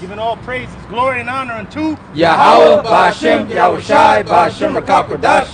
Giving all praises, glory, and honor unto Yahweh, Ba'ashem, Yahushai, Ba'ashem, Rakakodash.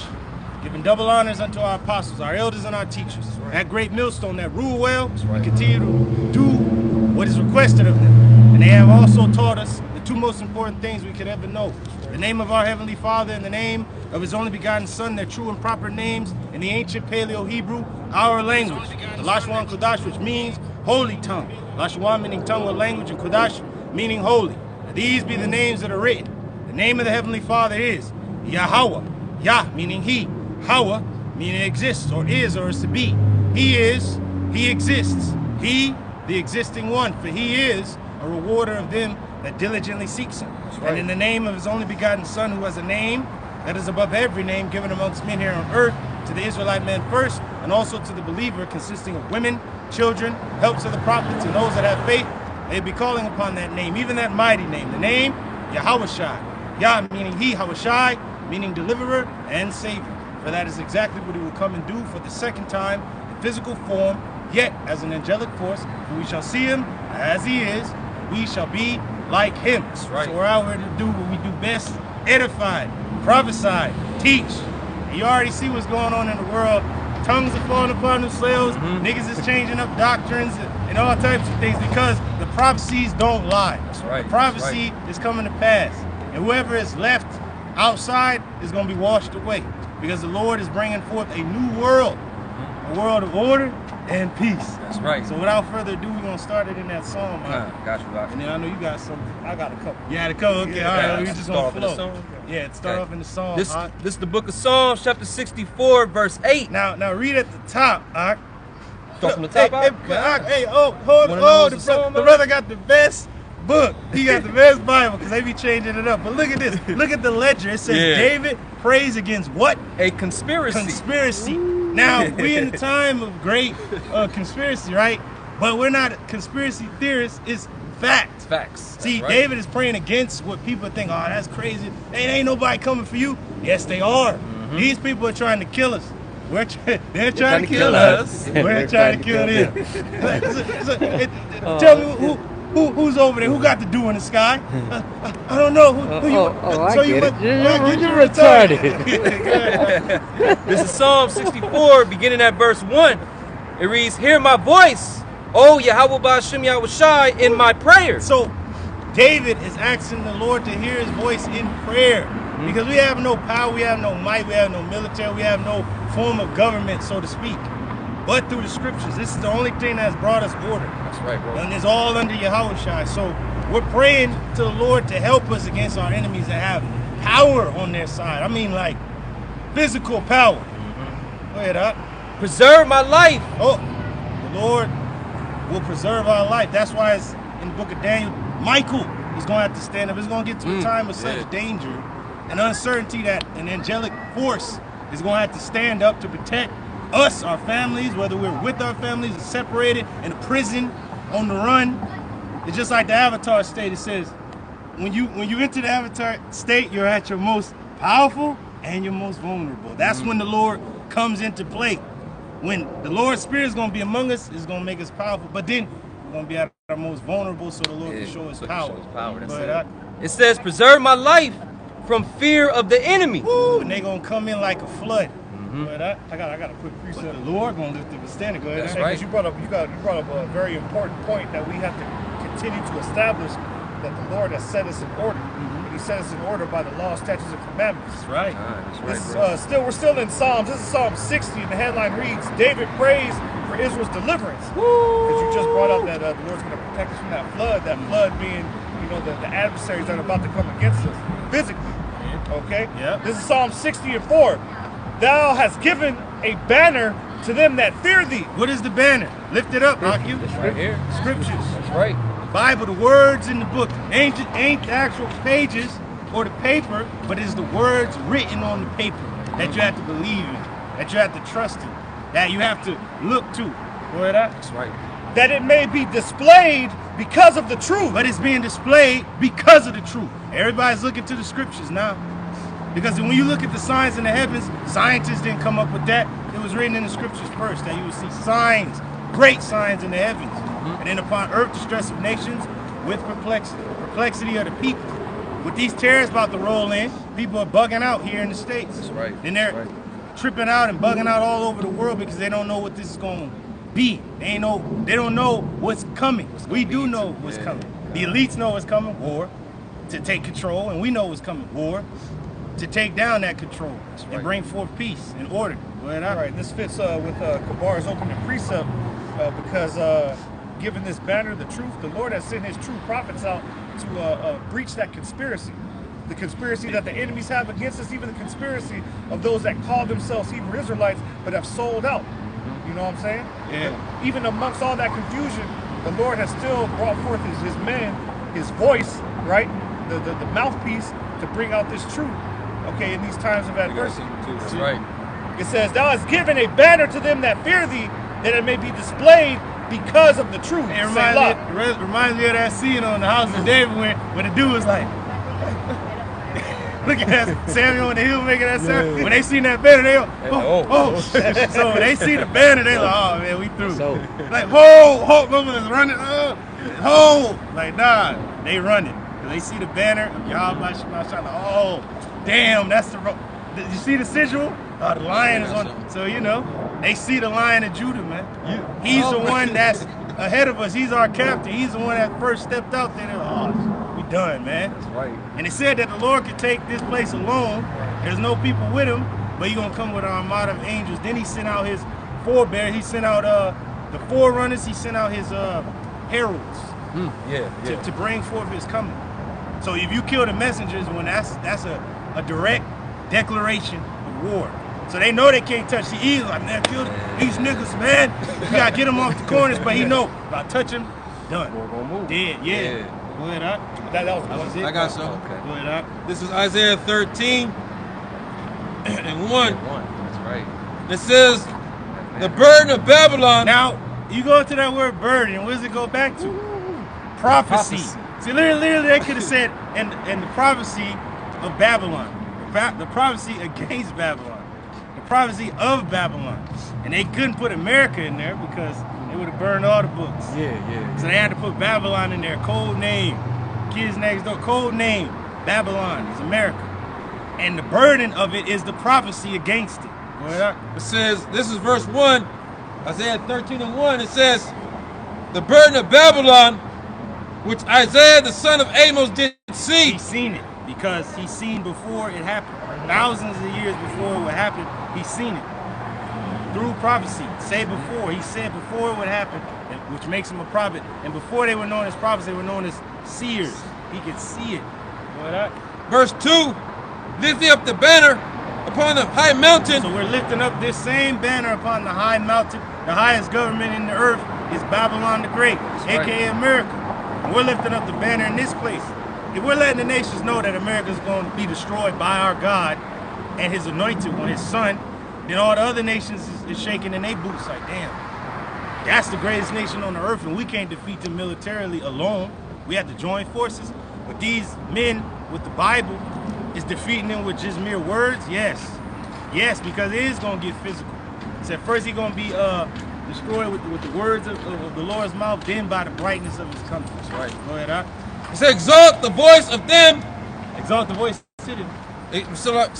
Giving double honors unto our apostles, our elders, and our teachers. That great millstone that rule well and continue to do what is requested of them. And they have also taught us the two most important things we could ever know. The name of our Heavenly Father and the name of His only begotten Son, their true and proper names in the ancient Paleo-Hebrew, our language. The Lashwan Kodash, which means holy tongue. Lashwan meaning tongue or language, and Kodash meaning holy. Now, these be the names that are written. The name of the Heavenly Father is Yahweh. Yah meaning He. Hawa meaning exists or is to be. He is, He exists. He, the existing one, for He is a rewarder of them that diligently seeks Him. Right. And in the name of His only begotten Son, who has a name that is above every name given amongst men here on earth, to the Israelite man first, and also to the believer, consisting of women, children, helps of the prophets, and those that have faith, they be calling upon that name, even that mighty name, the name Yahushai. Yah meaning He, Yahushai meaning deliverer and savior. For that is exactly what He will come and do for the second time in physical form, yet as an angelic force, for we shall see Him as He is, we shall be like Him. That's right. So we're out here to do what we do best, edify, prophesy, teach. And you already see what's going on in the world. Tongues are falling upon themselves, niggas is changing up doctrines and all types of things because the prophecies don't lie. That's right. The prophecy is coming to pass. And whoever is left outside is going to be washed away. Because the Lord is bringing forth a new world, a world of order and peace. That's right. So without further ado, we're going to start it in that song. Got you. And then I know you got something. I got a couple. You had a couple? Okay, all right. We just going to flow. Yeah, start off in the song. This is the book of Psalms, chapter 64, verse 8. Now read at the top, Ak. Start from the top, hold on. The brother got the best book. He got the best Bible because they be changing it up. But look at this. Look at the ledger. It says David prays against what? A conspiracy. Conspiracy. Now, we in the time of great conspiracy, right? But we're not conspiracy theorists. It's fact. Facts. See, David is praying against what people think, oh, that's crazy. Ain't nobody coming for you. Yes, they are. These people are trying to kill us. They're trying to kill us. We're trying to kill them. Tell me who's over there? Who got the dew in the sky? I don't know. You're retarded. This is Psalm 64, beginning at verse 1. It reads, "Hear my voice, O Yahweh Ba'ashem Yahushai, in my prayer." So David is asking the Lord to hear His voice in prayer. Because we have no power, we have no might, we have no military, we have no form of government, so to speak. But through the scriptures, this is the only thing that's brought us order. That's right, bro. And it's all under Yahushua. So we're praying to the Lord to help us against our enemies that have power on their side. I mean, like physical power. Go ahead, Doc. Preserve my life. Oh, the Lord will preserve our life. That's why it's in the book of Daniel, Michael is going to have to stand up. It's going to get to a time of such danger and uncertainty that an angelic force is going to have to stand up to protect us, our families, whether we're with our families or separated, in a prison, on the run. It's just like the Avatar state. It says, when you enter the Avatar state, you're at your most powerful and your most vulnerable. That's when the Lord comes into play. When the Lord's Spirit is going to be among us, it's going to make us powerful. But then we're going to be at our most vulnerable, so the Lord can show His power. It says, "Preserve my life from fear of the enemy." Woo, and they're going to come in like a flood. I got a quick precept. The Lord gonna lift up a standard. Go ahead. That's right. You brought up a very important point that we have to continue to establish that the Lord has set us in order. He set us in order by the law, statutes, and commandments. That's right. We're still in Psalms. This is Psalm 60, and the headline reads, "David prays for Israel's deliverance." Because you just brought up that the Lord's going to protect us from that flood. That flood being, the adversaries that are about to come against us physically. Okay. Yeah. This is Psalm 60 and 4. "Thou hast given a banner to them that fear thee." What is the banner? Lift it up, Rocky. It's right here. Scriptures. That's right. The Bible, the words in the book. Ain't the actual pages or the paper, but it's the words written on the paper that you have to believe in, that you have to trust in, that you have to look to. Word up. That's right. "That it may be displayed because of the truth." But it's being displayed because of the truth. Everybody's looking to the scriptures now. Because when you look at the signs in the heavens, scientists didn't come up with that. It was written in the scriptures first, that you would see signs, great signs in the heavens. And then upon earth, the stress of nations with perplexity. perplexity of the people. With these terrorists about to roll in, people are bugging out here in the States. That's right. And they're tripping out and bugging out all over the world because they don't know what this is going to be. They don't know what's coming. We do know what's coming. The elites know what's coming, war, to take control, and we know what's coming, war, to take down that control and bring forth peace and order. Right. This fits with Kabar's opening precept because given this banner, the truth, the Lord has sent his true prophets out to breach that conspiracy. The conspiracy that the enemies have against us, even the conspiracy of those that call themselves Hebrew Israelites but have sold out. You know what I'm saying? Yeah. But even amongst all that confusion, the Lord has still brought forth his men, his voice, right? The mouthpiece to bring out this truth, okay, in these times of adversity. That's right. It says, thou hast given a banner to them that fear thee, that it may be displayed because of the truth. It reminds me of that scene on the House of David when the dude was like, look at that Samuel on the hill making that sound. When they seen that banner, they go, So when they see the banner, they like, oh man, we through. Like, ho, motherfuckers running, ho. Like, nah, they running. They see the banner of Yahweh Shema, like, oh, damn, that's the Did you see the sigil? The lion is on. So, you know, they see the Lion of Judah, man. He's the one that's ahead of us. He's our captain. He's the one that first stepped out there. They're like, oh, we done, man. That's right. And it said that the Lord could take this place alone. There's no people with him, but he's going to come with an armada of angels. Then he sent out his forebear. He sent out the forerunners. He sent out his heralds to bring forth his coming. So if you kill the messengers, when that's a direct declaration of war. So they know they can't touch the eagle. Like, man, kill these niggas, man. You gotta get them off the corners, but he know if I touch him, done. Dead, Go ahead, that was it. I got some. Okay. Go ahead, This is Isaiah 13 and 1. That's right. It says, the burden of Babylon. Now, you go to that word burden, what does it go back to? Prophecy. See, literally they could have said, and the prophecy of Babylon. The prophecy against Babylon. The prophecy of Babylon. And they couldn't put America in there because they would have burned all the books. So they had to put Babylon in there. Code name. Kids next door. Code name. Babylon is America. And the burden of it is the prophecy against it. It says, this is verse 1, Isaiah 13 and 1. It says, the burden of Babylon, which Isaiah the son of Amos did see. He's seen it because he's seen before it happened. Thousands of years before it would happen, he's seen it. Through prophecy, he said before it would happen, which makes him a prophet. And before they were known as prophets, they were known as seers. He could see it. Verse 2, lift up the banner upon the high mountain. So we're lifting up this same banner upon the high mountain. The highest government in the earth is Babylon the Great, aka America. And we're lifting up the banner in this place. If we're letting the nations know that America is going to be destroyed by our God and his anointed one, his son, then all the other nations is shaking in their boots like, damn, that's the greatest nation on the earth and we can't defeat them militarily alone. We have to join forces. But these men with the Bible is defeating them with just mere words? Yes, because it is going to get physical. It said first he's going to be destroyed with the words of the Lord's mouth, then by the brightness of his coming. That's right. Go ahead, It says, exalt the voice of them. Exalt the voice to them. Exalt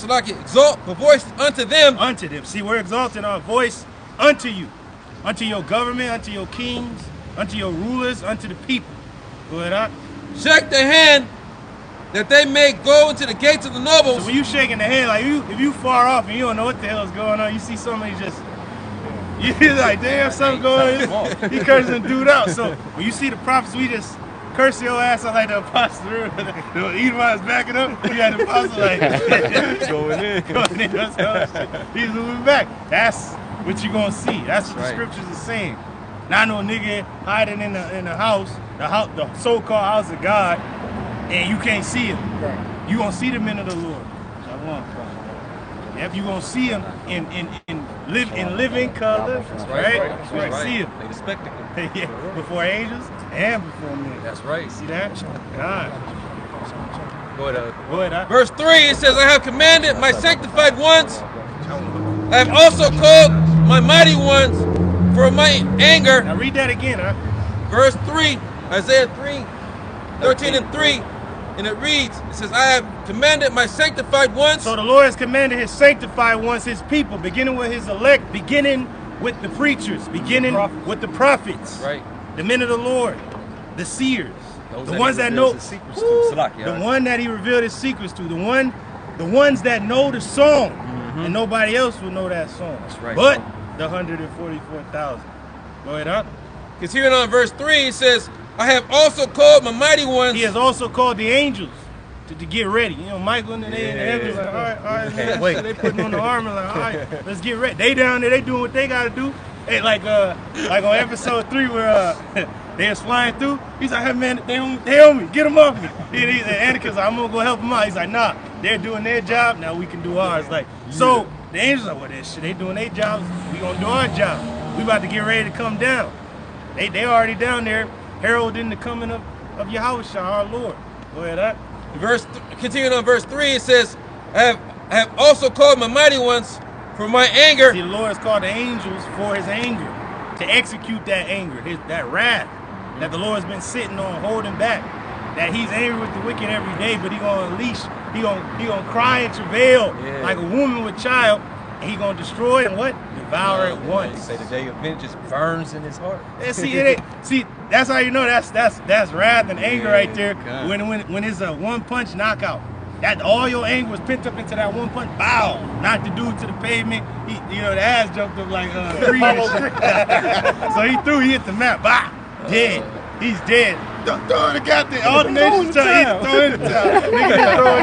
the voice unto them. Unto them. See, we're exalting our voice unto you. Unto your government, unto your kings, unto your rulers, unto the people. Go ahead, Shake the hand that they may go into the gates of the nobles. So when you shaking the hand, like if you far off and you don't know what the hell is going on, you see somebody just, you're like, damn, something going on. He cursing dude out. So when you see the prophets, we just curse your ass out like the apostle. The Edomites backing up. You got the apostle like going in. He's moving back. That's what you're gonna see. That's what the scriptures are saying. Not no nigga hiding in the house, the so-called house of God, and you can't see him. You gonna see the men of the Lord. Yep, you gonna see him in living color. That's right. You gonna see him. They the spectacle. Yeah, before angels and before men. That's right. See that? God. Go ahead. Verse 3, it says, I have commanded my sanctified ones. I have also called my mighty ones for my anger. Now read that again, Verse 3, Isaiah 3 13 and 3, and it reads, it says, I have commanded my sanctified ones. So the Lord has commanded his sanctified ones, his people, beginning with his elect, beginning with the preachers, beginning with the prophets, Right. the men of the Lord, the seers, Those the that ones he that know, reveals his secrets to. Salaki, the one that he revealed his secrets to, the ones that know the song, and nobody else will know that song. That's right, But bro. the 144,000. Go ahead up. Because here on verse 3, it says, I have also called my mighty ones. He has also called the angels to get ready. You know, Michael and they in the heavens like, all right, man. Wait. So they putting on the armor like, all right, let's get ready. They down there, they doing what they gotta do. Hey, like on episode 3 where they was flying through. He's like, hey man, they on me, get them off me. And Anakin's like, I'm gonna go help them out. He's like, nah, they're doing their job, now we can do ours. Like, so the angels are like, well, that shit, they doing their jobs, we gonna do our job. We about to get ready to come down. They already down there, heralding the coming of Yahushua, our Lord. Go ahead, Continuing on verse 3, it says, I have also called my mighty ones for my anger. See, the Lord has called the angels for his anger, to execute that anger, that wrath that the Lord's been sitting on, holding back. That he's angry with the wicked every day, but he gonna unleash, he gonna cry and travail like a woman with child, and he gonna destroy and what? Devour it once. Say the day of vengeance burns in his heart. Yeah, see, that's how you know that's wrath and anger right there. God. When it's a one punch knockout. That all your anger was pent up into that one punch. Bow! Knocked the dude to the pavement. The ass jumped up like 3 inches. So he hit the map. Bah! Dead. He's dead. Throw in the goddamn. All the nations tell he's throwing in the towel. Nigga just throw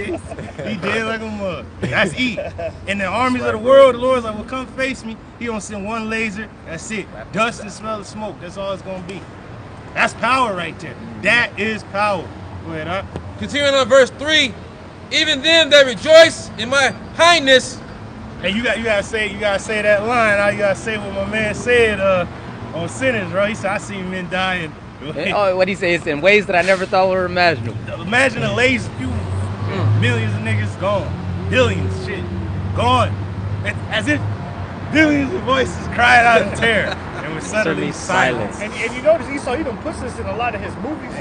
it in. He dead like a mug. That's E. And the armies of the world, the Lord's like, well, come face me. He gonna send one laser. That's it. Dust and smell of smoke. That's all it's gonna be. That's power right there. That is power. Go ahead, up. Continuing on verse 3, even them that rejoice in my highness. Hey, you gotta say that line. You gotta say what my man said on Sinners, bro. He said, I seen men dying. Oh, what he says in ways that I never thought were imaginable. Imagine a lazy few millions of niggas gone. Billions, shit. Gone. As if billions of voices cried out in terror. And was suddenly silence. And you notice Esau even puts this in a lot of his movies.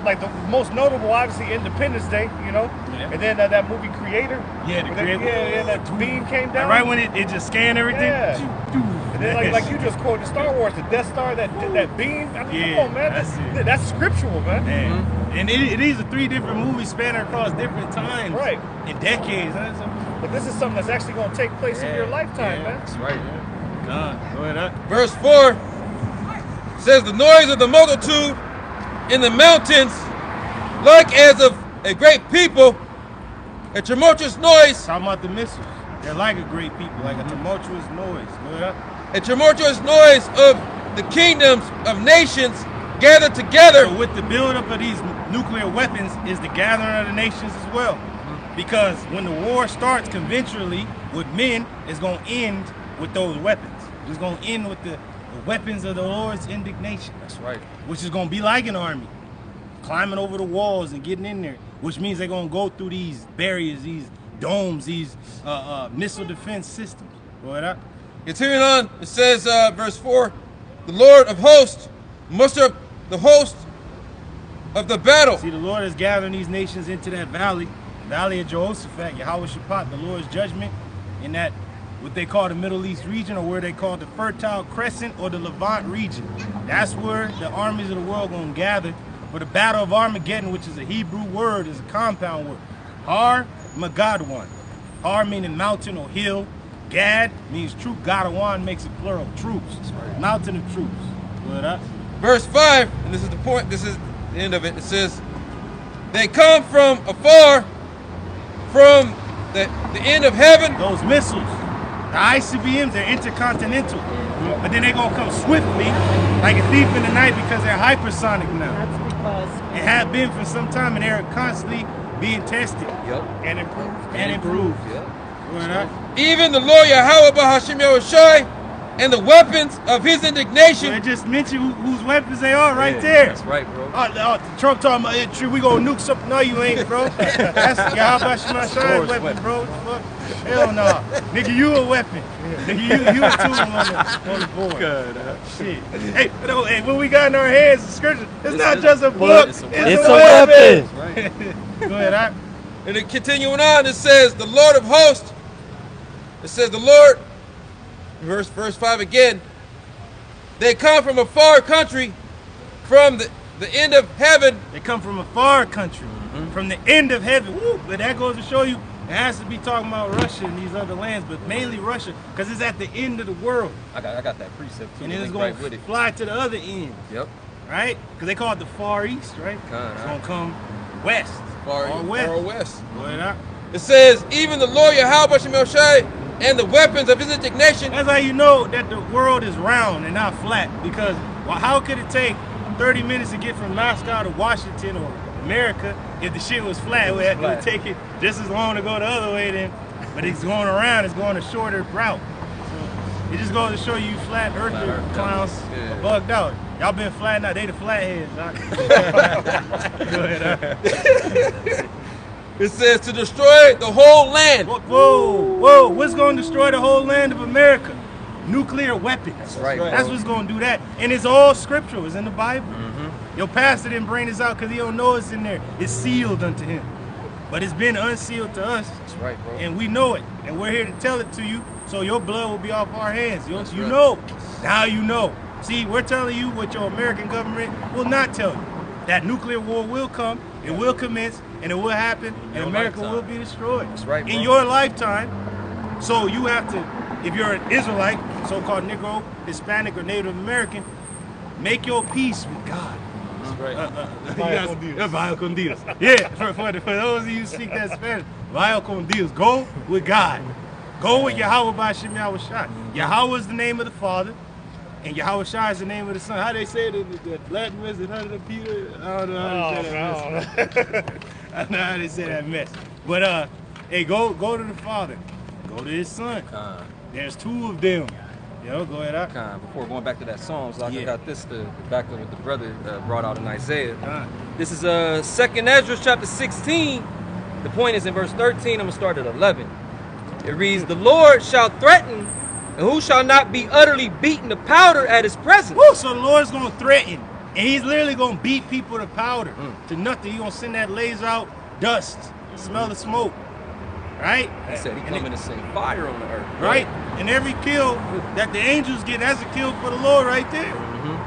Like the most notable, obviously, Independence Day, you know? Yeah. And then that movie Creator. Yeah, the Creator. Yeah, that beam came down. Right when it just scanned everything. Yeah. And then like you just quoted Star Wars, the Death Star, that beam. I mean, Yeah, come on, man. that's it. That's scriptural, man. Man. And these are 3 different movies spanning across different times. Right. In decades. But this is something that's actually going to take place in your lifetime, man. That's right. God, go ahead, up. Verse 4 says, the noise of the multitude in the mountains, like as of a great people, a tumultuous noise, Talking about the missiles. They're like a great people, like a tumultuous noise. Go ahead, up. a tumultuous noise of the kingdoms of nations gathered together. So with the buildup of these nuclear weapons is the gathering of the nations as well. Because when the war starts conventionally with men, it's going to end with those weapons. It's going to end with the weapons of the Lord's indignation. That's right. Which is going to be like an army. Climbing over the walls and getting in there. Which means they're going to go through these barriers, these domes, these missile defense systems. Go ahead, up. Continuing on, it says, verse 4, the Lord of hosts muster up the host of the battle. See, the Lord is gathering these nations into that valley of Jehoshaphat, Yahweh Shaphat, the Lord's judgment, in that what they call the Middle East region, or where they call the Fertile Crescent or the Levant region. That's where the armies of the world going to gather for the Battle of Armageddon, which is a Hebrew word, is a compound word. Har Magadwan. Har meaning mountain or hill. Gad means troop. Gadawan makes it plural, troops. Right. Mountain of troops. What up? Verse 5, and this is the point, this is the end of it. It says, they come from afar, from the end of heaven. Those missiles, the ICBMs, they're intercontinental. But then they're going to come swiftly, like a thief in the night, because they're hypersonic now. That's because It have been for some time, and they're constantly being tested Yep. and improved. Yep. What up? Even the Lord Yahweh Bahashim Yahushai and the weapons of his So indignation. it just mentioned whose weapons they are right Yeah, there. That's right, bro. Trump talking about, we gonna nuke something. No, you ain't, bro. That's Yahweh Shemashai's weapon, weapon. bro. What the fuck? Hell no. Nigga, you a weapon. Nigga, you a tool on the board. God, Shit. Hey, no, hey, what we got in our hands is scripture. It's not just a book. It's a It's a weapon. Go ahead, I. And then continuing on, it says, the Lord of hosts. It says, the Lord, verse 5 again. They come from a far country, from the end of heaven. They come from a far country, from the end of heaven. Woo, but that goes to show you, it has to be talking about Russia and these other lands, but mainly Russia, because it's at the end of the world. I got that precept too. And then it's Link going right with to it. fly to the other end, Yep. right? Because they call it the Far East, right? It's going to come west. Far west. west. Go ahead, I. It says, even the Lord Yahweh Shemel Shai and the weapons of his indignation. That's how you know that the world is round and not flat. Because well, how could it take 30 minutes to get from Moscow to Washington or America if the shit was flat? It would take it just as long to go the other way then. But it's going around, it's going a shorter route. So it just goes to show you flat earther clowns are bugged out. Y'all been flat now, they the flatheads. Go ahead. It says to destroy the whole land. Whoa, what's going to destroy the whole land of America? Nuclear weapons. That's right. That's what's going to do that. And it's all scriptural. It's in the Bible. Your pastor didn't bring this out because he don't know it's in there. It's sealed unto him. But it's been unsealed to us. That's right, bro. And we know it. And we're here to tell it to you. So your blood will be off our hands. You know. Now you know. See, we're telling you what your American government will not tell you. That nuclear war will come. It will commence. And it will happen. And America will be destroyed. That's right, bro. In your lifetime. So you have to, if you're an Israelite, so-called Negro, Hispanic, or Native American, make your peace with God. That's right. Vaya con Dios. Yeah, for those of you who speak that Spanish, vaya con Dios. Go with God. Go with Yahweh B'Shem Yahweh Shai. Yahweh is the name of the Father, and Yahweh Shai is the name of the Son. How they say it in the Latin mess and under the Peter? I don't know how they say that mess. I don't know how they say that mess. But hey, go to the Father. Go to his Son. There's two of them. Yo, go ahead. Before going back to that Psalms, I Yeah. got this to back up what the brother brought out in Isaiah. Con. This is 2nd Ezra chapter 16. The point is in verse 13. I'm going to start at 11. It reads, the Lord shall threaten, and who shall not be utterly beaten to powder at his presence. Woo, so the Lord's going to threaten. And he's literally going to beat people to powder, to nothing. He's going to send that laser out, dust, smell the smoke. Right? He said he And coming to send fire on the earth. Right? And every kill that the angels get, that's a kill for the Lord right there.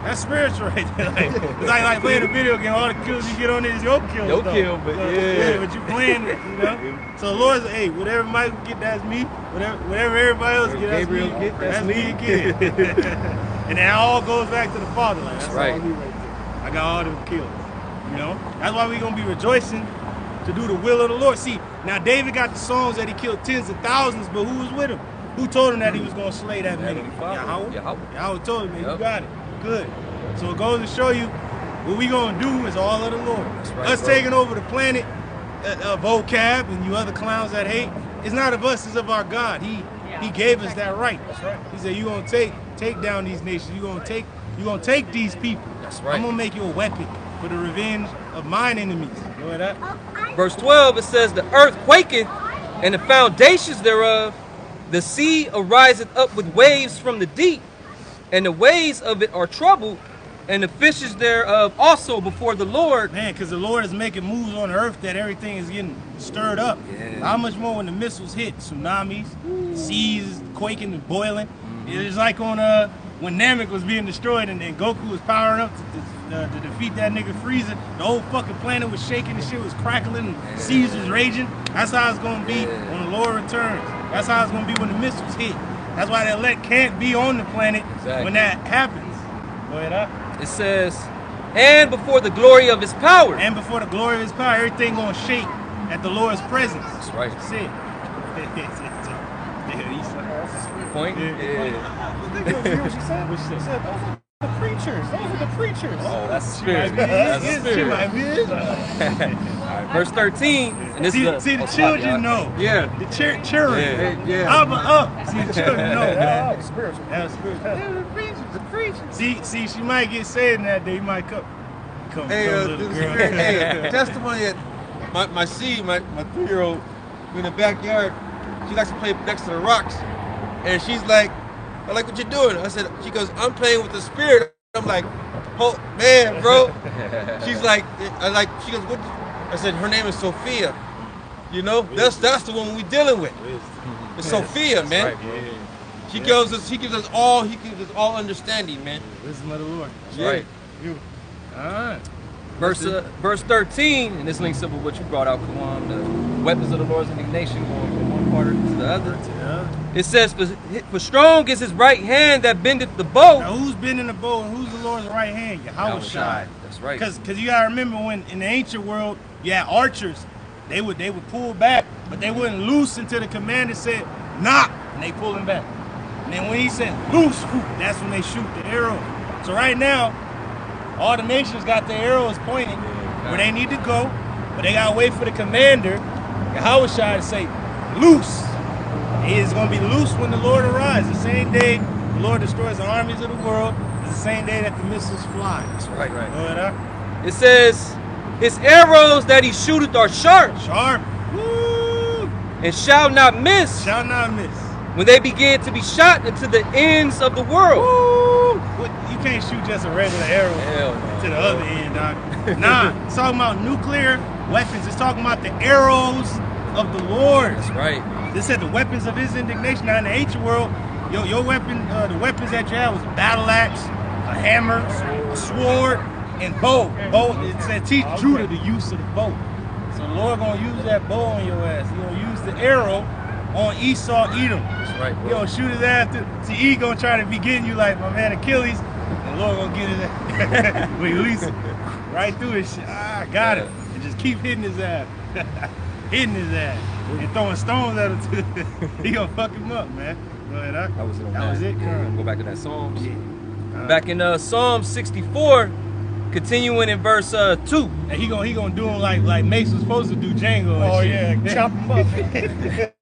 That's spiritual right there. It's like playing a video game. All the kills you get on it is your kill. Your kill, but yeah. But you playing it, you know? So the Lord's like, hey, whatever Michael get, that's me. Whatever everybody else get, that's Gabriel me. get, that's me again. And that all goes back to the Father. Like, that's right. all me right there. I got all them kills. You know? That's why we're going to be rejoicing to do the will of the Lord. See, now David got the songs that he killed tens of thousands, but who was with him? Who told him that he was going to slay that many? Yahweh? Yahweh told him, man, you got it. Good. So it goes to show you what we going to do is all of the Lord. Right, us taking over the planet, vocab and you other clowns that hate, it's not of us, it's of our God. He gave us that right. That's right. He said, you're going to take down these nations. You're going to take these people. That's right. I'm going to make you a weapon for the revenge of mine enemies. You know that? Verse 12, it says, the earth quaketh, and the foundations thereof, the sea ariseth up with waves from the deep, and the waves of it are troubled, and the fishes thereof also before the Lord. Man, because the Lord is making moves on earth that everything is getting stirred up. Yeah. How much more when the missiles hit? Tsunamis, seas quaking and boiling. It's like on when Namek was being destroyed and then Goku was powering up to defeat that nigga Frieza. The whole fucking planet was shaking, the shit was crackling, and seas was raging. That's how it's gonna be when the Lord returns. That's how it's gonna be when the missiles hit. That's why that elect can't be on the planet when that happens. Go ahead, It says, and before the glory of his power. And before the glory of his power, everything gonna shake at the Lord's presence. That's right. That's it. Point? You hear what she said? She said, those are the preachers. Those are the preachers. Oh, that's She spirit. might be That's it. spirit. She might be it. Alright, verse 13. And this See, is see the oh, stop, children y'all. know. Yeah. The children. Yeah. I'm up. See, the children know. Yeah, spiritual. That's spiritual. The preachers. See, she might get saved in that day. You might come Hey, little this girl. hey, testimony at my 3-year-old in the backyard. She likes to play next to the rocks, and she's like, I like what you're doing. I said, she goes, I'm playing with the spirit. I'm like, oh man, bro. She's like, she goes, what? I said, her name is Sophia. You know, that's the one we dealing with. It's Sophia, man. Right, He gives us all understanding, man. Wisdom of the Lord. That's right. All right. Verse 13, and this links up with what you brought out, Kawan, the weapons of the Lord's indignation going from one part to the other. It says, for strong is his right hand that bendeth the bow. Now who's bending the bow and who's the Lord's right hand? Yahushua. That's right. Because you gotta remember when in the ancient world, you had archers, they would pull back, but they wouldn't loose until the commander said, knock, and they pull him back. And then when he said loose, that's when they shoot the arrow. So right now, all the nations got their arrows pointing where they need to go, but they gotta wait for the commander, Yahushua, to say, loose. It is gonna be loose when the Lord arrives. The same day the Lord destroys the armies of the world is the same day that the missiles fly. That's right. Right. It says, his arrows that he shooteth are sharp. Sharp. Woo! And shall not miss. Shall not miss. When they begin to be shot into the ends of the world. Woo! What, you can't shoot just a regular arrow Hell no. to the other end, dog. Nah, it's talking about nuclear weapons. It's talking about the arrows of the Lord. That's right. This said the weapons of his indignation. Now in the ancient world, your weapon, the weapons that you had was a battle axe, a hammer, a sword, and bow. It said teach Judah the use of the bow. So the Lord gonna use that bow on your ass. He gonna use the arrow on Esau, Edom. That's right, bro. He gonna shoot his ass to see, he gonna try to be getting you like my man Achilles, and the Lord gonna get his ass. We release it right through his shit. Got it. And just keep hitting his ass. Hitting his ass. And throwing stones at him too. He gonna fuck him up, man. Go ahead, That was it on That was it, Karen. Go back to that Psalms. Yeah. Back in Psalm 64, continuing in verse 2. And he gonna do him like Mace was supposed to do Django. And Oh shit. yeah, chop him up.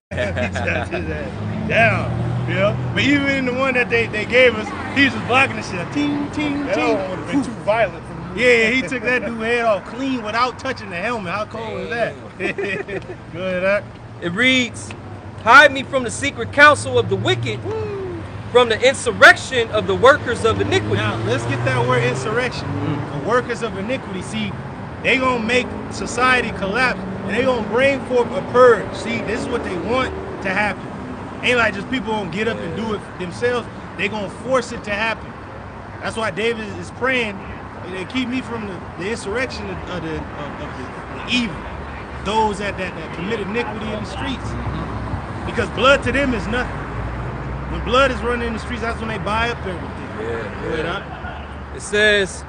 He chopped his ass down, you know. But even in the one that they gave us, he was just blocking the shit. Ting, ting, That ting. one would have been too violent for me. Yeah, he took that dude's head off clean without touching the helmet. How cold was that? Go ahead, Doc. It reads, hide me from the secret counsel of the wicked, from the insurrection of the workers of iniquity. Now, let's get that word insurrection. The workers of iniquity, see, they gonna make society collapse, and they gonna bring forth a purge. See, this is what they want to happen. Ain't like just people gonna get up and do it themselves. They gonna force it to happen. That's why David is praying, they keep me from the insurrection of the evil. Those that commit iniquity in the streets. Because blood to them is nothing. When blood is running in the streets, that's when they buy up everything. Go ahead, Doc. It says,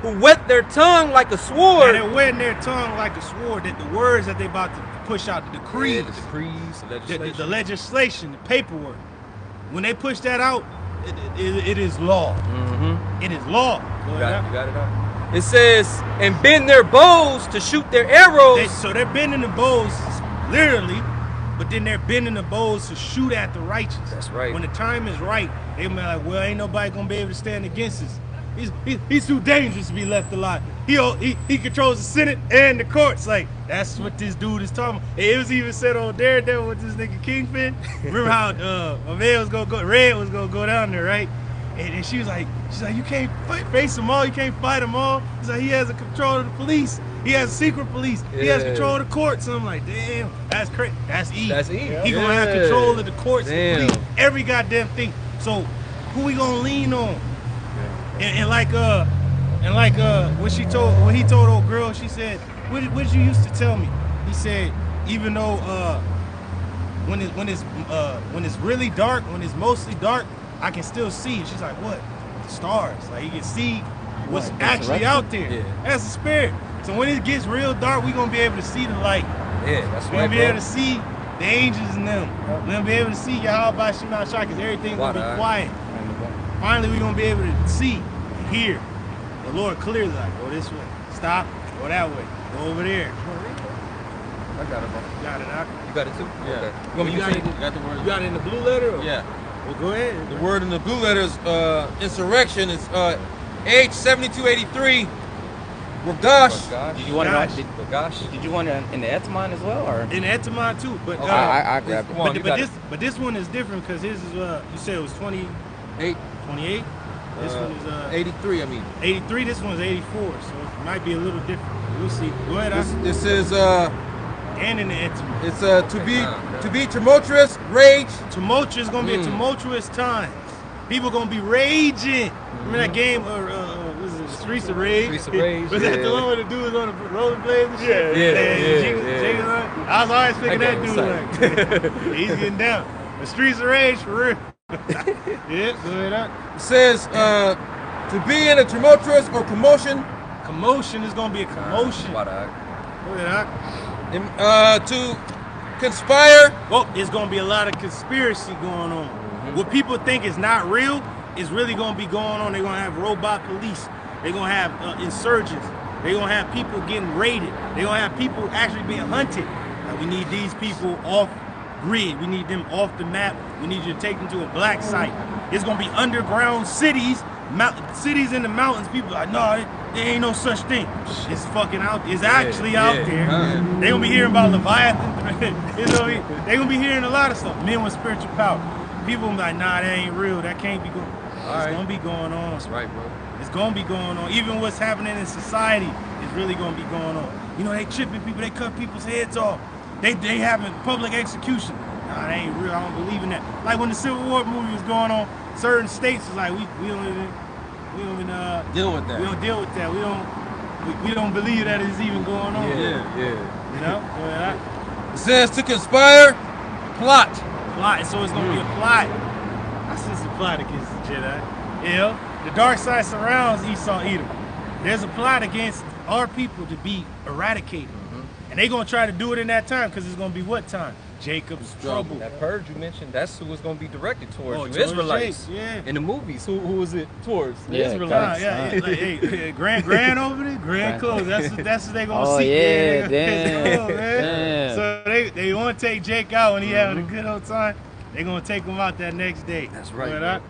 who wet their tongue like a And sword. they're wetting their tongue like a sword, that the words that they about to push out, the decrees, The decrees, the legislation. the legislation, the paperwork, when they push that out, it is law. It is law. Go You ahead, got it out. It says, and bend their bows to shoot their arrows. So they're bending the bows, literally, but then they're bending the bows to shoot at the righteous. That's right. When the time is right, they be like, well, ain't nobody gonna be able to stand against us. He's too dangerous to be left alive. He controls the Senate and the courts. Like, that's what this dude is talking about. It was even said on Daredevil with this nigga Kingpin. Remember how my man was gonna go, Red was gonna go down there, right? And she's like, you can't face them all, you can't fight them all. He's like, he has a control of the police. He has a secret police. He has control of the courts. And I'm like, damn, that's crazy. That's Eve. That's Eve. He gonna have control of the courts, the Damn. police, every goddamn thing. So who we gonna lean on? And like when he told old girl, she said, what did you used to tell me? He said, even though when it's really dark, when it's mostly dark, I can still see. She's like, what? The stars. Like, you can see what's actually out there. Yeah. That's the spirit. So when it gets real dark, we're gonna be able to see the light. Yeah, that's We're right, gonna be bro. able to see the angels in them. We're gonna be able to see Yahweh Shema Shai, because everything's gonna be quiet. Finally, we're gonna be able to see and hear the Lord clearly. Like, go this way, stop, go that way, go over there. I got it, bro. You got it, Doc? You got it too? Yeah. Okay. You want me to got continue? You got the word. You got it in the blue letter? Or? Yeah. Well, go ahead. The word in the blue letters, insurrection, is H 7283. Ragash. Did you want Gosh. it? Did you want it in the Etamon as well, or? In Etamon too, but Okay. I grabbed it. Come on, you got it. but this one is different because his is you said it was 28. 8, This one is 83, I mean. 83. This one's 84, so it might be a little different. We'll see. Go ahead. This is, And in the Etamon. it's to be tumultuous, rage. Tumultuous gonna be a tumultuous time. People gonna be raging. Remember that game? Was it Streets of Rage? Streets of Rage, Was that yeah. the one where the dude was on the rollerblades and shit? Yeah. I was always thinking That that game dude was like, he's getting down. The Streets of Rage for real. Yeah, go ahead. It says to be in a tumultuous or commotion. Commotion is gonna be a commotion. Why not? Go ahead. To conspire. Well, it's gonna be a lot of conspiracy going on. What people think is not real is really gonna be going on. They're gonna have robot police. They're gonna have insurgents. They're gonna have people getting raided. They're gonna have people actually being hunted. We need these people off grid. We need them off the map. We need you to take them to a black site. It's gonna be underground cities, cities in the mountains. People are like, no, there ain't no such thing. It's fucking out. It's actually out there. They're gonna be hearing about Leviathan. They're gonna be hearing a lot of stuff. Men with spiritual power. People gonna be like, nah, that ain't real. That can't be going. It's gonna be going on. That's right, bro. It's gonna be going on. Even what's happening in society is really gonna be going on. You know, they tripping people. They cut people's heads off. They having public execution. Nah, that ain't real. I don't believe in that. Like when the Civil War movie was going on, certain states was like, we don't even Deal with that. We don't deal with that. We don't believe that it's even going on. Yeah. You know? Go ahead. It says to conspire, plot. Plot. So it's gonna be a plot. I sense a plot against the Jedi. Yeah. The dark side surrounds Esau Edom. There's a plot against our people to be eradicated. And they're gonna try to do it in that time because it's gonna be what time? Jacob's trouble. That purge you mentioned, that's who it's going to be directed towards. Oh, you towards Israelites. Jake, yeah. In the movies, who was it towards? The Yeah, Israelites. Yeah. Like, hey, Grand over there, Grand clothes. That's what they gonna Oh, see. yeah, They gonna- damn. So they want to take Jake out when he having a good old time. They gonna take him out that next day. That's right, But bro.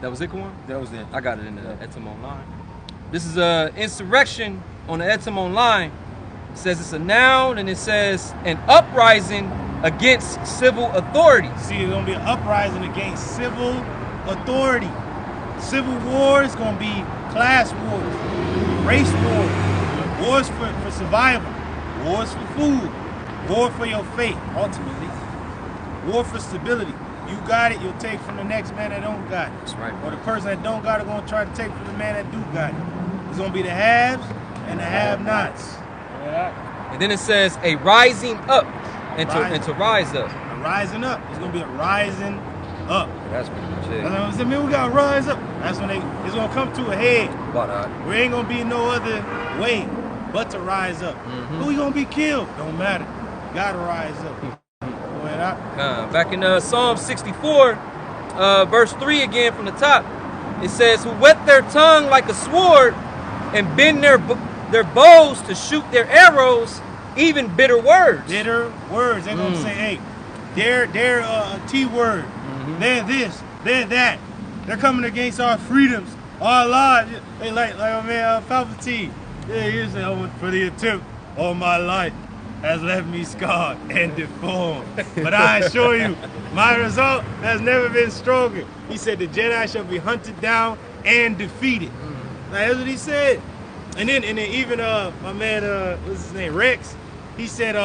That was it, Kawan? That was it. I got it in the Etam Online. This is insurrection on the Etam Online. It says it's a noun and it says an uprising against civil authority. See, it's gonna be an uprising against civil authority. Civil war is gonna be class wars, race wars, wars for survival, wars for food, war for your faith, ultimately. War for stability. You got it, you'll take from the next man that don't got it. That's right. Or the person that don't got it gonna try to take from the man that do got it. It's gonna be the haves and the have-nots. And then it says a rising up and to rise up. A rising up. It's gonna be a rising up. That's pretty much it. That's what I'm saying, man, we gotta rise up. That's when it's gonna come to a head. But We ain't gonna be no other way but to rise up. Who we gonna be killed? Don't matter. Gotta rise up. Go ahead. back in Psalm 64, verse 3 again from the top, it says, who whet their tongue like a sword and bend their bows to shoot their arrows, even bitter words. Bitter words. They're gonna say, hey, they're a T word. They're this, they're that. They're coming against our freedoms, our lives. They like my man Palpatine. Yeah, he said, for the attempt all my life has left me scarred and deformed. But I assure you, my result has never been stronger. He said the Jedi shall be hunted down and defeated. Like, that's what he said. And then even my man, what's his name, Rex, he said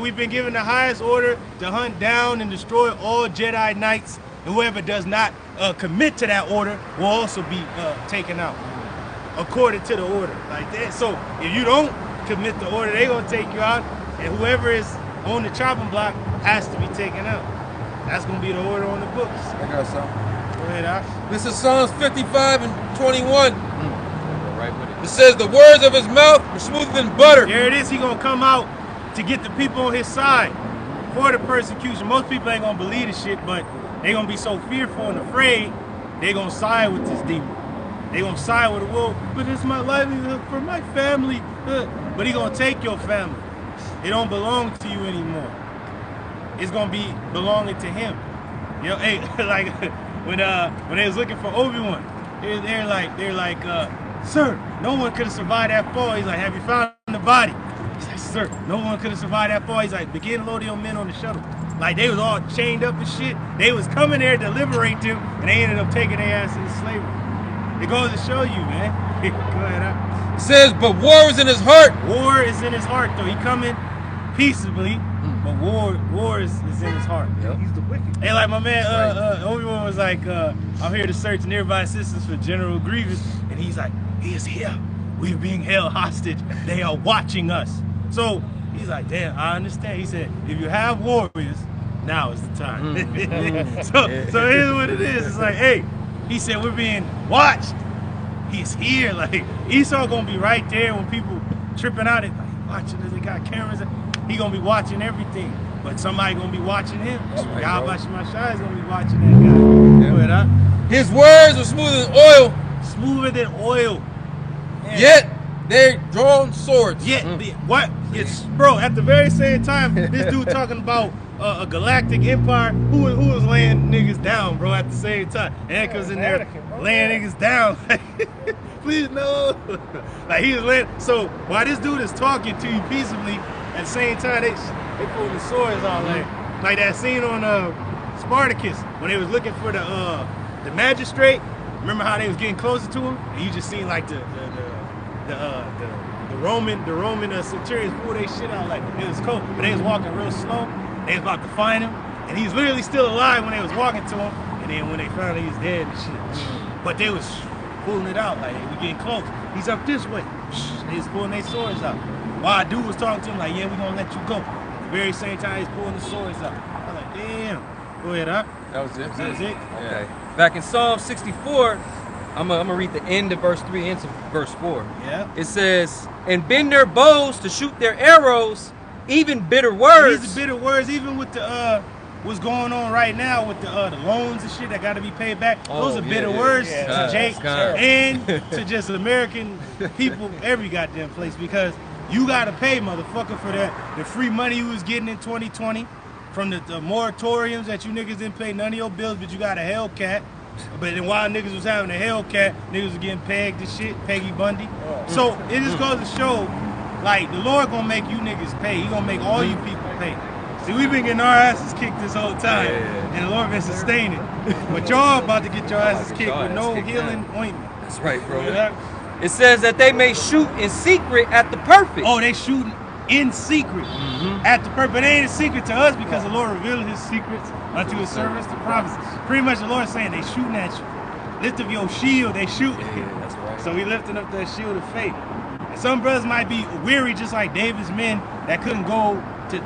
we've been given the highest order to hunt down and destroy all Jedi Knights, and whoever does not commit to that order will also be taken out according to the order. Like that. So if you don't commit the order, they're gonna take you out, and whoever is on the chopping block has to be taken out. That's gonna be the order on the books. I got something. Go ahead, Al. This is Psalms 55 and 21. Right with it. It says the words of his mouth are smoother than butter. There it is. He gonna come out to get the people on his side for the persecution. Most people ain't gonna believe the shit, but they gonna be so fearful and afraid, they gonna side with this demon. They gonna side with the wolf. But it's my livelihood for my family. But he gonna take your family. It don't belong to you anymore. It's gonna be belonging to him. You know, hey, like when they was looking for Obi-Wan, they're like, sir, no one could have survived that fall. He's like, have you found the body? He's like, sir, no one could have survived that fall. He's like, begin loading your men on the shuttle. Like, they was all chained up and shit. They was coming there to liberate them, and they ended up taking their ass into slavery. It goes to show you, man. Go ahead. It says, but war was in his heart. War is in his heart, though. He coming peaceably, but war is in his heart. He's the wicked. Hey, like my man, Obi-Wan was like, I'm here to search nearby assistance for General Grievous, and he's like, he is here. We're being held hostage. They are watching us. So he's like, damn, I understand. He said, if you have warriors, now is the time. So here's what it is. It's like, hey, he said, we're being watched. He's here. Like, Esau gonna be right there when people tripping out. They like, watching us. They got cameras. He gonna be watching everything. But somebody gonna be watching him. Yahweh Shemashai is gonna be watching that guy. His words were smoother than oil. Smoother than oil. Man. Yet they drawn swords. What? It's, bro, at the very same time, this dude talking about a galactic empire who was laying niggas down, bro, at the same time. And Anakin's in there laying niggas down. Please, no. Like, he was laying. So while this dude is talking to you peaceably, at the same time, they pulling the swords out. Like that scene on Spartacus when they was looking for the magistrate. Remember how they was getting closer to him? And you just seen like the Roman centurions pull their shit out like it was cold, but they was walking real slow. They was about to find him, and he was literally still alive when they was walking to him. And then when they found he was dead and shit, but they was pulling it out like we getting close. He's up this way. They was pulling their swords out. While a dude was talking to him like, yeah, we gonna let you go. At the very same time, he's pulling the swords out. I was like, damn. Go ahead, huh? That was it. That was it. Okay. Back in Psalm 64, I'm gonna read the end of verse 3 into verse 4. Yeah. It says, and bend their bows to shoot their arrows, even bitter words. These are bitter words, even with the what's going on right now with the loans and shit that got to be paid back. Those are bitter words to Jake and to just American people, every goddamn place, because you got to pay, motherfucker, for the free money you was getting in 2020 from the moratoriums that you niggas didn't pay none of your bills, but you got a Hellcat. But then while niggas was having a Hellcat, niggas was getting pegged and shit, Peggy Bundy. So it just goes to show, like, the Lord gonna make you niggas pay. He gonna make all you people pay. See, we've been getting our asses kicked this whole time, and the Lord been sustaining. But y'all about to get your asses kicked with no healing ointment. That's right, bro. Yeah. It says that they may shoot in secret at the perfect. Oh, they shooting in secret at the perfect. But it ain't a secret to us because the Lord revealed his secrets unto his servants, the prophets. Pretty much the Lord saying they shooting at you. Lift up your shield, they shooting. Yeah, that's right. So we lifting up that shield of faith. And some brothers might be weary, just like David's men that couldn't go to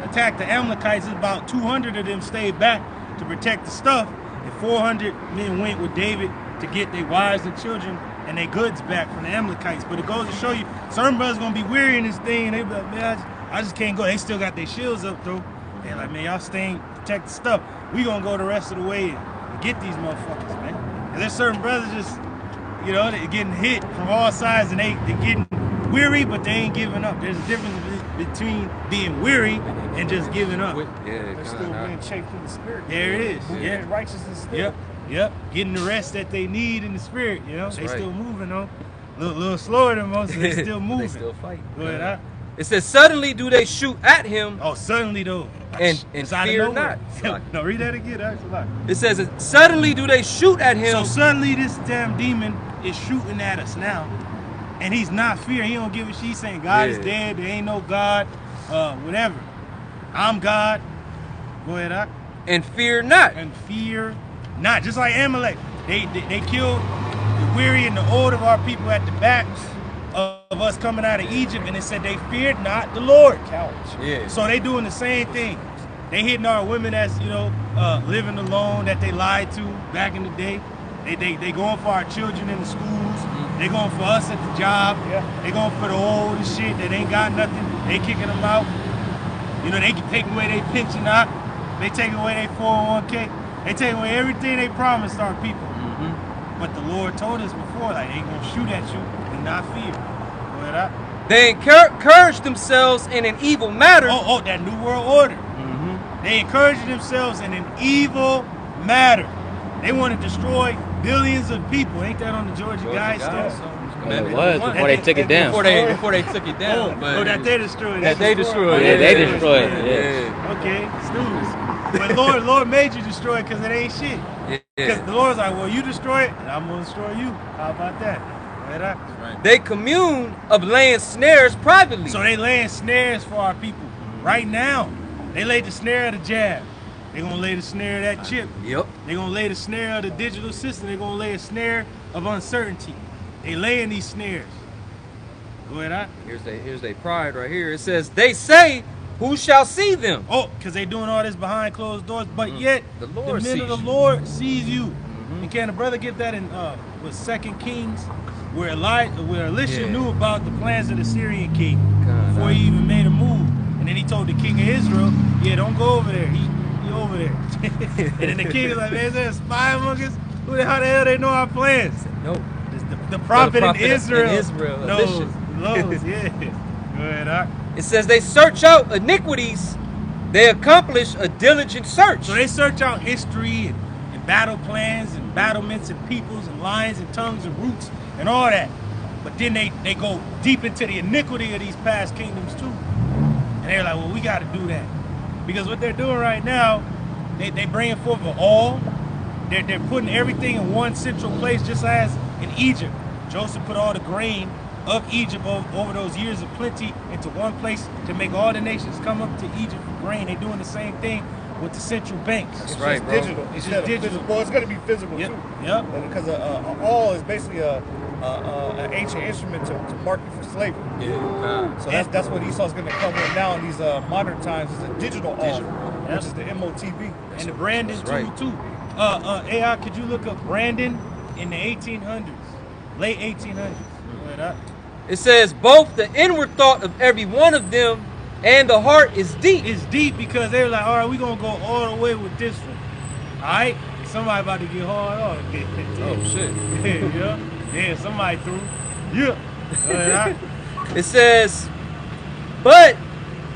attack the Amalekites. About 200 of them stayed back to protect the stuff, and 400 men went with David to get their wives and children and their goods back from the Amalekites. But it goes to show you, some brothers gonna be weary in this thing, and they be like, man, I just can't go. They still got their shields up though. They're like, man, y'all stay protect the stuff. We gonna go the rest of the way and get these motherfuckers, man. And there's certain brothers just, you know, they're getting hit from all sides, and they getting weary, but they ain't giving up. There's a difference between being weary and just giving up. They're still being shaped in the spirit. There it is. Yeah, righteousness still. Yep. Getting the rest that they need in the spirit, you know. That's they right. still moving on. A little slower than most, but they still moving. They still fight. Go ahead, huh? It says, suddenly do they shoot at him, Oh, suddenly though. and It's out of fear nowhere. not. No, read that again. That's a lot. It says, suddenly do they shoot at him. So suddenly this damn demon is shooting at us now. And he's not fearing. He don't give a shit. He's saying God is dead. There ain't no God. Whatever. I'm God. Go ahead, huh? and fear not. And fear not. Just like Amalek. They killed the weary and the old of our people at the backs of us coming out of Egypt, and it said they feared not the Lord. Cowards. Yeah. So they doing the same thing. They hitting our women that's, you know, living alone that they lied to back in the day. They going for our children in the schools. They going for us at the job. Yeah. They going for the old and shit that ain't got nothing. They kicking them out. You know, they can take away their pension out. They take away their 401k. They take away everything they promised our people. But the Lord told us before, like, they ain't gonna shoot at you and not fear. Go ahead up. They encourage themselves in an evil matter. Oh, that New World Order. They encourage themselves in an evil matter. They want to destroy billions of people. Ain't that on the Georgia Guidestones? Well, it was before they took it down. Before they took it down. Oh, but that they destroyed. that they destroyed. Yeah, they destroyed it. Yeah. Okay, snooze. But Lord made you destroy it because it ain't shit. Because the Lord's like, well, you destroy it, and I'm gonna destroy you. How about that? Right. They commune of laying snares privately. So they laying snares for our people right now. They laid the snare of the jab. They gonna lay the snare of that chip. Yep. They gonna lay the snare of the digital system. They gonna lay a snare of uncertainty. They laying these snares. Go ahead, Here's they pride right here. It says, they say, who shall see them? Oh, because they doing all this behind closed doors, but yet The Lord the men of the sees you. Lord sees you. And can the brother get that in with 2 Kings, where Elisha knew about the plans of the Syrian king before he even made a move, and then he told the king of Israel, yeah, don't go over there. He over there. And then the king is like, man, is there a spy among us? How the hell they know our plans? Nope. The prophet in Israel Elisha. knows, yeah. Go ahead, Doc. It says they search out iniquities. They accomplish a diligent search. So they search out history and battle plans and battlements and peoples and lines and tongues and roots and all that. But then they go deep into the iniquity of these past kingdoms too. And they're like, well, we got to do that. Because what they're doing right now, they bringing forth an all. They're putting everything in one central place, just as in Egypt. Joseph put all the grain of Egypt over those years of plenty into one place to make all the nations come up to Egypt for grain. They're doing the same thing with the central banks. It's right, just bro. digital. It's instead just of digital. physical. Well, it's going to be physical Yep. too. Yep. Because all is basically an ancient instrument to mark you for slavery. So that's what Esau's going to come with now in these modern times is a digital all, which is the MOTB. And the Brandon right. too. AI, could you look up Brandon in the 1800s, late 1800s? It says both the inward thought of every one of them and the heart is deep. It's deep because they're like, all right, we're gonna go all the way with this one. All right, somebody about to get hard on. Oh shit. Yeah, somebody through. Yeah. It says, but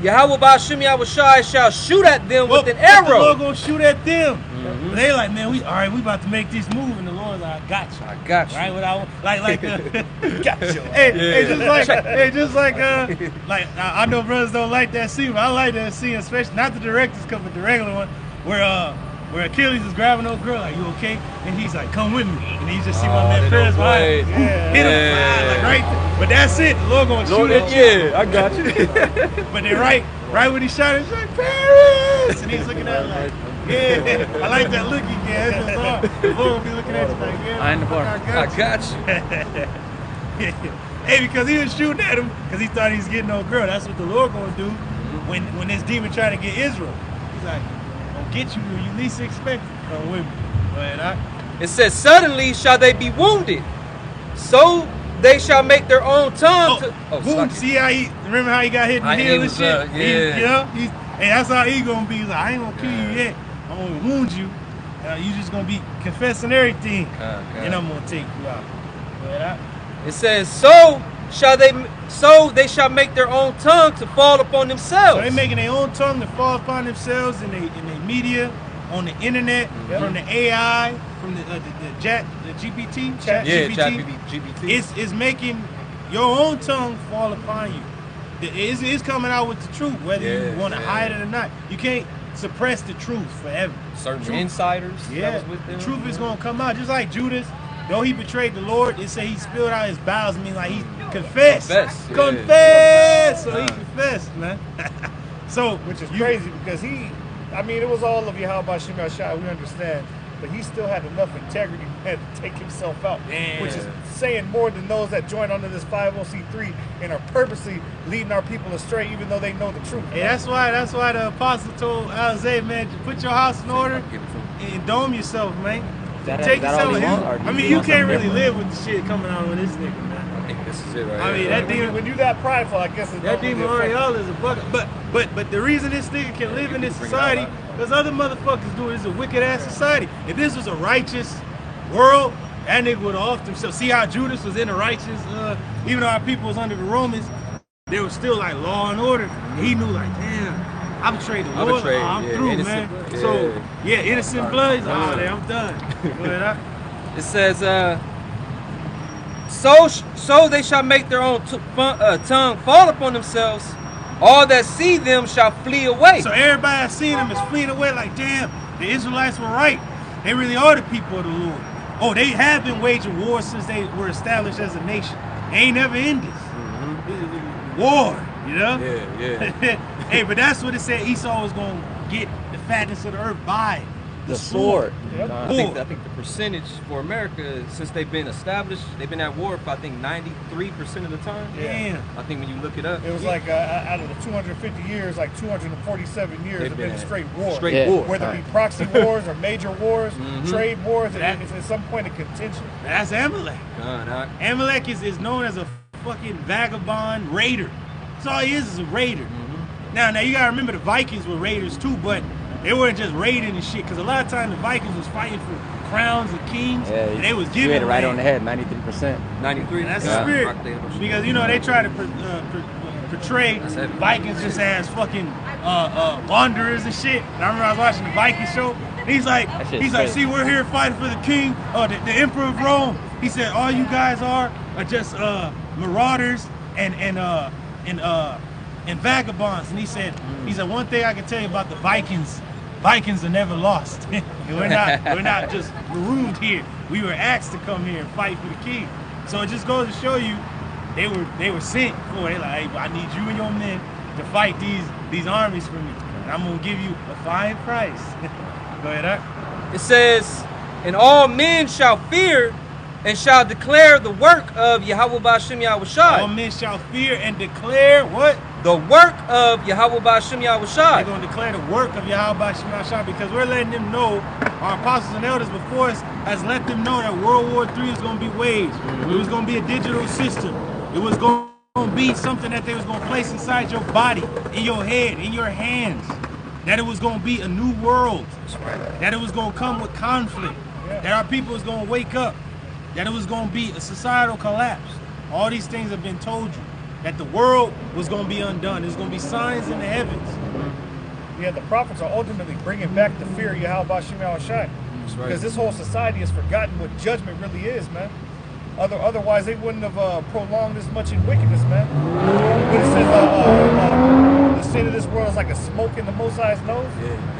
Yahweh Ba'Shem Yahushai shall shoot at them with an The arrow. Lord gonna shoot at them. They like, man, we about to make this move, and the Lord's like, I got you. I got you. Right? Without like Got you. hey, just like I know brothers don't like that scene, but I like that scene, especially not the director's cut, but the regular one, where Achilles is grabbing old girl, like, you okay? And he's like, come with me. And he just see one man Paris behind him. Hit him, like right there. But that's it. The Lord gonna shoot at you. Yeah, I got you. But then right when he shot him, he's like, Paris! And he's looking at him like, yeah, I like that look he gets. It's just hard. The Lord gonna be looking at you like, yeah, I in the bar. I got you. Hey, because he was shooting at him because he thought he was getting no girl. That's what the Lord gonna do when this demon trying to get Israel. He's like, gonna get you when you least expect it. Come with me. But It says, suddenly shall they be wounded, so they shall make their own tongue to... boom, see how remember how he got hit in the How heel he and was, shit? yeah. Hey, that's how he gonna be. He's like, I ain't gonna kill you yet. I'm gonna wound you. You just gonna be confessing everything. And I'm gonna take you out. But It says, so they shall make their own tongue to fall upon themselves. So they making their own tongue to fall upon themselves in their media, on the internet, from the AI, from the GPT, chat GPT. It's making your own tongue fall upon you. It's coming out with the truth, whether you want to hide it or not. You can't suppress the truth forever. Certain insiders. Yeah, the truth is going to come out. Just like Judas, though he betrayed the Lord, it say he spilled out his bowels, mean like he confessed. Confess. So he confessed, man. So, Which is crazy because it was all of Yahweh Shem Shai, we understand, but he still had enough integrity to take himself out, which is saying more than those that join under this 50c3 and are purposely leading our people astray, even though they know the truth. Hey, that's why the apostle told Isaiah, man, put your house in order and dome yourself, man. Take yourself. You can't really live with the shit coming out of this nigga, man. I think this is it right I mean, that demon, when you that prideful, I guess that demon Ariel is a bucket. But the reason this nigga can live in this society, because other motherfuckers do it, is a wicked ass society. If this was a righteous world, that nigga would have off himself. See how Judas was in the righteous, even though our people was under the Romans, they were still like law and order. He knew like, damn, I betrayed the Lord. I'm through, man. Yeah. So innocent blood. He's like, oh, I'm done. It says, So they shall make their own tongue fall upon themselves. All that see them shall flee away. So everybody that's seen them is fleeing away like, damn, the Israelites were right. They really are the people of the Lord. Oh, they have been waging war since they were established as a nation. They ain't never ended. War, you know? Yeah. Hey, but that's what it said Esau was going to get the fatness of the earth by The sword. Yep. I think the percentage for America, since they've been established, they've been at war for, I think, 93% of the time. Damn. I think when you look it up. It was like out of the 250 years, like 247 years have been a straight war. Straight Yeah. war. Whether it be proxy wars or major wars, trade wars, it's at some point of contention. That's Amalek. Amalek is known as a fucking vagabond raider. That's all he is a raider. Now you gotta remember the Vikings were raiders too, but they weren't just raiding and shit. Because a lot of times the Vikings was fighting for crowns and kings, and they was You giving hit it right land. on the head, 93%. 93. That's the spirit. Because you know they try to portray That's heavy. Vikings just as fucking wanderers and shit. And I remember I was watching the Viking show. And he's like, shit's crazy. see, we're here fighting for the king, the emperor of Rome. He said, all you guys are just marauders and vagabonds. And he said, one thing I can tell you about the Vikings are never lost. we're not just marooned here. We were asked to come here and fight for the king. So it just goes to show you, they were sent for. They like, hey, I need you and your men to fight these armies for me. And I'm gonna give you a fine price. Go ahead, Art. It says, and all men shall fear and shall declare the work of Yahweh Ba'Shem All Yahushai. men shall fear and declare what? The work of Yahweh Ba'Shem They're Yahushai. going to declare the work of Yahweh Shemashah because we're letting them know, our apostles and elders before us has let them know that World War III is going to be waged. It was going to be a digital system. It was going to be something that they was going to place inside your body, in your head, in your hands. That it was going to be a new world. That it was going to come with conflict. That our people was going to wake up. That it was going to be a societal collapse. All these things have been told you. That the world was going to be undone. There's going to be signs in the heavens. Yeah, the prophets are ultimately bringing back the fear of Yahweh Ba'Shem Yahushai. Because this whole society has forgotten what judgment really is, man. Otherwise, they wouldn't have prolonged this much in wickedness, man. But it says the sin of this world is like a smoke in the Most High's nose.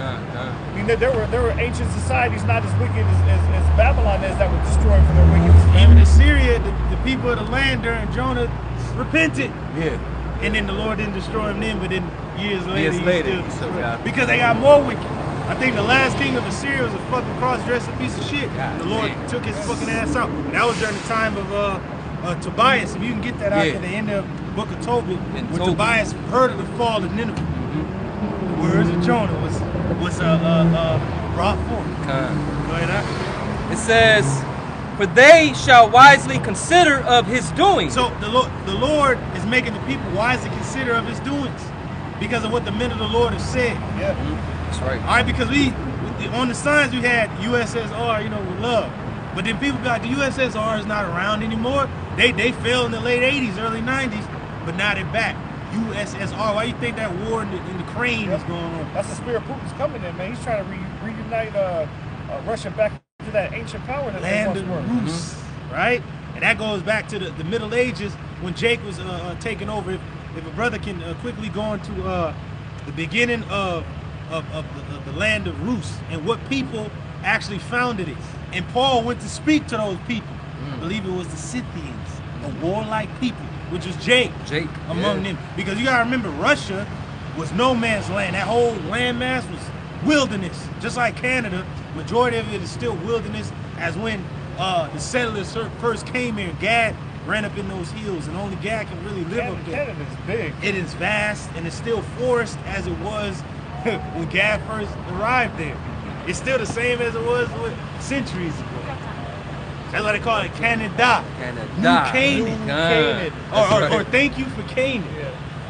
I mean, there were ancient societies not as wicked as Babylon is that were destroyed for their wickedness. Even Assyria, the people of the land during Jonah repented. Yeah. And then the Lord didn't destroy them then, but then years later, Years later, he he still still got destroyed. Because they got more wicked. I think the last king of Assyria was a fucking cross-dressing piece of shit. The Lord took his fucking ass out. That was during the time of Tobias. If you can get that out Yeah. at the end of the book of Tobit, when Tobit. Tobias heard of the fall of Nineveh, the words of Jonah was brought forth. Go ahead, Al. It says, for they shall wisely consider of his doings. So the Lord is making the people wise to consider of his doings because of what the men of the Lord have said. Yeah. That's right. All right, because on the signs we had USSR, with love. But then people be like, the USSR is not around anymore. They fell in the late 80s, early 90s, but now they're back. USSR, why you think that war in the Ukraine is going on? That's the spirit Putin's coming in, man. He's trying to reunite Russia back to that ancient power that they Land once of were. Rus, right? And that goes back to the Middle Ages when Jake was taking over. If a brother can quickly go into the beginning of the land of Rus and what people actually founded it. And Paul went to speak to those people. I believe it was the Scythians, a warlike people, which was Jake among them. Because you gotta remember, Russia was no man's land. That whole landmass was wilderness. Just like Canada, majority of it is still wilderness, as when the settlers first came here. Gad ran up in those hills, and only Gad can really live up there. Canada's big. It is vast, and it's still forest as it was when Gad first arrived there. It's still the same as it was centuries ago. That's why they call it Canada. New Canaan. Canaan. Or thank you for Canaan.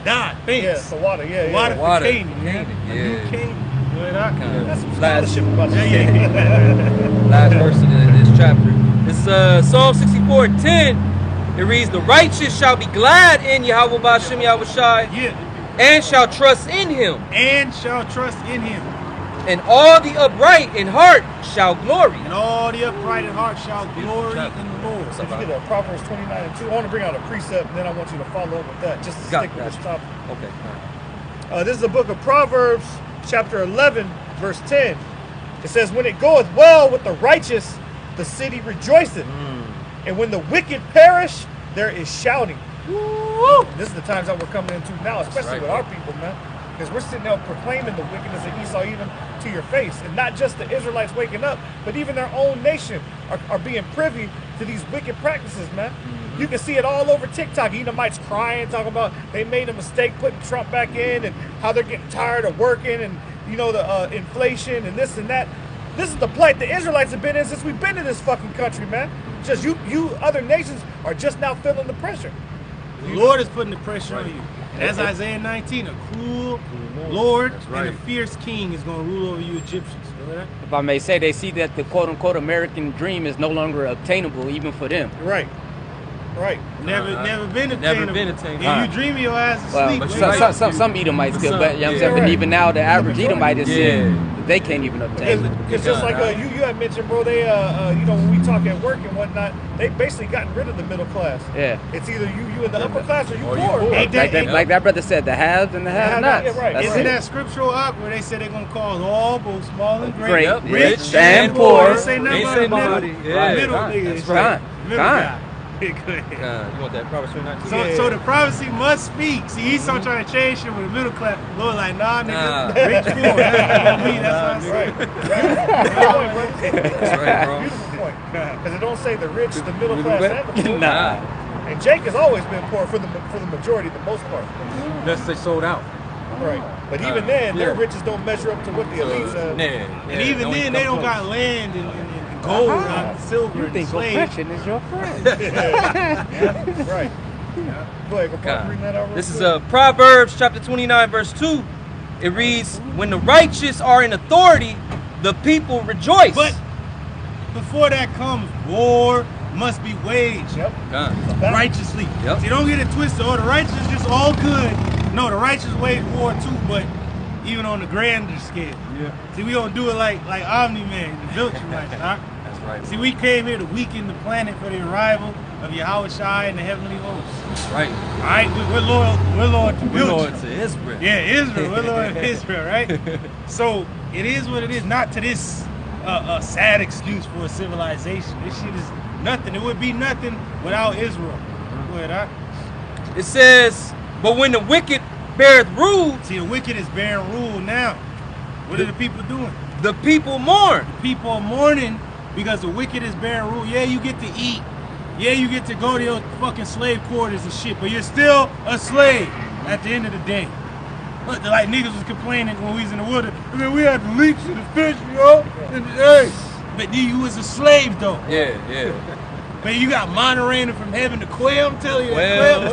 Yeah. Thanks. Yeah, the water. Yeah, Water yeah. for Canaan. New Canaan. That's some Last- scholarship about this. Last verse of this chapter. It's Psalm 64:10. It reads, the righteous shall be glad in Yahweh Ba'Shem Yahushai, Yeah. and shall trust in him. And shall trust in him. And all the upright in heart shall glory. And all the upright in heart shall glory in the Lord. So if you get Proverbs 29 and 2, I want to bring out a precept, and then I want you to follow up with that, just to stick with this topic. Okay. This is the book of Proverbs, chapter 11, verse 10. It says, when it goeth well with the righteous, the city rejoiceth. And when the wicked perish, there is shouting. Woo! This is the times that we're coming into now, especially with our people, man. Because we're sitting there proclaiming the wickedness of Esau even to your face. And not just the Israelites waking up, but even their own nation are being privy to these wicked practices, man. You can see it all over TikTok. Edomites crying, talking about they made a mistake putting Trump back in and how they're getting tired of working and, you know, the inflation and this and that. This is the plight the Israelites have been in since we've been in this fucking country, man. Just you other nations are just now feeling the pressure. The Lord is putting the pressure on you. And as Isaiah 19, a cruel Lord and a fierce king is going to rule over you Egyptians. Remember that? If I may say, they see that the quote-unquote American dream is no longer obtainable even for them. Right. Never been attainable. Never been attainable. And you dream your ass Well, asleep. some Edomites still, but you know what I'm saying? But even now, the average Edomite is saying that they can't even obtain it. Because just like you had mentioned, bro, they you know, when we talk at work and whatnot, they basically gotten rid of the middle class. Yeah. It's either you in the upper class or you poor. Like that brother said, the haves and the have-nots. Yeah, right. Isn't that scriptural up where they said they're going to cause all, both small and great, Rich and poor. They say nothing about the middle. Yeah, Middle fine. nigga. That's right. Middle Fine. guy. Go ahead. You want that Proverbs 29? So the prophecy must speak. See, Esau trying to change shit with the middle class. Lord, like, nah, nigga, rich poor. That's right. That's right, bro. Beautiful point. Because it don't say the rich, the middle class, and the poor. Nah. And Jake has always been poor for the majority, the most part. Unless they sold out. Right. But even then, their riches don't measure up to what the elites have. And even then, they don't got land and gold and silver You and think slaves. perfection is your friend. Right. Go ahead, go read that out real This is quick. Proverbs chapter 29, verse 2. It reads, when the righteous are in authority, the people rejoice. But before that comes, war must be waged righteously. Yep. See, don't get it twisted. Oh, the righteous is just all good. No, the righteous wage war too, but even on the grander scale. Yeah. See, we don't do it like Omni-Man, the Viltrumites, huh? That's right. See, we came here to weaken the planet for the arrival of Yahweh Shai and the heavenly hosts. That's right. All right, we're loyal to We're loyal Viltru. to Israel. Yeah, Israel. We're loyal to Israel, right? So it is what it is. Not to this sad excuse for a civilization. This shit is nothing. It would be nothing without Israel. Go ahead, huh? It says, but when the wicked beareth rule, See, the wicked is bearing rule now. What are the people doing? the people mourn. People are mourning because the wicked is bearing rule. Yeah, you get to eat. Yeah, you get to go to your fucking slave quarters and shit, but you're still a slave at the end of the day. Look, like niggas was complaining when we was in the water. I mean, we had the leaks of the fish, yo. And, hey, but you was a slave though. Yeah. Man, you got mana raining from heaven. The quail, I'm telling you, Quail. the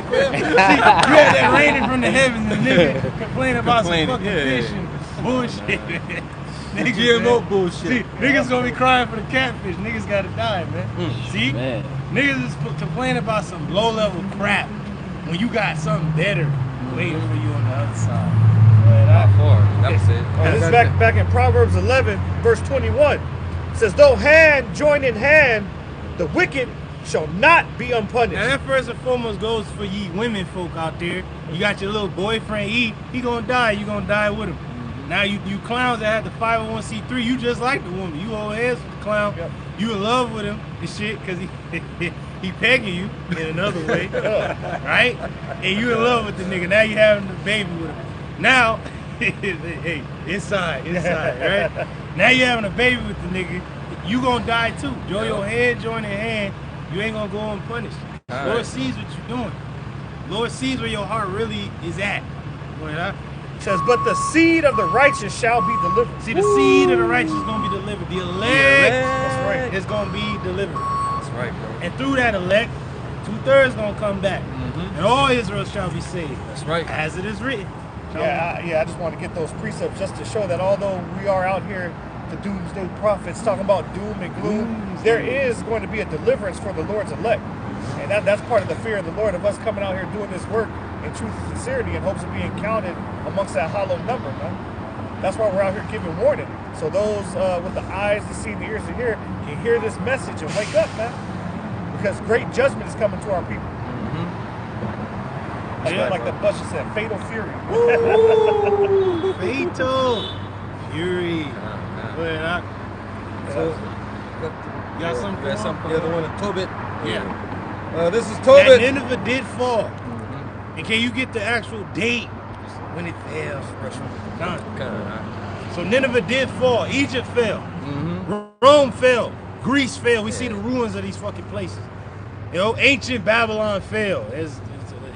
quail. See, you had that raining from the heavens, and nigga complaining about some fucking fish and bullshit. Niggas, GMO man. bullshit. See, niggas gonna be crying for the catfish. Niggas gotta die, man. See? Man. Niggas is complaining about some low-level crap when you got something better waiting for you on the other side. That was it. This is back in Proverbs 11, verse 21. It says, though hand join in hand, the wicked shall not be unpunished. Now that first and foremost goes for ye women folk out there. You got your little boyfriend, he gonna die, you gonna die with him. Now you clowns that had the 501c3, you just like the woman. You old heads with the clown. Yep. You in love with him and shit because he pegging you in another way, right? And you in love with the nigga. Now you having the baby with him. Now, hey, inside, right? Now you having a baby with the nigga. You gonna die too. Join your head, join your hand. You ain't gonna go unpunished. Lord sees what you're doing. Lord sees where your heart really is at. It says, but the seed of the righteous shall be delivered. See, the seed of the righteous is going to be delivered. The elect That's right. is going to be delivered. That's right, bro. And through that elect, 2/3 going to come back. And all Israel shall be saved. That's right. As it is written. I just want to get those precepts just to show that although we are out here, the doomsday prophets talking about doom and gloom, there is going to be a deliverance for the Lord's elect. And that's part of the fear of the Lord, of us coming out here doing this work in truth and sincerity in hopes of being counted amongst that hollow number, man. That's why we're out here giving warning. So those with the eyes to see, the ears to hear, can hear this message and wake up, man. Because great judgment is coming to our people. Like the Bush said, fatal fury. Ooh, fatal fury. But So, you got something? Yeah, the one in Tobit. Yeah. This is That Tobit. Nineveh did fall. And can you get the actual date when it fell? So Nineveh did fall. Egypt fell. Rome fell. Greece fell. We see the ruins of these fucking places. You know, ancient Babylon fell. It's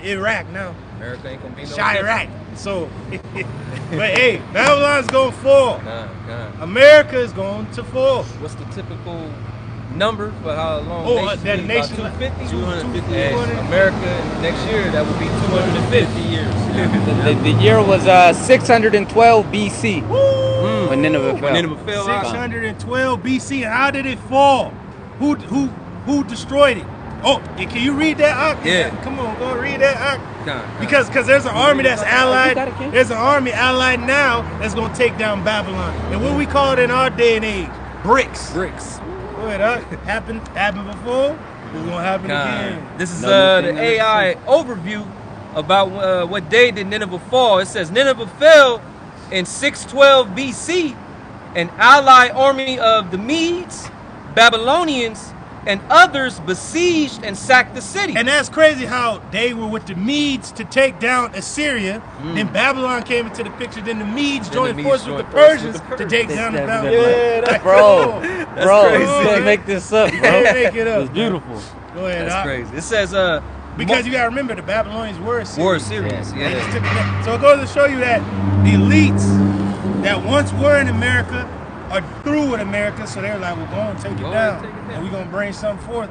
Iraq now. America ain't gonna be no Chirac. So, but hey, Babylon's gonna fall. different. America is going to fall. What's the typical number for how long? Oh, nations that be? nation, 250. 250. And America next year that will be 250 years. The year was 612 BC Woo! when Nineveh fell. When Nineveh fell out. 612 BC. And how did it fall? Who destroyed it? Oh, and can you read that? Yeah. Come on, go read that. Con. Because there's an army that's allied. You got it, King? There's an army allied now that's gonna take down Babylon. And what we call it in our day and age, bricks. bricks. Go ahead, happened before. It's gonna happen again. This is No new the thing AI overview about what day did Nineveh fall. It says Nineveh fell in 612 BC. An allied army of the Medes, Babylonians, and others besieged and sacked the city. And that's crazy how they were with the Medes to take down Assyria. Then Babylon came into the picture. Then the Medes joined forces with the Persians to take down the Babylon. Yeah, that's Bro, crazy. you didn't make this up, bro. Don't make it up. It's beautiful. Go ahead, That's Doc. crazy. It says Because you gotta remember, the Babylonians were Assyrians. war series. They Yeah. just took it. So it goes to show you that the elites that once were in America are through with America, so they're like, we're going to take it Go down. ahead, take it down. And we're going to bring something forth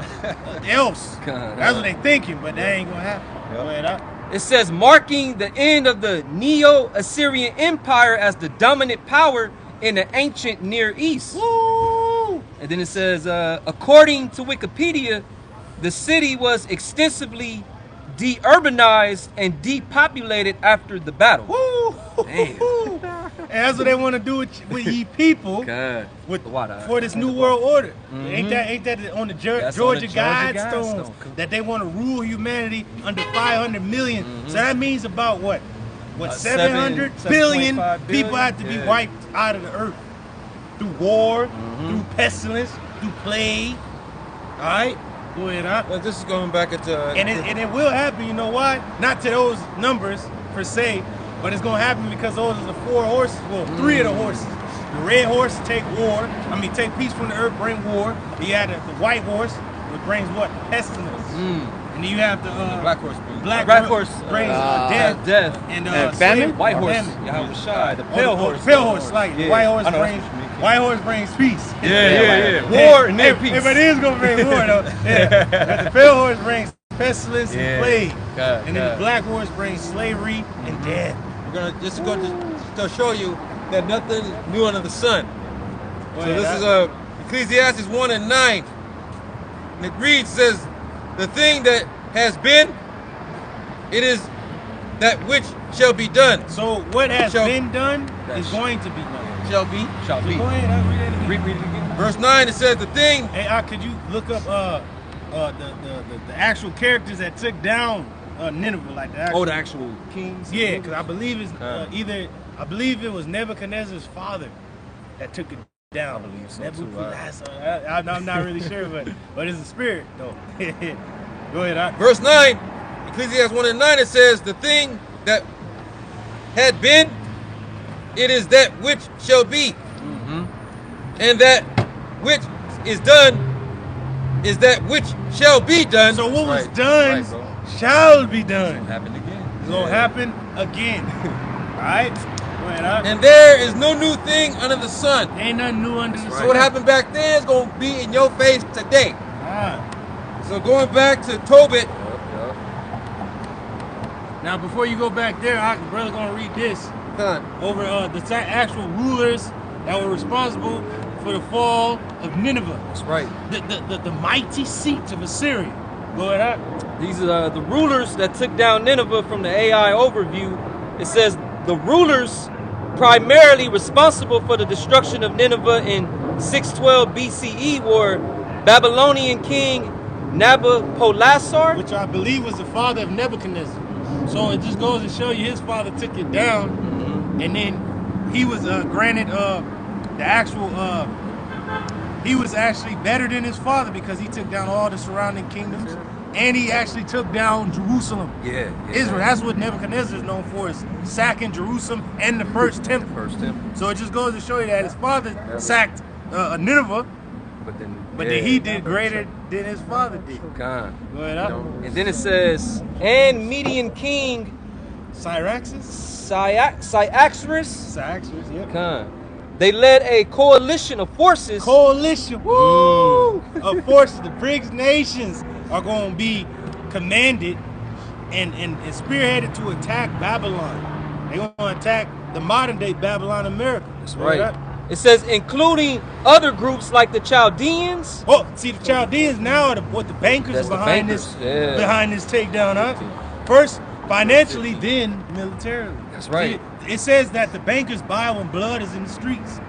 else. God. That's what they thinking, but that ain't going to happen. Go ahead, Doc. It says marking the end of the Neo-Assyrian Empire as the dominant power in the ancient Near East. Woo! And then it says, according to Wikipedia, the city was extensively de-urbanized and depopulated after the battle. Woo! Damn. And that's what they want to do with ye people God. with, Water. for this new world order. Ain't that on the That's on Georgia the Georgia Guidestones Guidestones. that they want to rule humanity under 500 million? So that means about what 700 billion 7.5 people have to be yeah. wiped out of the earth through war, through pestilence, through plague. All right, go ahead, huh? Well, this is going back into. And it will happen. You know why? Not to those numbers per se, but it's gonna happen because those are the 4 horses. Well, 3 of the horses. The red horse take peace from the earth, bring war. You have the white horse, which brings what? Pestilence. And then you have the Black horse. black horse brings death. Death. And famine? slave- White horse. famine. Yahweh Shai. The Oh, pale the horse. pale horse, like the Yeah. white horse I know, brings that's what you mean. white horse brings peace. Yeah. Hey, War and then peace. But it is gonna bring war though. Yeah. But the pale horse brings pestilence Yeah. and plague. God, And then the God. black horse brings slavery and death. We're gonna just go to show you that nothing new under the sun. Go So ahead, this is Doc. Ecclesiastes 1:9. And it reads, says, the thing that has been, it is that which shall be done. So what has Shall- been done is That's- going to be done. Shall be. Shall be. Go ahead, Doc, read that again. Read it again. Verse 9, it says the thing. Hey, could you look up the actual characters that took down Nineveh, like the actual? Oh, the actual kings. Yeah, because I believe it's I believe it was Nebuchadnezzar's father that took it down. I believe so, too. Nebuchadnezzar. I'm not really sure, but it's a spirit though. Go ahead. Doc. Verse 9, Ecclesiastes 1:9, it says the thing that had been, it is that which shall be. And that which is done is that which shall be done. So what was Right, done right, bro. shall be done. Happened again. It's gonna happen again. All right. Go ahead. Doc. And there is no new thing under the sun. Ain't nothing new under the sun. So what happened back then is going to be in your face today. Ah. So going back to Tobit, Now, before you go back there, the brother gonna read this over the actual rulers that were responsible for the fall of Nineveh, that's right. the mighty seat of Assyria. Go ahead. These are the rulers that took down Nineveh from the AI overview. It says the rulers primarily responsible for the destruction of Nineveh in 612 BCE were Babylonian king Nabopolassar. which I believe was the father of Nebuchadnezzar. So it just goes to show you his father took it down, and then he was granted the actual. He was actually better than his father because he took down all the surrounding kingdoms, and he actually took down Jerusalem. Yeah. Israel. That's what Nebuchadnezzar is known for, is sacking Jerusalem and the first temple. First temple. So it just goes to show you that his father sacked Nineveh, But then, but then he did greater than his father did. Con. Go ahead, up. And then it says, and Median king Syraxus? Cyaxares. Syraxus, yep. Con. They led a coalition of forces. Coalition, woo! Of forces, the BRICS nations are going to be commanded and spearheaded to attack Babylon. They're going to attack the modern day Babylon, America. That's right. It says, including other groups like the Chaldeans. Oh, see, the Chaldeans now are the bankers That's the behind bankers, behind this takedown, huh? First financially, then militarily. That's right. It says that the bankers buy when blood is in the streets.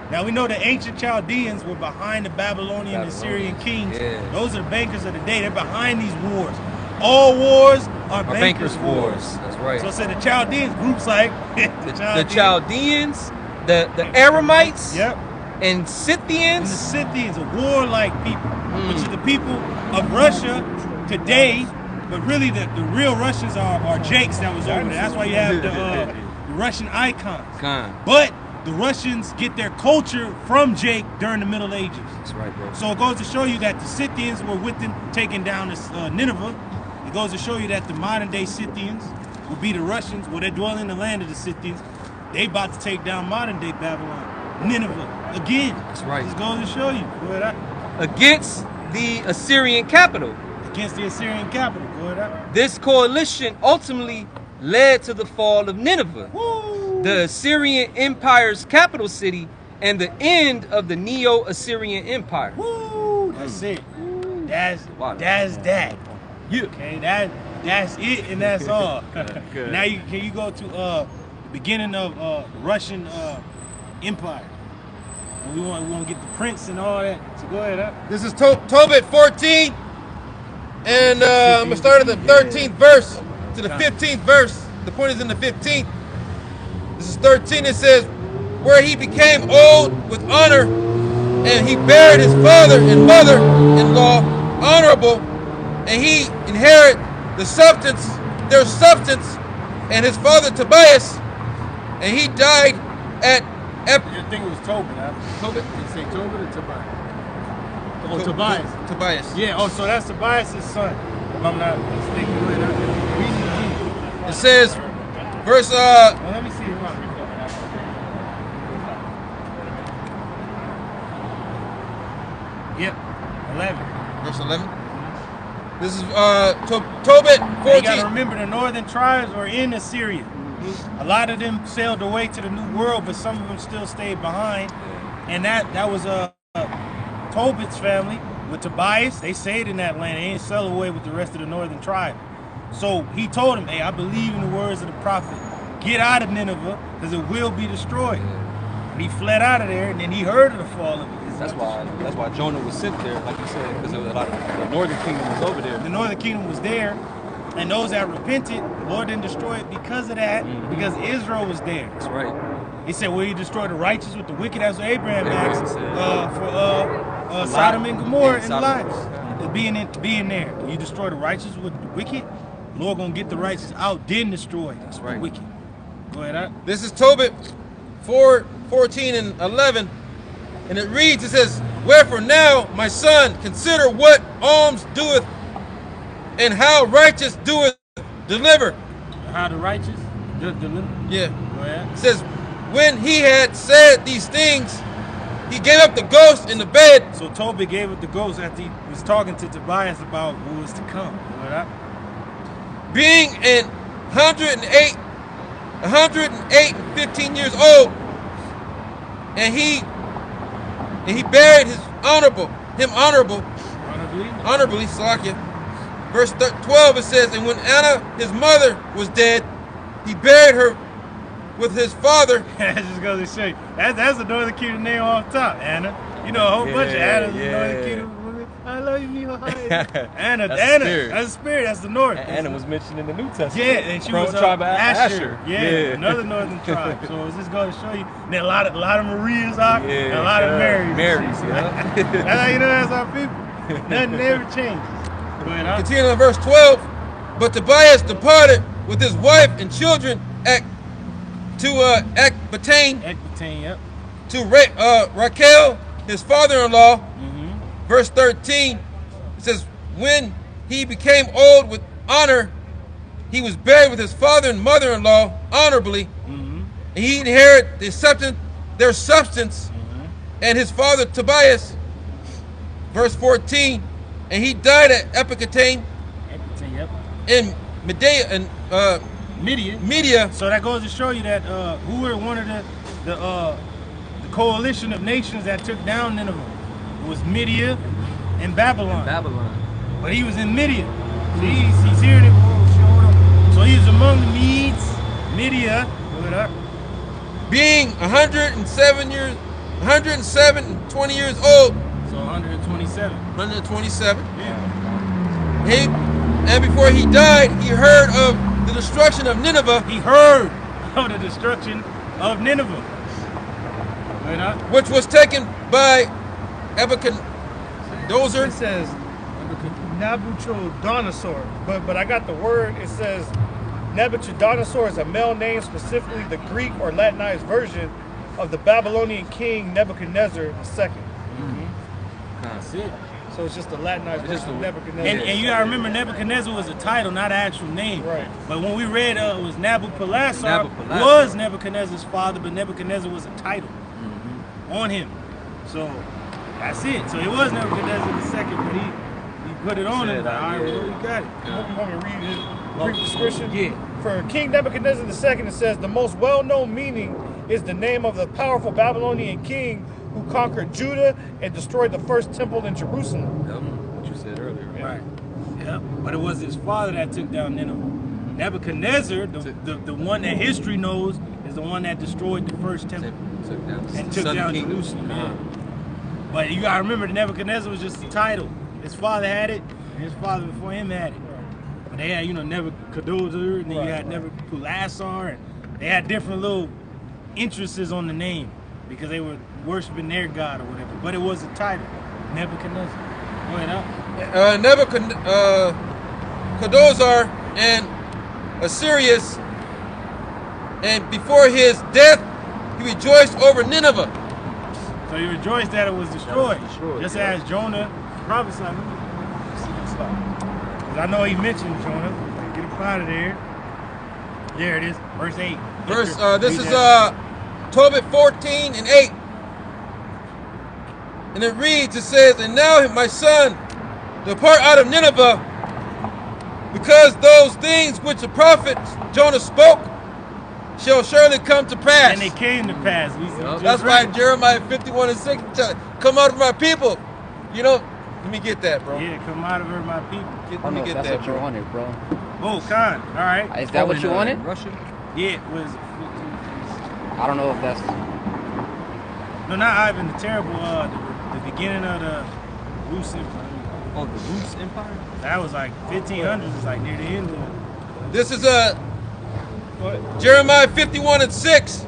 Now we know the ancient Chaldeans were behind the Babylonian and Syrian kings. Yeah. Those are the bankers of the day. They're behind these wars. All wars are bankers' bankers' wars. That's right. So it said the Chaldeans, groups like The Chaldeans, the Aramites, Yep. and And the Scythians. Scythians, a warlike people, which is the people of Russia today, but really the real Russians are Jakes that was over there. That's why you have the Russian icons. Con. But the Russians get their culture from Jake during the Middle Ages. That's right, bro. So it goes to show you that the Scythians were with them taking down Nineveh. It goes to show you that the modern day Scythians will be the Russians. Well, they dwell in the land of the Scythians. They about to take down modern day Babylon, Nineveh, again. That's right. This goes to show you. Go ahead. Against the Assyrian capital. Against the Assyrian capital. Go ahead. This coalition ultimately led to the fall of Nineveh, Woo! the Assyrian Empire's capital city, and the end of the Neo-Assyrian Empire. Woo! That's it. That's that. Yeah. Okay, that's it, and that's all. Good. Now can you go to the beginning of the Russian Empire? And we want to get the prince and all that. So go ahead. Huh? This is Tobit 14, and I'm gonna start at the 13th verse to the 15th verse. The point is in the 15th. This is 13. It says, where he became old with honor, and he buried his father and mother-in-law honorable, and he inherit their substance, and his father Tobias, and he died at I think it was Tobit. Huh? Tobit? Did you say Tobit or Tobias? Oh, Tobias. Tobias. Yeah. Oh, so that's Tobias' son. If I'm not mistaken. Go ahead. Read it again. It says, verse Well, let me see. Yep. 11. verse 11. This is Tobit You 14. gotta remember the northern tribes were in Assyria. A lot of them sailed away to the New World, but some of them still stayed behind. And that was Tobit's family with Tobias. They stayed in that land. They didn't sail away with the rest of the northern tribe. So he told him, hey, I believe in the words of the prophet. Get out of Nineveh, because it will be destroyed. And he fled out of there, and then he heard of the fall of it. That's why Jonah was sent there, like you said, because a lot of the northern kingdom was over there. The northern kingdom was there, and those that repented, the Lord didn't destroy it because of that, because Israel was there. That's right. He said, will you destroy the righteous with the wicked? That's what Abraham Abraham asked said. for Sodom and Gomorrah Yeah, and Sodom. Lot. Being there. You destroy the righteous with the wicked, the Lord gonna get the righteous out, then destroy the right. wicked. Go ahead. Huh? This is Tobit 4:14 and 11. And it reads, it says, wherefore now, my son, consider what alms doeth, and how righteous doeth deliver. How the righteous deliver. Yeah. Go ahead. It says, when he had said these things, he gave up the ghost in the bed. So Tobit gave up the ghost after he was talking to Tobias about what was to come. Go ahead. Huh? Being 108 and 15 years old, and he buried honorably, Salakia. Verse 12 it says, and when Anna his mother was dead, he buried her with his father. That just goes to show you. That's the Northern Kingdom name off top, Anna. You know, a whole bunch of Annas in Northern Kingdom. I love you, Miho. Anna, That's Anna. spirit. That's the spirit. That's the North. Anna was mentioned in the New Testament. Yeah, and she From was tribe of Asher. Asher. Yeah, another northern tribe. So it's just going to show you. And a lot of Marias are, Yeah, and a lot of Marys. Marys, yeah. That's how you know that's our people. Nothing never changes. But Continuing on verse 12. But Tobias departed with his wife and children to Ecbatane, Ecbatane, yep. to Raquel, his father-in-law. Verse 13, it says, when he became old with honor, he was buried with his father and mother-in-law honorably. And he inherited their substance, and his father Tobias. Verse 14, and he died at Ecbatane Yep. in Media. So that goes to show you that who were one of the coalition of nations that took down Nineveh. It was Media and Babylon. But he was in Media. So he's hearing it showing up. So he was among the Medes, Media, being 107 and 20 years old. So 127. 127. Yeah. And before he died, he heard of the destruction of Nineveh. He heard of the destruction of Nineveh. Which was taken by Nebuchadnezzar. It says Nabuchodonosor, but I got the word. It says Nebuchadnezzar is a male name, specifically the Greek or Latinized version of the Babylonian king Nebuchadnezzar II. That's it. So it's just a Latinized version of Nebuchadnezzar. And you gotta remember, Nebuchadnezzar was a title, not an actual name. Right. But when we read it was Nabopolassar Nabopolassar was Nebuchadnezzar's father, but Nebuchadnezzar was a title on him. So that's it. So it was Nebuchadnezzar II, but he put it on him. All right, well, we got it. You want me to read his brief description? Yeah. For King Nebuchadnezzar II, it says the most well-known meaning is the name of the powerful Babylonian king who conquered Judah and destroyed the first temple in Jerusalem. What you said earlier. Right. Yeah. But it was his father that took down Nineveh. Nebuchadnezzar, the one that history knows, is the one that destroyed the first temple and took down Jerusalem. Yeah. But you gotta remember, Nebuchadnezzar was just a title. His father had it, and his father before him had it. But they had, Nebuchadnezzar, and then you had Nabopolassar, and they had different little interests on the name because they were worshiping their god or whatever. But it was a title, Nebuchadnezzar. Go ahead, Nebuchadnezzar and Assyrius, and before his death, he rejoiced over Nineveh. So he rejoiced that it was destroyed. Just as Jonah prophesied. Because I know he mentioned Jonah. Get up out of there. There it is, verse 8. This is Tobit 14 and 8. And it reads, it says, and now my son, depart out of Nineveh, because those things which the prophet Jonah spoke shall surely come to pass. And they came to pass. That's why Jeremiah 51 and 6, come out of my people. Let me get that, bro. Yeah, come out of her, my people. Let me get that's that, what you bro. wanted, bro. Oh, Khan. All right. Is that what you wanted? Russia? Yeah, it was. I don't know if that's... No, not Ivan the Terrible. The beginning of the Rus Empire. Oh, the Rus Empire? That was like 1500s. It's like near the end of it. This is Jeremiah 51 and 6.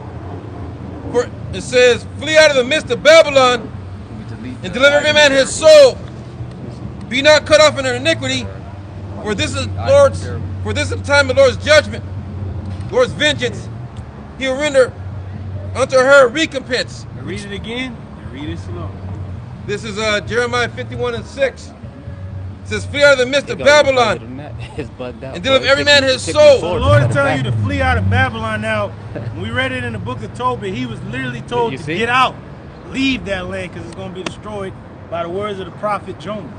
For it says, flee out of the midst of Babylon and deliver every man his soul. Be not cut off in her iniquity, for this is the time of the Lord's judgment, Lord's vengeance. He will render unto her recompense. Read it again and read it slow. This is Jeremiah 51 and 6. It says, flee out of the midst of Babylon and deliver every man his soul. So the Lord is telling you to flee out of Babylon. Now, when we read it in the book of Tobit, he was literally told to get out, leave that land, because it's going to be destroyed by the words of the prophet Jonah.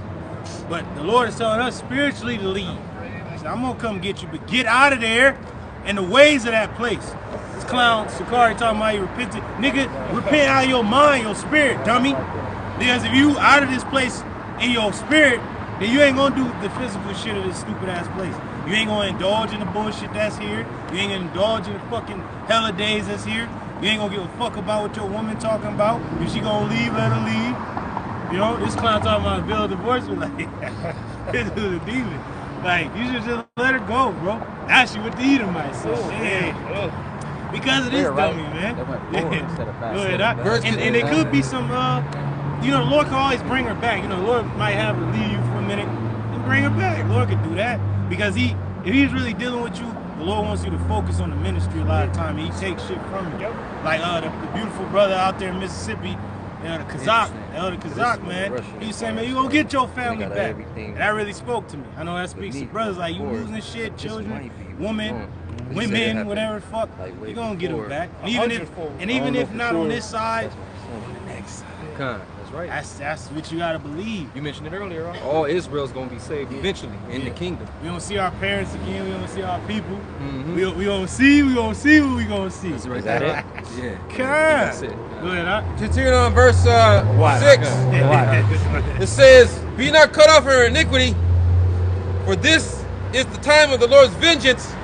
But the Lord is telling us spiritually to leave. He said, I'm going to come get you, but get out of there and the ways of that place. This clown, Sakari, talking about you repented. Nigga, repent out of your mind, your spirit, dummy. Because if you out of this place in your spirit, then you ain't going to do the physical shit of this stupid ass place. You ain't gonna indulge in the bullshit that's here. You ain't gonna indulge in the fucking hella days that's here. You ain't gonna give a fuck about what your woman talking about. If she gonna leave, let her leave. You know, this clown talking about a bill of divorce, but like, this is a demon. Like, you should just let her go, bro. Actually, with the Edomites. So, yeah. Because of this dummy, man. They went forward instead of back. Go ahead, and it could be some, you know, the Lord can always bring her back. You know, the Lord might have her leave you for a minute and bring her back. The Lord could do that. Because if he's really dealing with you, the Lord wants you to focus on the ministry a lot of time. And he takes shit from you. Like the beautiful brother out there in Mississippi, the Kazakh, man. He's saying, man, you gonna get your family back. And that really spoke to me. I know that speaks to brothers like, you losing shit, children, women, whatever the fuck, you gonna get them back. And even if not on this side, on the next side. That's right. That's what you gotta believe. You mentioned it earlier. All Israel's gonna be saved eventually in the kingdom. We don't see our parents again. We don't see our people. We gonna see what we gonna see. That's right. Is that it? Yeah. That's it. Go ahead, huh? Continuing on verse 6. It says, "Be not cut off her iniquity, for this is the time of the Lord's vengeance.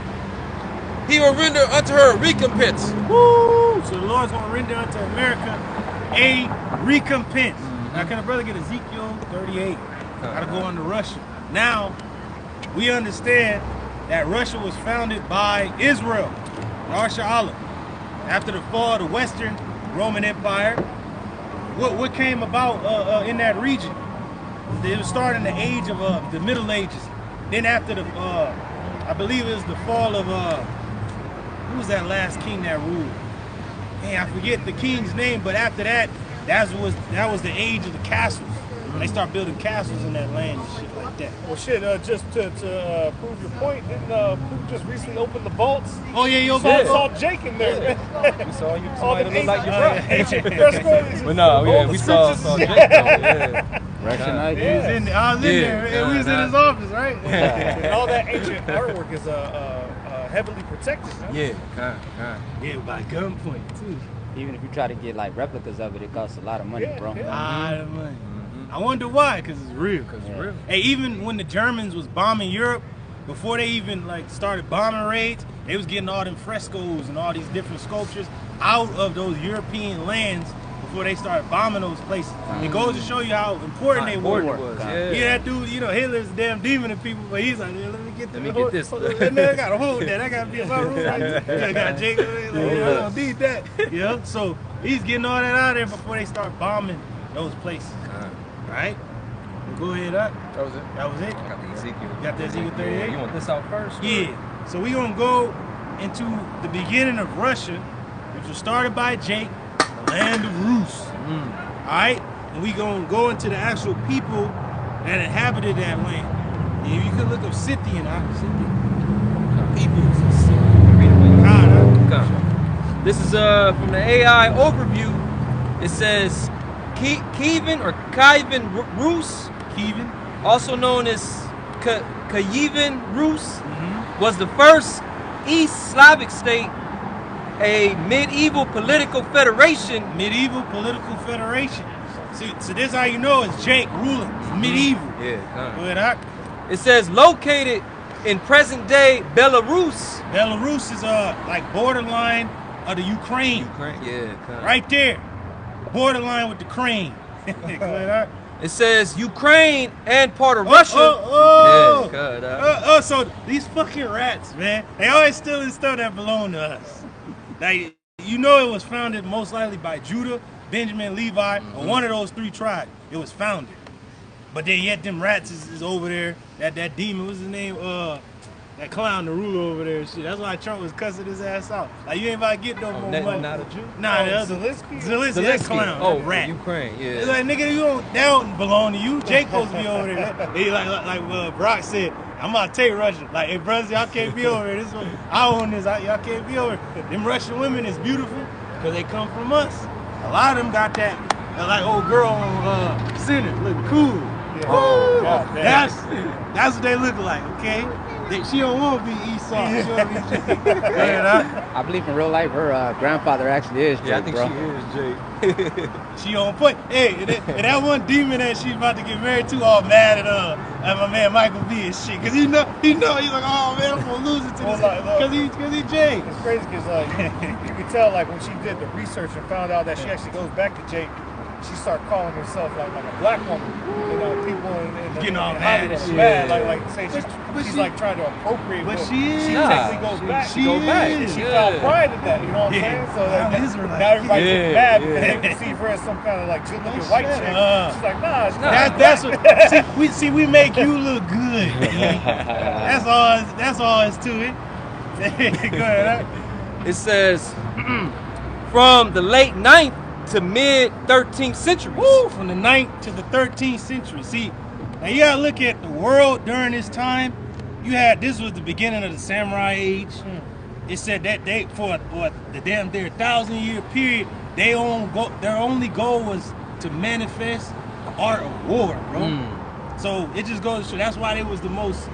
He will render unto her a recompense." Woo! So the Lord's gonna render unto America a recompense. Now, can a brother get Ezekiel 38? Gotta go under Russia. Now, we understand that Russia was founded by Israel, Marsha Allah. After the fall of the Western Roman Empire, what came about in that region? It was starting the age of the Middle Ages. Then after the, I believe it was the fall of, who was that last king that ruled? Hey, I forget the king's name, but after that, that was the age of the castles. They start building castles in that land and shit like that. Well, shit, just to prove your point, didn't Putin just recently opened the vaults? Oh, yeah, your I vault. saw Jake in there. We saw you. All Somebody the that looked like your brother. But no, yeah, we saw Jake though. Yeah. Russian I was in there, and we was in his office, right? And all that ancient artwork is heavily protected. Man. Yeah, by gunpoint, too. Even if you try to get like replicas of it, it costs a lot of money, bro. A lot of money. I wonder why, because it's real. Hey, even when the Germans was bombing Europe, before they even like started bombing raids, they was getting all them frescoes and all these different sculptures out of those European lands before they started bombing those places. It goes to show you how important they were. Yeah, that dude, you know, Hitler's a damn demon of people, but he's like, yeah, let me get this. And then I gotta hold that. I gotta be in my room. I got Jacob. Like, I don't need that. Yeah, so he's getting all that out of there before they start bombing those places. Right? Well, go ahead up. That was it. That was it. I got the Ezekiel. You got the Ezekiel 38? You want this out first? Yeah. So we're going to go into the beginning of Russia, which was started by Jake, the land of Rus. All right? And we're going to go into the actual people that inhabited that land. And if you could look up Scythian, peoples. This is from the AI overview. It says Kievan or Kievan Rus, also known as Kievan Rus, was the first East Slavic state, a medieval political federation. See, so this is how you know it's Jake ruling. It's medieval. Yeah. Go ahead, It says located in present-day Belarus. Belarus is like borderline of the Ukraine. Yeah. Right there. Borderline with the crane. Go ahead, It says Ukraine and part of Russia. So these fucking rats, man, they always stealing stuff that belong to us. Like, you know, it was founded most likely by Judah, Benjamin, Levi, or one of those three tribes. It was founded. But then yet them rats is over there. That demon, what's his name? That clown, the ruler over there and shit. That's why Trump was cussing his ass out. Like, you ain't about to get no more money. Not a Jew? Nah, the other Zelensky, that clown. Oh, that rat. Ukraine, yeah. It's like, nigga, that don't belong to you. Jake supposed to be over there. He like Brock said, I'm about to take Russia. Like, hey, brothers, y'all can't be over here. This one, I own this. Y'all can't be over here. Them Russian women is beautiful because they come from us. A lot of them got that, like old girl on Center, look cool. Oh, God, that's what they look like, okay? She don't want to be Esau. She want to be Jake. Go ahead, huh? I believe in real life, her grandfather actually is Jake, Yeah, I think bro. she is Jake. She on point. Hey, and that one demon that she's about to get married to, all mad at my man Michael B and shit, cause he know he's like, oh man, I'm gonna lose it to this, cause he Jake. It's crazy because you can tell like when she did the research and found out that she actually goes back to Jake, she started calling herself like a black woman. You know, people in Getting all Hollywood mad. are mad, like saying she's like trying to appropriate. But what she is. She Nah, technically goes back. she goes back. And she found pride in that. You know what I'm saying? So I'm that, Israelite. now everybody's getting mad because Yeah. they perceive her as some kind of like good-looking white chick. She's like, nah, she's That's what. We make you look good. That's all it's to it. Go ahead. Huh? It says from the late 9th to mid 13th century. Woo, from the 9th to the 13th century. See, now you gotta look at the world during this time. This was the beginning of the samurai age. It said that they for the damn their 1,000-year period, their only goal was to manifest the art of war, bro. So it just goes to show that's why they was the most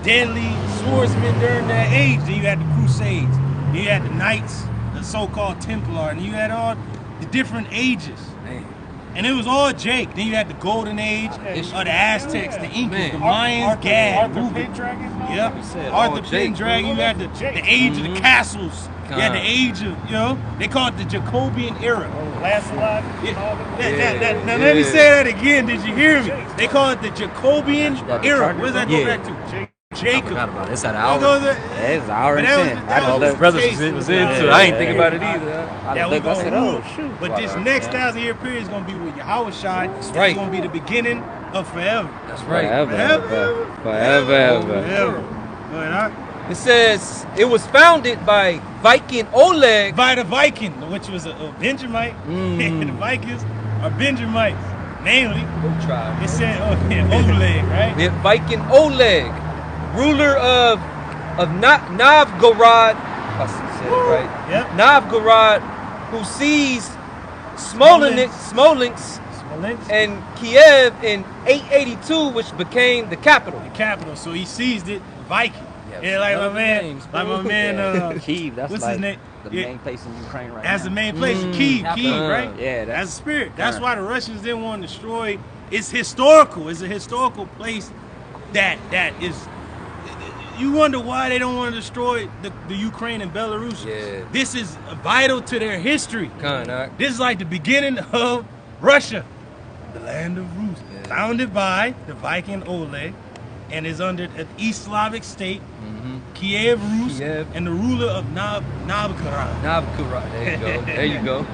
deadly swordsmen during that age. Then you had the Crusades, then you had the Knights, the so-called Templar, and you had all the different ages. And it was all Jake. Then you had the Golden Age, the Aztecs, the Incas, the Mayans, Gad, Arthur Pendragon. Yep. Arthur Pendragon. You had the age of the castles. You had the age of, they call it the Jacobean era. Lancelot. Now let me say that again. Did you hear me? They call it the Jacobean era. Where does that go back to? Jacob. Forgot about it. It's at an What hour. goes it? Yeah, it's an hour and But 10. that was His brothers was into it. I ain't think about it either. Yeah, we I said, gonna oh, rule. shoot. But this next 1,000-year period is gonna be with Yahweh Shai. It's right. gonna be the beginning of forever. That's right. Forever. Go ahead, huh? It says it was founded by Viking Oleg. By the Viking, which was a Benjamite. The Vikings are Benjamites, namely. It said Oleg, right? The Viking Oleg, ruler of Novgorod. If I said it right. Yep. Novgorod, who seized Smolensk Smolensk. and Kiev in 882, which became the capital. The capital. So he seized it, Viking. Yep. Yeah, like Other my man, names, like bro. my man. Kyiv, that's what's like his name? the Yeah. main place in Ukraine right That's now. the main place, Kyiv, right? Yeah, That's a spirit. That's Right. why the Russians didn't want to destroy. It's historical. It's a historical place that is. You wonder why they don't want to destroy the Ukraine and Belarus. Yeah. This is vital to their history. Kinda. This is like the beginning of Russia, the land of Rus, founded by the Viking Oleg, and is under an East Slavic state, Kiev Rus, Kiev. and the ruler of Novgorod. Novgorod. There you go. There you go.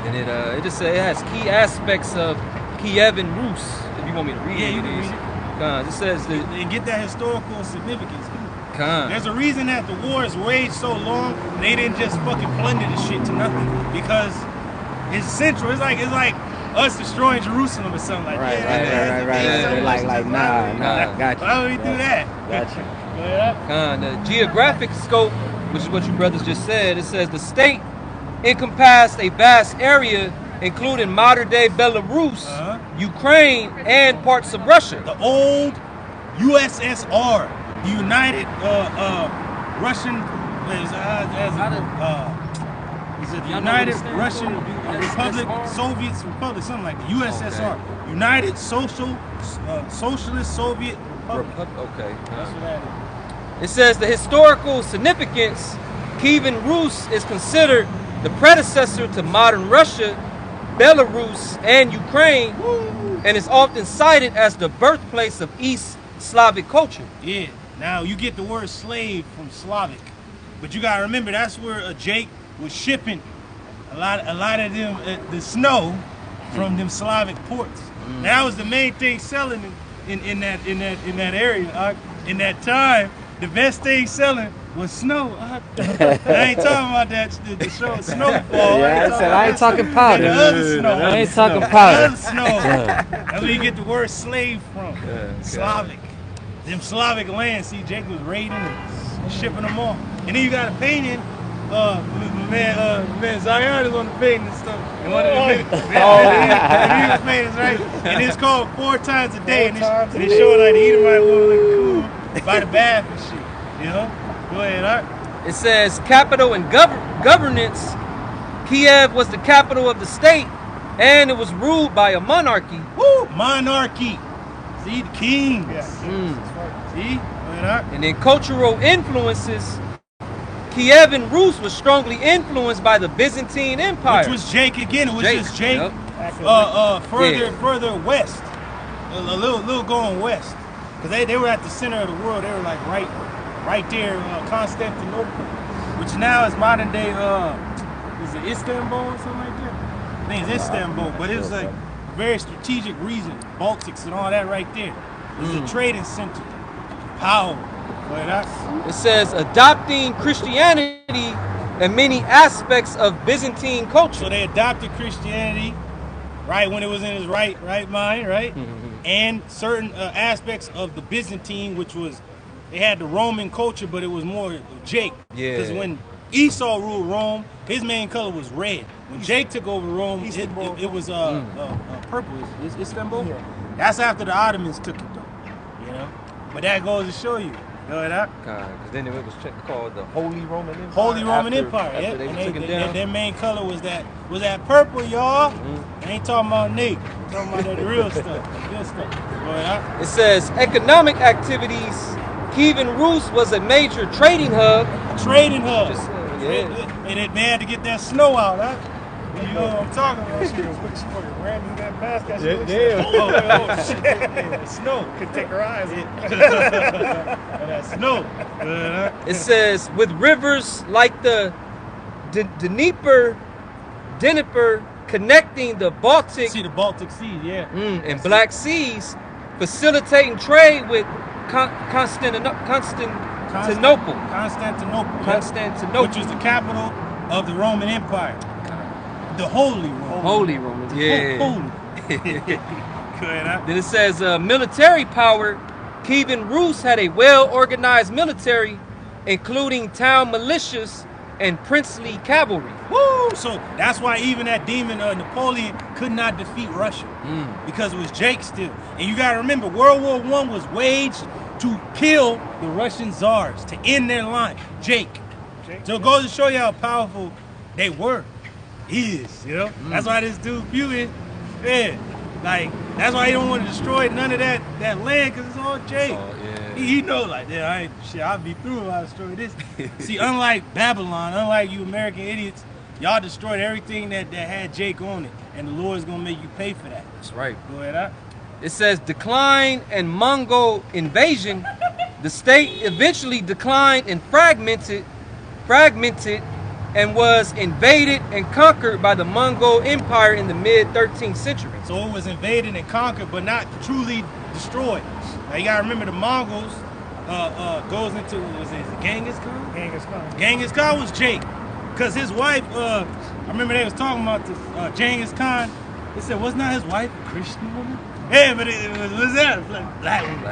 And it just says it has key aspects of Kievan Rus. If you want me to read Yeah, you it, can read it. It says that. And get that historical significance. Con. There's a reason that the wars waged so long. They didn't just fucking plunder the shit to nothing because it's central. It's like us destroying Jerusalem or something like Right, that. right. They're like, nah, got you. Why would we do that? Got you. The geographic scope, which is what you brothers just said, it says the state encompassed a vast area, including modern-day Belarus, Ukraine, and parts of Russia. The old USSR, the United Russian, is it the United Russian Republic, Soviet Republic, something like that. USSR, United Socialist Soviet Republic. Okay. That's what that is. It says the historical significance, Kievan Rus is considered the predecessor to modern Russia, Belarus, and Ukraine, and is often cited as the birthplace of East Slavic culture. Yeah. Now you get the word slave from Slavic, but you gotta remember that's where Jake was shipping a lot of them the snow from them Slavic ports. That was the main thing selling in that area. In that time, the best thing selling was snow. I ain't talking about that the show Snowfall. Yeah, I ain't talking powder. The other snow. I ain't talking The powder. other snow. That's where you get the word slave from. Slavic. Them Slavic lands. See, Jake was raiding and shipping them off. And then you got a painting. Man, Zion is on the painting and stuff. And one of the paintings, right? And it's called 4 times a day. And it showed like the Edomite woman looking cool. by the bath and shit. You know? Go ahead, Art. It says capital and governance. Kiev was the capital of the state, and it was ruled by a monarchy. Woo! Monarchy. See, the kings. Yes. See? Go ahead, Art. And in cultural influences, Kievan Rus was strongly influenced by the Byzantine Empire. Which was Jake again. It was just Jake. Yep. Further west. A little going west. Because they were at the center of the world. They were like right there, Constantinople. Which now is modern day, is it Istanbul or something like that? I think it's Istanbul, but it was like a very strategic reason. Baltics and all that right there. It was a trading center. Power. Boy, that's... It says adopting Christianity and many aspects of Byzantine culture. So they adopted Christianity right when it was in his right mind, right? And certain aspects of the Byzantine, which was, they had the Roman culture, but it was more Jake. Yeah. Because when Esau ruled Rome, his main color was red. When Jake took over Rome, it was purple. Is Istanbul? Yeah. That's after the Ottomans took it, though. You know? But that goes to show you. Know that? Because then it was called the Holy Roman Empire. Holy Roman Empire, after yeah. they And took it down. their main color was that purple, y'all. I ain't talking about Nate. I'm talking about that real stuff, that good stuff. Go ahead. It says economic activities. Kievan Rus was a major trading hub. Trading hub. Just saying, yeah. And they had to get that snow out, huh? You know what I'm talking about? She fucking ran through that mask. Oh, shit. Yeah, snow. Could take her eyes. That snow. It says with rivers like the Dnieper connecting the Baltic See the Baltic Sea, yeah. and Black Seas, facilitating trade with Constantinople. Constantinople. Constantinople. Which was the capital of the Roman Empire. The Holy Roman. Holy Roman. Yeah. Holy. Go ahead, huh? Then it says military power. Kievan Rus had a well-organized military, including town militias and princely cavalry. Woo! So that's why even that demon Napoleon could not defeat Russia. Because it was Jake still. And you gotta remember, World War I was waged to kill the Russian czars, to end their line. Jake. So it goes to show you how powerful they were. Is, you know? That's why this dude feuding, yeah. Like, that's why he don't want to destroy none of that land, because it's all Jake. yeah. He know, like, yeah, I'll be through if I destroy this. See, unlike Babylon, unlike you American idiots, y'all destroyed everything that had Jake on it, and the Lord's gonna make you pay for that. That's right. Go ahead, huh? It says decline and Mongol invasion. The state eventually declined and fragmented, and was invaded and conquered by the Mongol Empire in the mid-13th century. So it was invaded and conquered, but not truly destroyed. Now you gotta remember the Mongols goes into, was it Genghis Khan? Genghis Khan. Genghis Khan was Jake, cause his wife. I remember they was talking about this Genghis Khan. They said, wasn't that his wife a Christian woman? Yeah, but it was that? It was like black woman.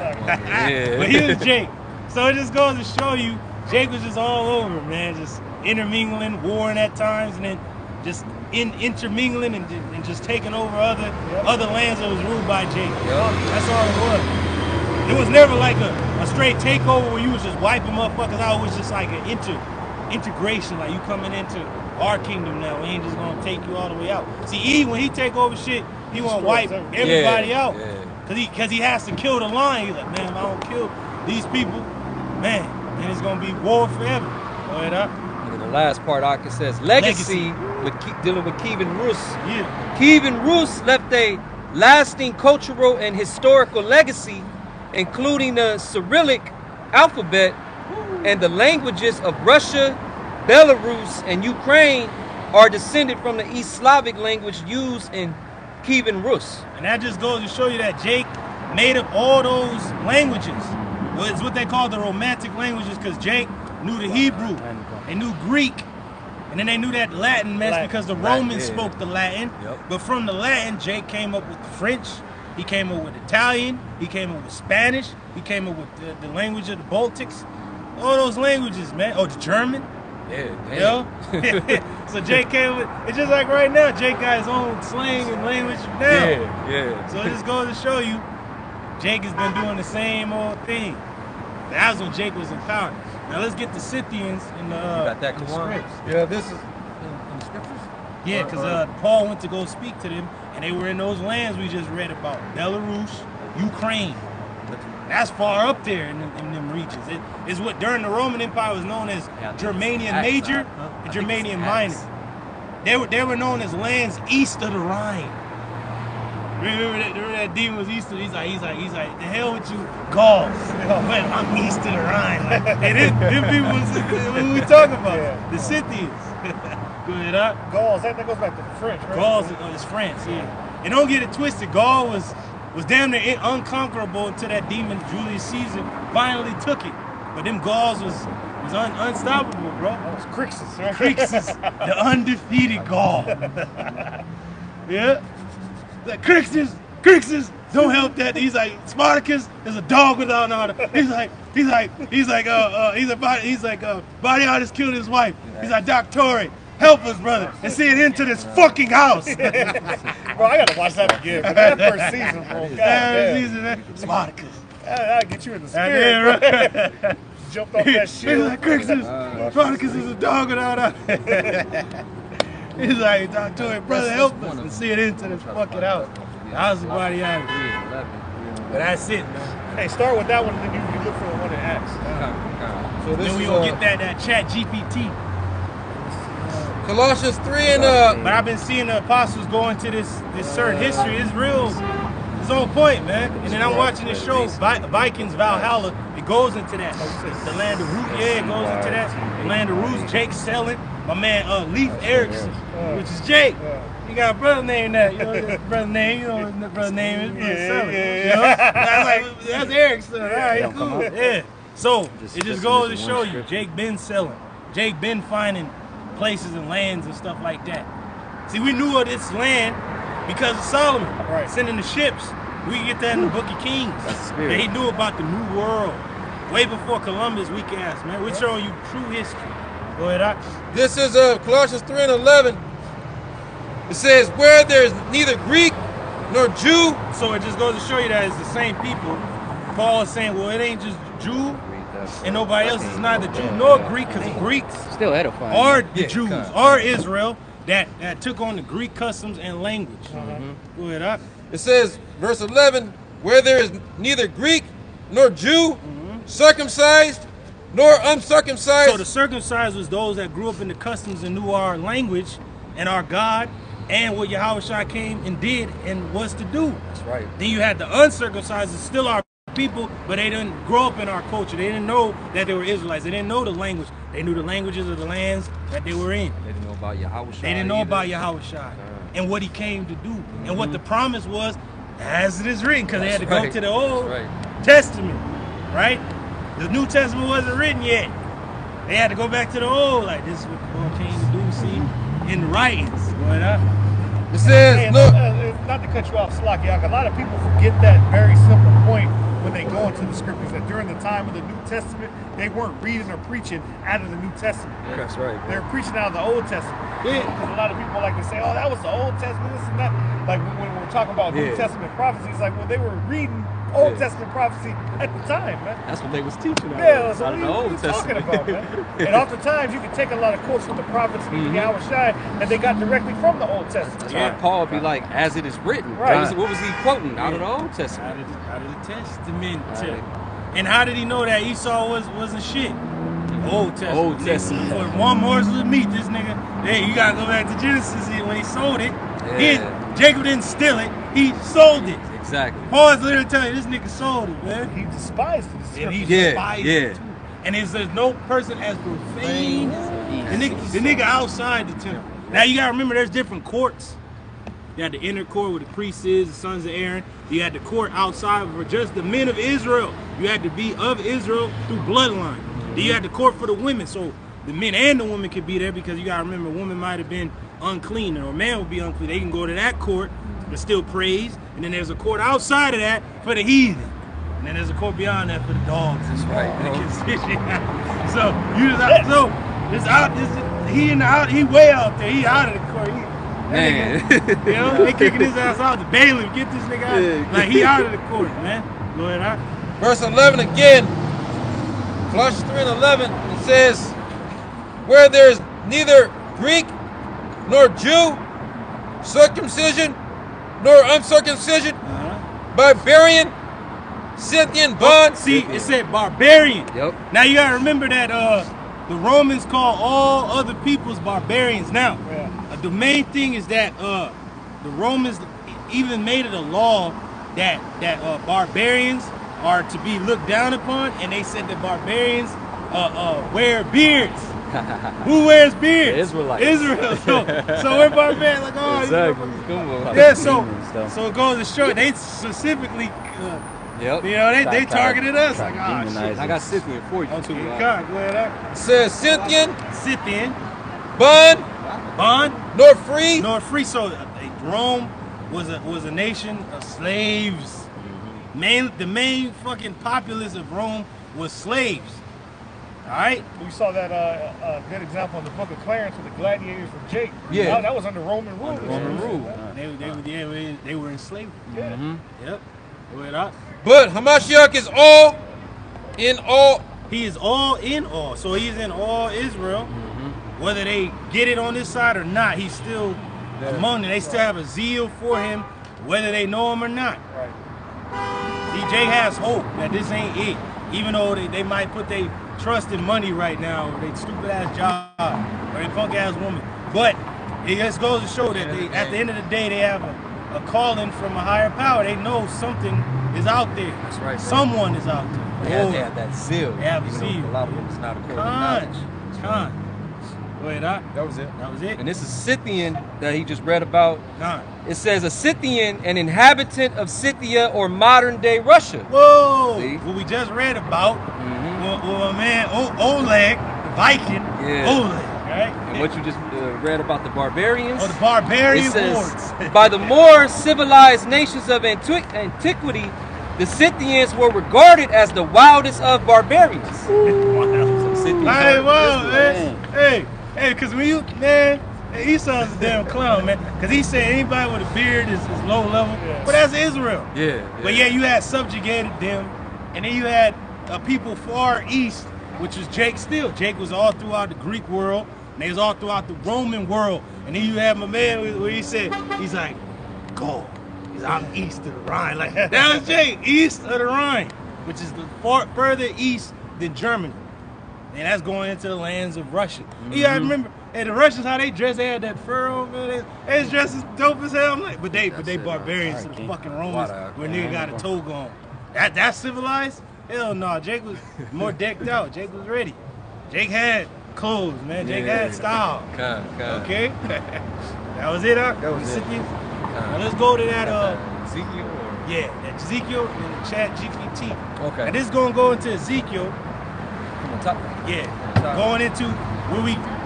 Yeah. But he was Jake. So it just goes to show you, Jake was just all over, man. Just intermingling, warring at times, and then just intermingling and just taking over other lands that was ruled by Jake. That's all it was. It was never like a straight takeover where you was just wiping motherfuckers out. It was just like an integration, like you coming into our kingdom now. We ain't just gonna take you all the way out. See, when he take over shit, he wanna wipe everybody out. Cause he has to kill the line. He's like, man, if I don't kill these people, man, then it's gonna be war forever. Go ahead, up. And then the last part, it says legacy. Dealing with Kievan Rus. Yeah. Kievan Rus left a lasting cultural and historical legacy, including the Cyrillic alphabet and the languages of Russia, Belarus, and Ukraine are descended from the East Slavic language used in Kievan Rus. And that just goes to show you that Jake made up all those languages. Well, it's what they call the Romantic languages, because Jake knew the Hebrew, they knew Greek, and then they knew that Latin mess because the Romans spoke the Latin. But from the Latin, Jake came up with the French, he came up with Italian, he came up with Spanish, he came up with the language of the Baltics. All those languages, man. Oh, the German. Yeah, damn. So Jake came with, it's just like right now, Jake got his own slang and language now. Yeah. So it just goes to show you, Jake has been doing the same old thing. That's when Jake was in power. Now let's get the Scythians in the got that, in the Kawan? scripts. Yeah, this is. In the scriptures? Yeah, because Paul went to go speak to them, and they were in those lands we just read about. Belarus, Ukraine. That's far up there in them regions. It is what during the Roman Empire was known as Germania Major and Germania Minor. They were known as lands east of the Rhine. Remember that demon was east of. He's like, the hell with you, Gauls. But I'm east of the Rhine. Like, and them people was what we talking about. The Scythians. Go ahead, huh? Gauls, that goes back to the French, right? Gauls is France, yeah. And don't get it twisted. Gaul was damn near unconquerable until that demon Julius Caesar finally took it. But them Gauls was unstoppable, bro. That was Crixus, right? Crixus, the undefeated Gaul. Yeah. Like Crixus, don't help that. He's like, Spartacus is a dog without an honor. He's like, body artist killed his wife. He's like, Doctor, help us, brother, and send into this fucking house. Bro, I gotta watch that again. That first season, bro. Season, man. Spartacus. That'll get you in the spirit. Right. Jumped off that He's shit. like, Crixus, Spartacus is a dog without honor. He's like, Doctor, brother, help us and send into this fucking house. How's the body out? But that's it, man. Hey, start with that one, and then you look for the one in Acts. So this Then we is gonna get that chat GPT. Colossians 3 and But I've been seeing the apostles go into this certain history. It's real. It's on point, man. And then I'm watching this show, Vikings Valhalla. It goes into that. The land of Root, yeah, it goes into that. The land of Root, Jake selling. My man, Leif Erikson, which is Jake. You got a brother named that. You know his brother name. You know what his brother name is. You know? That's Erikson. All right, cool. Yeah. So it just goes to show you, Jake been selling. Jake been finding places and lands and stuff like that. See, we knew of this land because of Solomon sending the ships. We can get that in the Book of Kings. And he knew about the New World way before Columbus, weak ass, man. We're showing you true history. Go ahead, Ox. this is Colossians 3 and 11. It says, where there's neither Greek nor Jew. So it just goes to show you that it's the same people. Paul is saying, well, it ain't just Jew and nobody else is neither Jew nor Greek, because the Greeks Still edifying. are the Jews, are Israel that took on the Greek customs and language. Go ahead, Ox. It says, verse 11, where there is neither Greek nor Jew, circumcised nor uncircumcised. So the circumcised was those that grew up in the customs and knew our language and our God and what Yahushua came and did and was to do. That's right. Then you had the uncircumcised, it's still our people, but they didn't grow up in our culture. They didn't know that they were Israelites. They didn't know the language. They knew the languages of the lands that they were in. They didn't know about Yahushua. They didn't know about Yahushua and what he came to do and what the promise was as it is written, because they had to go to the Old Testament, right? The New Testament wasn't written yet. They had to go back to the Old, like this is what the Lord came to do, see, in the writings. It says, look. Not to cut you off, Slakiak, a lot of people forget that very simple point when they go into the scriptures, that during the time of the New Testament, they weren't reading or preaching out of the New Testament. That's right. They were preaching out of the Old Testament. Because a lot of people like to say, oh, that was the Old Testament, this and that. Like when we're talking about New Testament prophecy, it's like, well, they were reading Old Testament prophecy at the time, man. That's what they was teaching. Yeah, so out of the what Old are you talking Testament. about, man? And oftentimes you can take a lot of quotes from the prophets and the Yahushua that they got directly from the Old Testament. That's why Paul would be like, as it is written. Right. What was he quoting? Out of the Old Testament. Out of the Testament. And how did he know that Esau wasn't shit? Old Testament. Old Testament. For one morsel of meat, this nigga, hey, you gotta go back to Genesis when he sold it. Jacob didn't steal it, he sold it. Exactly. Paul's literally telling you, this nigga sold it, man. He despised it. And he despised it too. And there's no person as profane. The nigga outside the temple. Now you gotta remember, there's different courts. You had the inner court where the priests is, the sons of Aaron. You had the court outside for just the men of Israel. You had to be of Israel through bloodline. Then you had the court for the women, so the men and the women could be there, because you gotta remember, a woman might have been unclean or a man would be unclean. They can go to that court but still praise. And then there's a court outside of that for the heathen. And then there's a court beyond that for the dogs. That's right. So you he way out there. He out of the court. Nigga, you know, they kicking his ass out. The bailiff, get this nigga out. Like he out of the court, man. Go ahead, out. Verse 11 again. Colossians 3:11, it says, where there's neither Greek nor Jew, circumcision nor uncircumcision, barbarian, Scythian, bond. See, it said barbarian. Yep. Now you gotta remember that the Romans call all other peoples barbarians. Now, the main thing is that the Romans even made it a law that barbarians are to be looked down upon, and they said that barbarians wear beards. Who wears beards? The Israelites. Israel. So we're barbarians. Like, oh, Exactly. yeah. So it goes to show they specifically. Yep. You know, they targeted us. Like, oh, shit. I got Scythian for you too. Okay, go ahead. It says Scythian, Scythian, bond, nor free. nor free. So Rome was a nation of slaves. The main fucking populace of Rome was slaves. All right. We saw that good example in the Book of Clarence with the gladiators from Jake. Yeah. That was under Roman rule. Roman rule. They were in slavery. Yeah. Yep. Go ahead up. But Hamashiach is all in all. He is all in all. So he's in all Israel. Whether they get it on this side or not, he's still among them. They still have a zeal for him, whether they know him or not. Right. DJ has hope that this ain't it. Even though they might put their trust in money right now, or their stupid ass job, or their punk ass woman. But it just goes to show that at the end of the day, they have a calling from a higher power. They know something is out there. That's right. Someone is out there. They have that zeal. They have even zeal. though a lot of them is not according to knowledge. Con. Go ahead, Doc. That was it. That was it. And this is Scythian that he just read about. Con. It says a Scythian, an inhabitant of Scythia or modern day Russia. Whoa! See? What we just read about, well, my man Oleg, the Viking, Yeah. Oleg, right? And what you just read about the barbarians. Oh, the barbarian It says, hordes. by the more civilized nations of antiquity, the Scythians were regarded as the wildest of barbarians. Hey, whoa, man. Hey, because when you, man, Esau's a damn clown, man. Because he said anybody with a beard is low level. Yeah. But that's Israel. Yeah. But yeah, you had subjugated them, and then you had people far east, which was Jake still. Jake was all throughout the Greek world, and they was all throughout the Roman world. And then you have my man where he said, he's like, go. He's I'm east of the Rhine. Like that was Jake, east of the Rhine, which is the further east than Germany. And that's going into the lands of Russia. You gotta remember, the Russians, how they dress, they had that fur on, man. They was dressed as dope as hell. I'm like, but they barbarians to the fucking Romans, where nigga got a toga on. That's civilized? Hell no, Jake was more decked out. Jake was ready. Jake had clothes, man. Jake had style. Okay? That was it, huh? That was it. Now let's go to that, Ezekiel or? yeah, that Ezekiel and the chat GPT. Okay. And this is gonna go into Ezekiel. From the top. Yeah, going into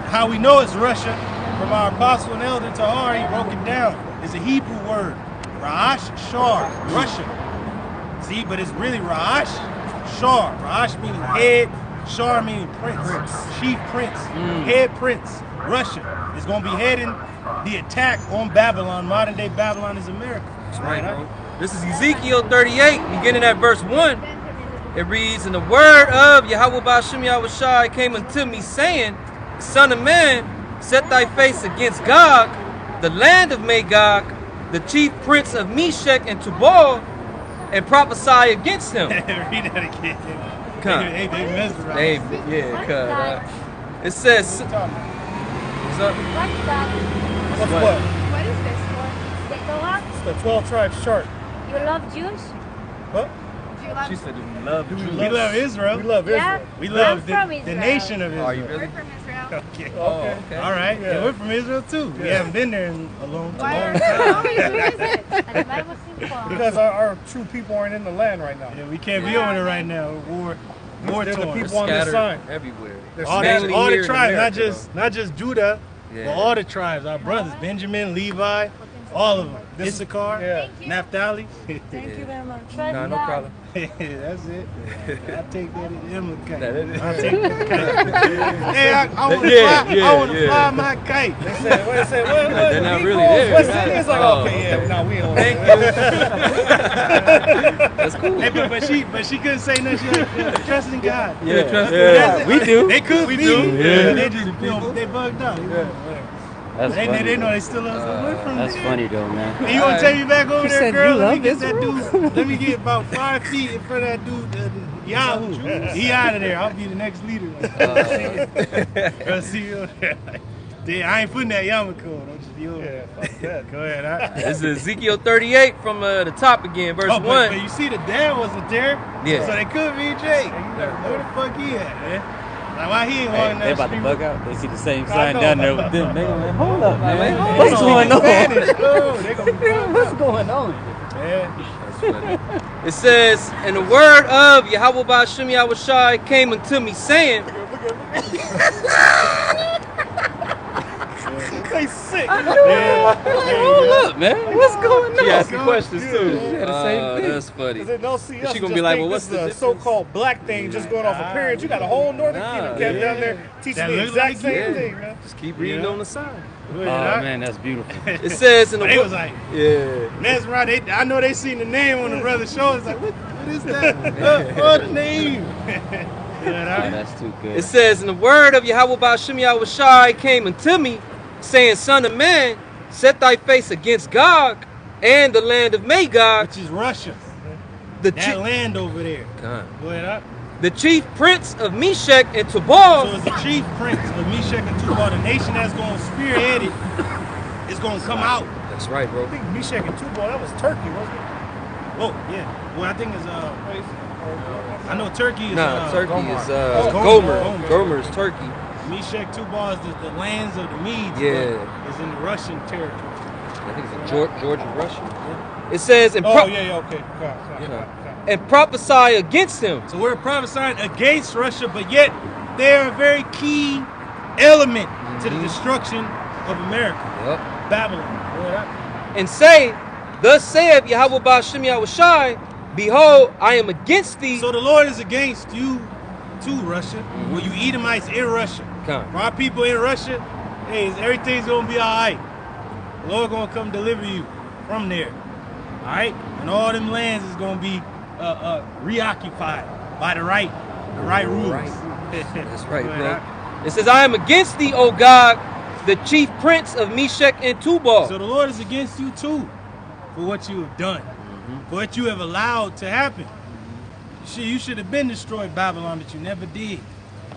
how we know it's Russia from our apostle and elder Tahar. He broke it down. It's a Hebrew word, Ra'ash Shar, Russia. See, but it's really Ra'ash Shar. Ra'ash meaning head, Shar meaning prince, chief prince, head prince. Russia is gonna be heading the attack on Babylon. Modern day Babylon is America. That's right, bro. This is Ezekiel 38, beginning at verse 1. It reads, and the word of Yahweh Ba'ashem Yahushai came unto me, saying, Son of man, set thy face against Gog, the land of Magog, the chief prince of Meshech and Tubal, and prophesy against him. Read that again. Come. They mesmerized. It says, What you talking about? what's up? What's that? What's what? What is this for? The Torah? It's the 12 tribes chart. You love Jews? What? Do you love She said, do we love We Jews? love Israel. We love Yeah. Israel. We I'm love from the Israel. nation of Israel. Are you really? We're from Israel. Okay. Oh, Okay. okay. All right. Yeah. Yeah, we're from Israel too. We Yeah. haven't been there in a long Why time. are you always visit? At Bible Simple. Because our true people aren't in the land right now. Yeah, we can't be over there right now. War They're the torn. people on this Scattered side. everywhere. They're All scattered. the here in tribes, America, not just Judah, Yeah. but all the tribes. Our brothers, Benjamin, Levi, all of them. This- Issachar, yeah. Thank you. Naphtali. Thank you very much. No, no problem. That's it. I take that as Emma kite. That is- I take that kite. Hey, I want to Yeah, fly. yeah, I want to yeah. fly my kite. They said, what? They're not Negroes, really there. West Indians like, Oh, okay, yeah, no, we don't. Thank That's cool. Hey, but she couldn't say nothing. She like, trust in God. Yeah, trust That's it. We do. They could be. Yeah. They just they bugged out. That's They funny. know they still love us. We're from That's there. funny though, man. Hey, you gonna take me back over She there, said girl? you Let me love get that Israel. dude. Let me get about 5 feet in front of that dude, Yahoo. He out of there. I'll be the next leader. Go see you over there. Dude, I ain't putting that yarmulke on. Don't just be over there. Fuck that. Go ahead. Huh? This is Ezekiel 38 from the top again, verse Oh, 1. but you see the dad wasn't there. Yeah. So they could be Jake. Where the fuck he at, man? Like, why he ain't Hey, walking they down about the to street? bug out. They see the same I sign know. down there with them. They gonna like, hold up, man. hold What's on. going on? Spanish. Oh, they gonna be What's going on? Yeah. It says, and the word of Yahweh Ba'Shem Yahushai came unto me, saying, They sick. Hold up, man. What's going she on? asked me questions too. Yeah, the same thing. That's funny. Because they'll see us. She gonna and be just like, think well, what's this the is a so-called black thing just going off of periods. You got a whole Northern Kingdom cat down there teaching That the look exact like same you. thing, man. Just keep reading on the side. Oh man, that's beautiful. It says in the They was like, yeah. that's right. I know they seen the name on the brother's shoulders. Like, what is that? What name? Yeah, that's too good. It says, and the word of Yahweh Ba'Shem Yahushai came unto me, saying, Son of man, set thy face against Gog and the land of Magog, Which is Russia. the, That land over there. God. Go ahead up. the chief prince of Meshech and Tubal. So it's the chief prince of Meshech and Tubal, the nation that's going to spearhead it. It's going to come out. That's right, bro. I think Meshach and Tubal, that was Turkey, wasn't it? Oh, yeah. Well, I think it's, I know Turkey is, Nah, Turkey Gomer. is Gomer. Gomer. Gomer's Turkey. Meshech, Tubal is the lands of the Medes. Yeah. but It's in the Russian territory. I think it's Georgian Russian. It says, and, Oh, yeah, okay. and prophesy against him. So we're prophesying against Russia, but yet they're a very key element to the destruction of America. Yep. Babylon. Go ahead up. And say, thus saith Yahweh Ba'Shem Yahushai, behold, I am against thee. So the Lord is against you too, Russia. Well, you Edomites in Russia. Come. For our people in Russia, hey, everything's gonna be all right. The Lord gonna come deliver you from there. All right, and all them lands is gonna be reoccupied by the right rulers. That's right, Go bro. ahead, up. It says, I am against thee, O God, the chief prince of Meshech and Tubal. So the Lord is against you too, for what you have done, for what you have allowed to happen. You should have been destroyed, Babylon, but you never did.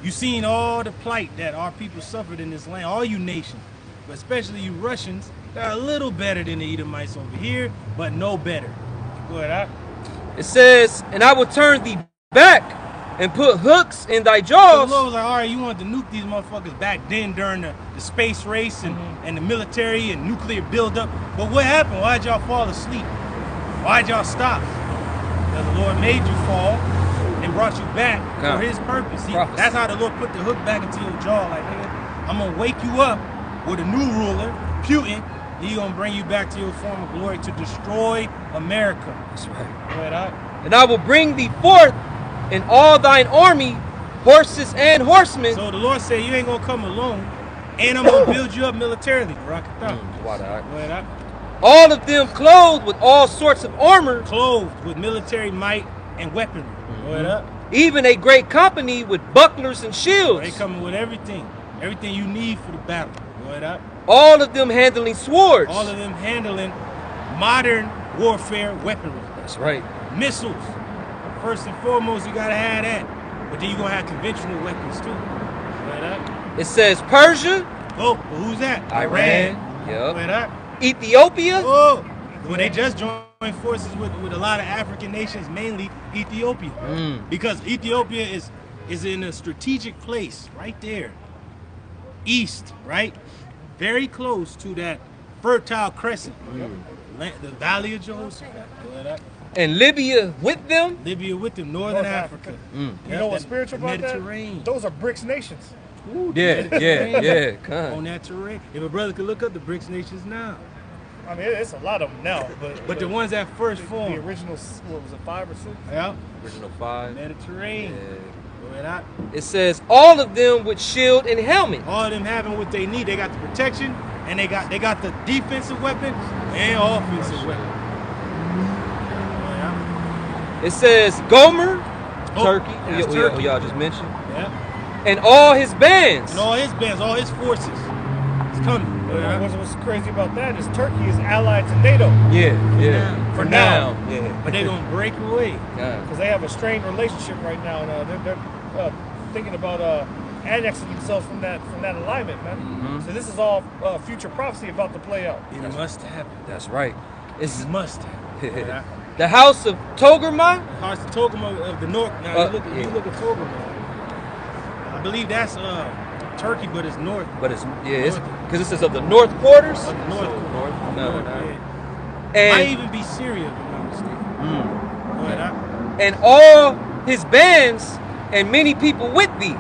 You seen all the plight that our people suffered in this land, all you nations, but especially you Russians. They're a little better than the Edomites over here, but no better. Go ahead, It says, and I will turn thee back and put hooks in thy So the jaws. Lord was like, all right, you wanted to nuke these motherfuckers back then during the space race and the military and nuclear buildup. But what happened? Why'd y'all fall asleep? Why'd y'all stop? Because the Lord made you fall and brought you back for his purpose. Prophecy. That's how the Lord put the hook back into your jaw. Like, nigga, I'm going to wake you up with a new ruler, Putin. He's going to bring you back to your former glory to destroy America. That's right. Go ahead, And I will bring thee forth in all thine army, horses and horsemen. So the Lord said, you ain't going to come alone, and I'm going to build you up militarily. Rock it down. Water, Go ahead, up. all of them clothed with all sorts of armor, Clothed with military might and weaponry. Go ahead, up. even a great company with bucklers and They shields. coming with everything you need for the battle. Go ahead, up. All of them handling swords. All of them handling modern warfare weaponry. That's right. Missiles. First and foremost, you gotta have that. But then you're gonna have conventional weapons too. Go ahead, up. It says Persia, Oh, well, who's that? Iran, Go yep. ahead, up. Ethiopia, Oh, well, they just joined forces with a lot of African nations, mainly Ethiopia, because Ethiopia is in a strategic place right there, east, right, very close to that Fertile Crescent, the Valley of Jehoshaphat. Go ahead, up. and Libya with them. Libya with them, Northern North Africa. You know what's spiritual about that? Mediterranean. Those are BRICS nations. Yeah, yeah, yeah. On that terrain. If a brother could look up the BRICS nations now. I mean, it's a lot of them now, But the ones that first the formed, original, what was it, 5 or 6? yeah, Original 5. Mediterranean. Yeah. Go ahead, It says all of them with shield and helmet. all of them having what they need. They got the protection, and they got the defensive weapon and offensive weapon. Yeah. It says Gomer, Oh, Turkey, that's who Turkey. y'all just mentioned, Yeah. and all his bands. And all his bands, all his forces, it's coming. Yeah. What's crazy about that is Turkey is allied to NATO Yeah. For now. Yeah. But they gonna break away. Yeah. because they have a strained relationship right now, and they're thinking about annexing themselves from that alignment, man. Mm-hmm. So this is all future prophecy about to play out. It must happen. That's right. It's It must happen. Yeah. the house of Togarmah. Hearts of Togama of the north. Now you Yeah. look at Togama. I believe that's Turkey, but it's north. But it's because it says of the north quarters. Of the north. No. Yeah. Might And even be Syria, if I'm not mistaken. Go ahead, and all his bands and many people with thee.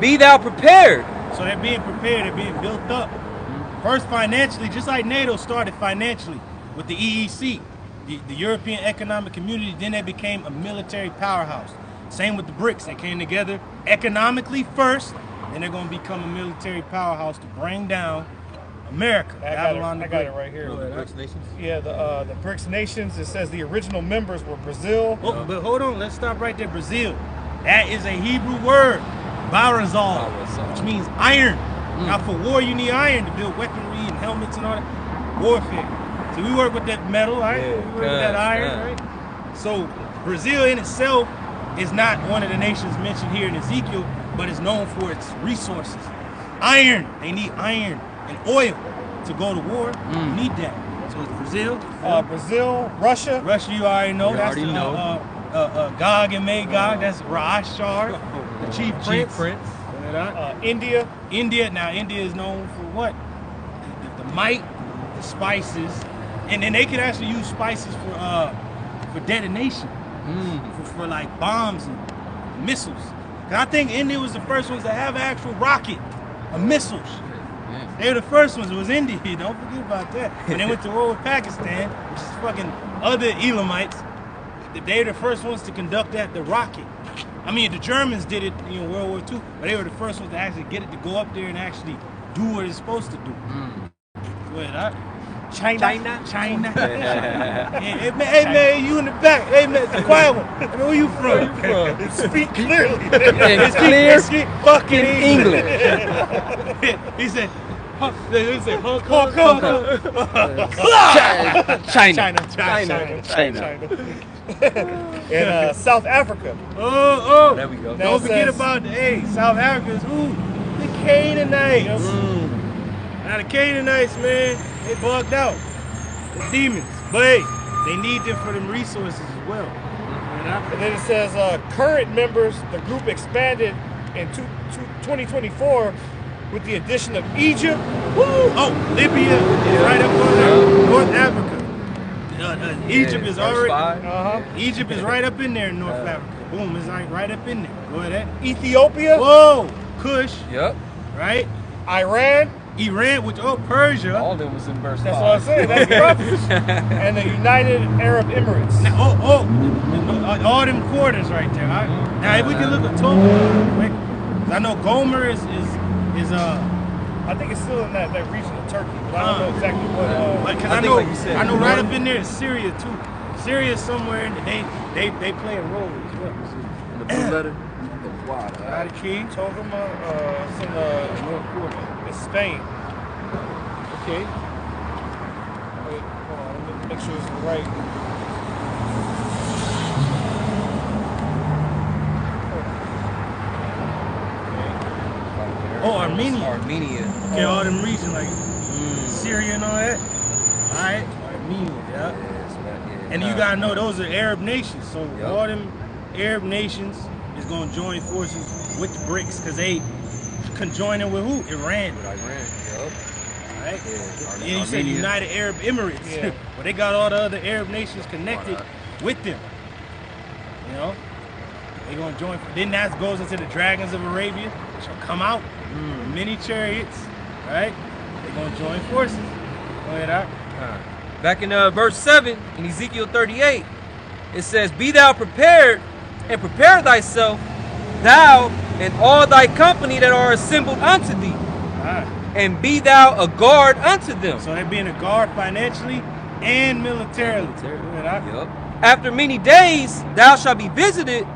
Be thou prepared. So they're being prepared, they're being built up. First financially, just like NATO started financially with the EEC, the European Economic Community, then they became a military powerhouse. Same with the BRICS, they came together economically first, then they're gonna become a military powerhouse to bring down America. I Babylon the got it Great. right here. Go ahead, BRICS nations. Yeah, the BRICS nations. It says the original members were Brazil. Oh, but hold on, let's stop right there. Brazil. That is a Hebrew word, barazal, which means iron. Now for war, you need iron to build weaponry and helmets and all that. Warfare. So we work with that metal, right? Yeah, We work with that iron, right? So Brazil in itself is not one of the nations mentioned here in Ezekiel, but is known for its resources. Iron. They need iron and oil to go to war. You need that. So it's Brazil. Brazil, Russia, Russia, you already know. You That's already the know. Gog and Magog. That's Raashar, the chief prince. India. India. Now, India is known for what? The might, the spices, and then they can actually use spices for detonation, for like bombs and missiles. Cause I think India was the first ones to have an actual rocket, a missiles. They were the first ones. It was India. Don't forget about that. When they went to war with Pakistan, which is fucking other Elamites, they were the first ones to conduct the rocket. I mean, the Germans did it in World War II, but they were the first ones to actually get it to go up there and actually do what it's supposed to do. Go ahead, China. Hey, man, you in the back. Hey, man, the quiet one. Hey, man, where you from? Speak clearly. It's clear Speak fucking English. He said, Hong Kong. China. And South Africa. Oh, There we go. Now don't it forget says- about South Africa's who? The Canaanites. Now the Canaanites, man, they bugged out. The demons. But hey, they need them for them resources as well. And then it says current members, the group expanded in 2024 with the addition of Egypt. Woo! Oh, Libya is right up on there. North Africa. Egypt is verse already. 5. Egypt is right up in there in North Africa. Boom, it's like right up in there. Go ahead. Ethiopia, Whoa, Kush, Yep. right? Iran. Iran, which Persia. All of them was in verse 5. That's what I'm saying. That's prophecy. And the United Arab Emirates. Now, all them quarters right there. Now, if we can look at Togo real quick, 'cause I know Gomer is I think it's still in that region of Turkey, but I don't know exactly what. because I I think know, like you said, I know right north. up in there is Syria too. Syria is somewhere, and they play a role as well. In the blue letter, the water. Right, Key. Togama, it's in North quarter. it's Spain. Okay. Wait, hold on, let me make sure it's right. Oh, Armenia. Armenia. Okay, all them regions like Syria and all that. All right, Armenia, yeah. And you gotta know those are Arab nations, so Yep. all them Arab nations is gonna join forces with the BRICS because they conjoining with who? Iran, Iran. Yep. right? Yeah. And you said Armenia. United Arab Emirates. Yeah. Well, they got all the other Arab nations connected with them. You know, they gonna join. Then that goes into the dragons of Arabia, which will come out, many chariots, right? They gonna join forces. Go ahead, Back in verse 7 in Ezekiel 38, it says, Be thou prepared, and prepare thyself, thou and all thy company that are assembled unto thee, and be thou a guard unto them. So they're being a guard financially and militarily. Yep. After many days thou shalt be visited,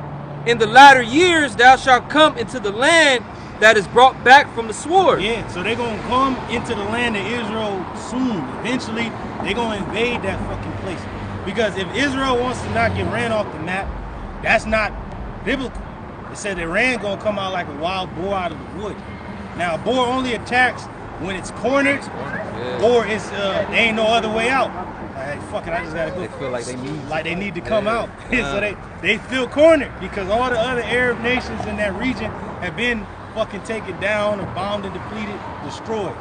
in the latter years thou shalt come into the land that is brought back from the sword. Yeah, so they're going to come into the land of Israel soon. Eventually, they're going to invade that fucking place. Because if Israel wants to not get ran off the map, that's not biblical. It said Iran going to come out like a wild boar out of the wood. Now, a boar only attacks when it's cornered, or it's there ain't no other way out. Like, fuck it, I just got to go. They feel like they need to come out. So they feel cornered because all the other Arab nations in that region have been fucking taken down or bombed and depleted, destroyed.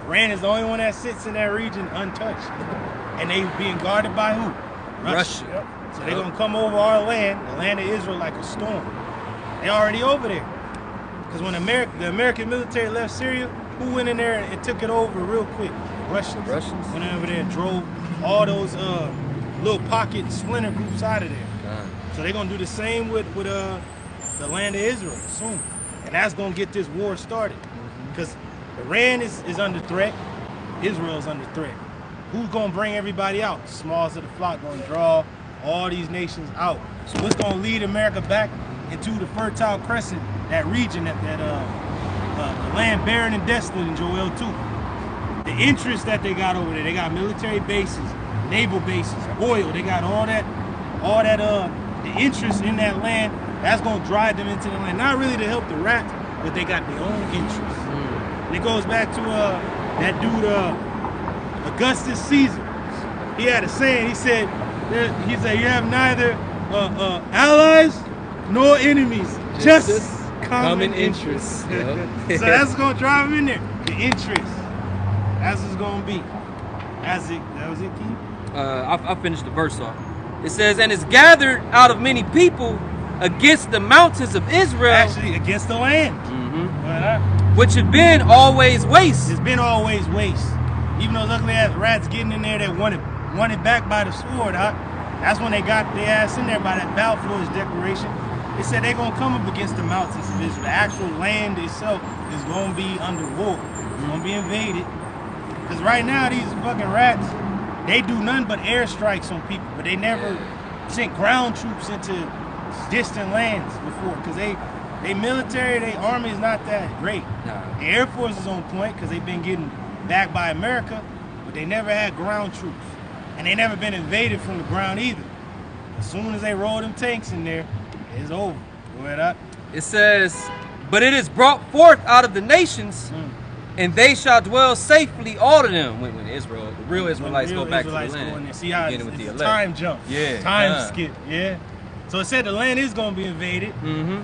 Iran is the only one that sits in that region untouched. And they being guarded by who? Russia. Yep. So they're going to come over our land, the land of Israel, like a storm. They already over there. Because when the American military left Syria, who went in there and took it over real quick? Russians. Went over there and drove all those little pocket splinter groups out of there. So they're going to do the same with the land of Israel soon. And that's going to get this war started. Because Iran is under threat. Israel's under threat. Who's going to bring everybody out? Smallest of the flock going to draw all these nations out. So what's going to lead America back into the Fertile Crescent, that region, that the land barren and desolate in Joel 2. The interest that they got over there, they got military bases, naval bases, oil, they got all that the interest in that land. That's going to drive them into the land. Not really to help the rats, but they got their own interests. And it goes back to that dude, Augustus Caesar. He had a saying. He said, you have neither allies nor enemies, just common interests. So that's going to drive them in there. The interest. That's what's going to be. That was it, Keith? I'll finish the verse off. It says, And is gathered out of many people against the mountains of Israel. Actually, against the land. Which had been always waste. It's been always waste. Even those ugly ass rats getting in there that wanted back by the sword, that's when they got their ass in there by that Balfour's declaration. They said they're going to come up against the mountains of Israel. The actual land itself is going to be under war. It's going to be invaded. Because right now, these fucking rats, they do nothing but airstrikes on people, but they never sent ground troops into distant lands before, because they military, their army is not that great. The Air Force is on point because they've been getting backed by America, but they never had ground troops. And they never been invaded from the ground either. As soon as they roll them tanks in there, it's over. Go ahead up. It says, But it is brought forth out of the nations, and they shall dwell safely, all of them. When Israel, the real Israelites go back to the land. See how it's a time jump. Time skip. So it said the land is going to be invaded.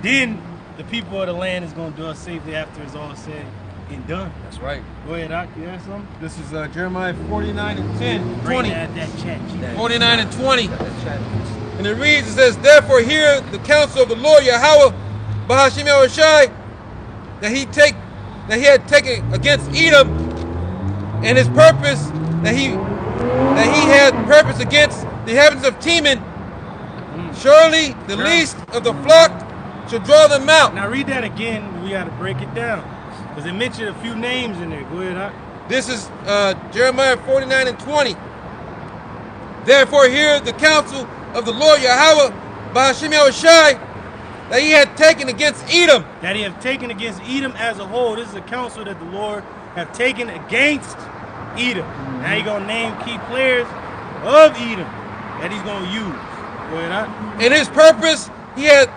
Then the people of the land is going to dwell safely after it's all said and done. That's right. Go ahead, Doc. You have something? This is Jeremiah 49 and 10, 20. That chat. 49 and 20. And it reads, it says, Therefore hear the counsel of the Lord Yahweh, Bahashim Yahushai, that he had taken against Edom, and his purpose, that he had purpose against the inhabitants of Teman. Surely the least of the flock shall draw them out. Now read that again. We got to break it down, because it mentioned a few names in there. Go ahead, Doc. This is Jeremiah 49 and 20. Therefore hear the counsel of the Lord Yahweh, Bahashim Yahushai, that he had taken against Edom. That he have taken against Edom as a whole. This is a counsel that the Lord have taken against Edom. Now he's going to name key players of Edom that he's going to use. Go ahead, Doc. In his purpose, he had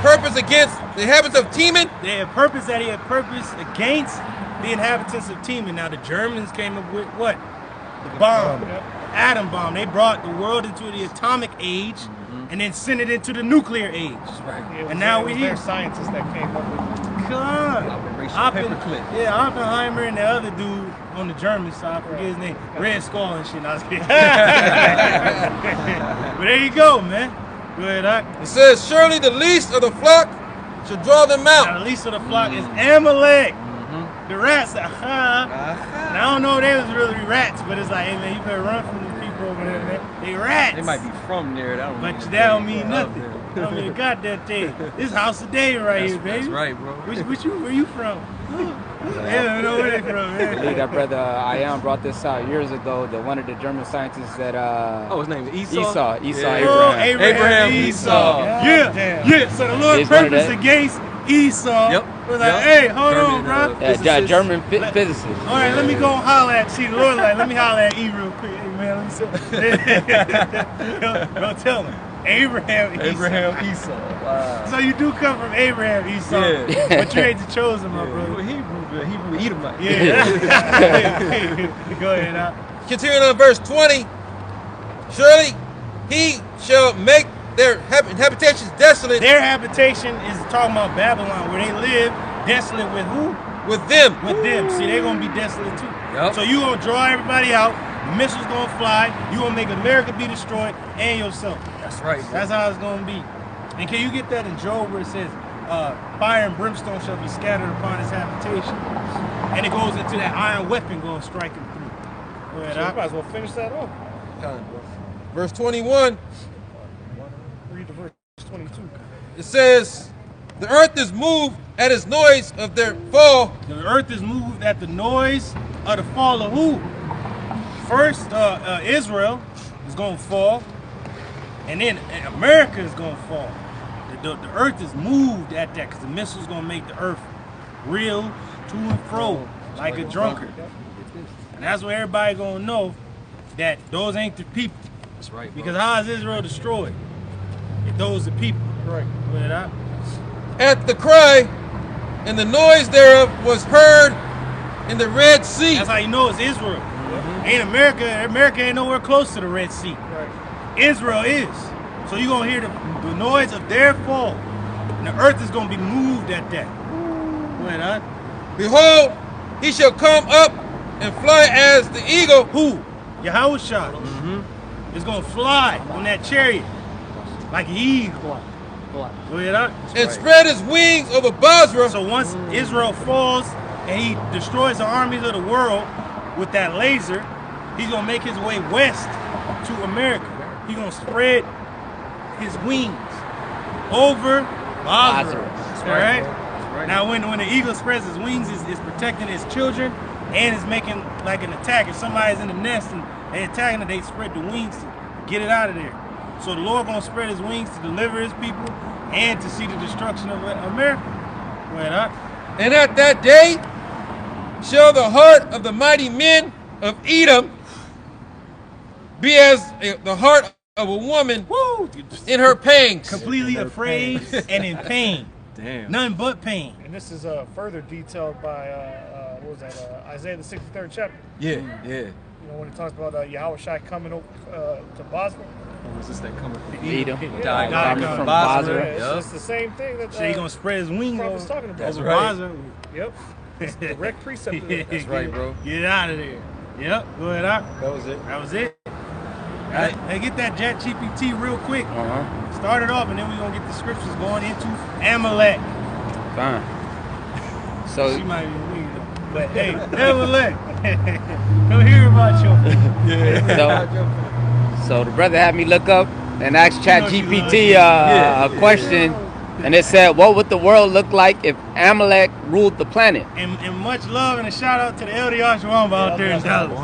purpose against the inhabitants of Teman. They had purpose that he had purpose against the inhabitants of Teman. Now the Germans came up with what? The bomb. Atom bomb. They brought the world into the atomic age and then sent it into the nuclear age. And now we're here. Scientists that came up with it. Oppenheimer and the other dude on the German side, I forget his name, Red Skull and shit. I was kidding. But there you go, man. Go ahead, Doc. It says, surely the least of the flock shall draw them out. Now, the least of the flock is Amalek. The rats, And I don't know if they was really rats, but it's like, hey man, you better run from these people over there, man. They rats. They might be from there. But that don't mean nothing. I don't mean a goddamn thing. This house of David right here, baby. That's right, bro. Where you from? Yeah, I know where they from, man. I believe that brother Ion brought this out years ago. That one of the German scientists that Oh, his name is Esau. Esau Oh, Abraham. Abraham Esau. Yeah. So the Lord He's one of purposed that. against Esau. Yep. Was like, Yep. hey, hold German, on, bro. Yeah, German physicist. All right, let me go and holler at. See, the Lord like, let me holler at E real quick, hey, man. Let me see. Don't tell him. Abraham Esau. Wow. So you do come from Abraham Esau, Yeah. but you ain't the chosen, my brother. Hebrew Edomite. Yeah. Go ahead now. Continuing on verse 20. Surely he shall make their habitations desolate Their habitation is talking about Babylon, where they live, desolate with who? with them. With them. See, they're gonna be desolate too. Yep. So you gonna draw everybody out. The missiles gonna fly. You gonna make America be destroyed and yourself. That's right. That's how it's gonna be. And can you get that in Job where it says, fire and brimstone shall be scattered upon his habitation, and it goes into that iron weapon gonna strike him through. Go ahead, So you Doc. might as well finish that off. Verse 21. Read the verse 22. It says, the earth is moved at his noise of their fall. The earth is moved at the noise of the fall of who? First, Israel is going to fall, and then America is going to fall. The earth is moved at that because the missile's going to make the earth reel to and fro like a drunkard. And that's what everybody going to know, that those ain't the people. That's right. Because how is Israel destroyed? If those are people. Right. Put it out. At the cry, and the noise thereof was heard in the Red Sea. That's how you know it's Israel. Ain't America. America ain't nowhere close to the Red Sea. Right. Israel is. So you're going to hear the noise of their fall. And the earth is going to be moved at that. Go ahead, huh? Behold, he shall come up and fly as the eagle. Who? Yahushua. Is going to fly on that chariot like an eagle. Go ahead, huh? And spread his wings over Basra. So once Israel falls and he destroys the armies of the world with that laser, he's going to make his way west to America. He's going to spread his wings over Basra. All right? Now, when the eagle spreads his wings, it's protecting his children and it's making like an attack. If somebody's in the nest and they attacking it, they spread the wings to get it out of there. So the Lord going to spread his wings to deliver his people and to see the destruction of America. Go ahead, huh? And at that day shall the heart of the mighty men of Edom be as the heart of a woman Woo! in her pangs. Completely afraid and in pain. Damn. None but pain. And this is further detailed by, what was that, Isaiah the 63rd chapter. Yeah. You know, when it talks about Yahushua coming over to Basra. What was this that coming from Edom. Died Died from Basra. Basra. It's Yup. just the same thing that So he's going to spread his wings prophet's over, talking about. That's over right. Basra. Yep. It's a direct precept of that. That's right, bro. Get out of there. Yep. Go ahead, Doc. That was it. That was it. Hey, get that Jet GPT real quick. Start it off, and then we're going to get the scriptures going into Amalek. Fine. So She might be weird, though. But hey, Amalek. Come hear about your. So the brother had me look up and ask Chat You know she GPT a question, and it said, "What would the world look like if Amalek ruled the planet?" And much love and a shout out to the LD Ashwamba out there in Dallas.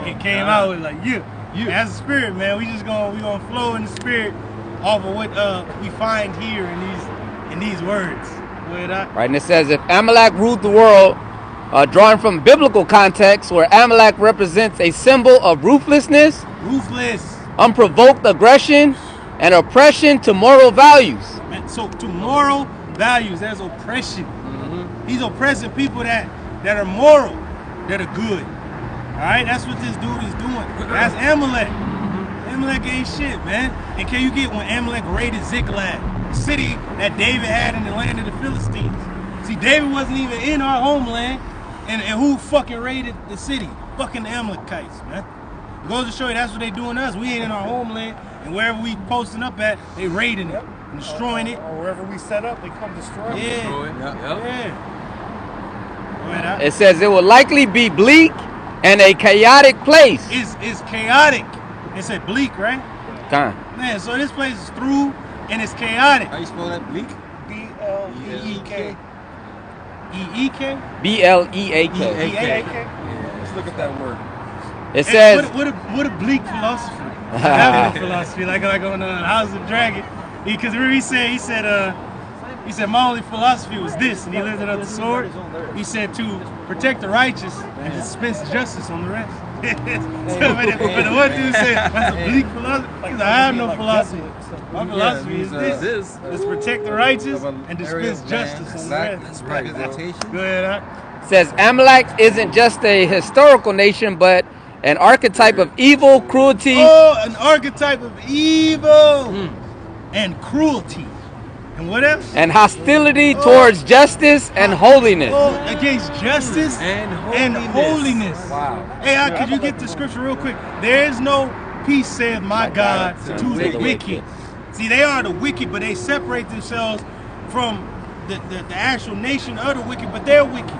It came out with like, as a spirit, man, we gonna flow in the spirit off of what we find here in these words. Right, and it says, if Amalek ruled the world, drawing from biblical context, where Amalek represents a symbol of ruthlessness, unprovoked aggression, and oppression to moral values. And so to moral values, there's oppression. He's oppressing people that are moral, that are good. All right, that's what this dude is doing. That's Amalek. Amalek ain't shit, man. And can you get when Amalek raided Ziklag, the city that David had in the land of the Philistines? See, David wasn't even in our homeland, and who fucking raided the city? Fucking the Amalekites, man. It goes to show you that's what they doing to us. We ain't in our homeland, and wherever we posting up at, they raiding it and destroying it. Or wherever we set up, they come destroy it. Yeah. Yep. Yeah. ahead, Doc. It says it will likely be bleak and a chaotic place. It's chaotic. It said bleak, right? Con. Man, so this place is through and it's chaotic. How you spell that? Bleak? B-L-E-E-K. E-E-K? B-L-E-A-K. Let's look at that word. It says, What a bleak philosophy. Having a philosophy like on House of the Dragon. Because he said my only philosophy was this, and he lifted up the sword. He said to protect the righteous and dispense justice on the rest. But the one dude said that's a bleak philosophy. He said, I have no philosophy. My philosophy is this: is protect the righteous and dispense justice on the rest. That's representation. Go ahead, huh? says Amalek isn't just a historical nation, but an archetype of evil, cruelty. Oh, an archetype of evil and cruelty. And what else? And hostility towards justice and holiness. Oh, against justice and holiness. Wow. Hey, could you get the scripture real quick? There is no peace, saith my God, to the wicked. See, they are the wicked, but they separate themselves from the actual nation of the wicked, but they're wicked.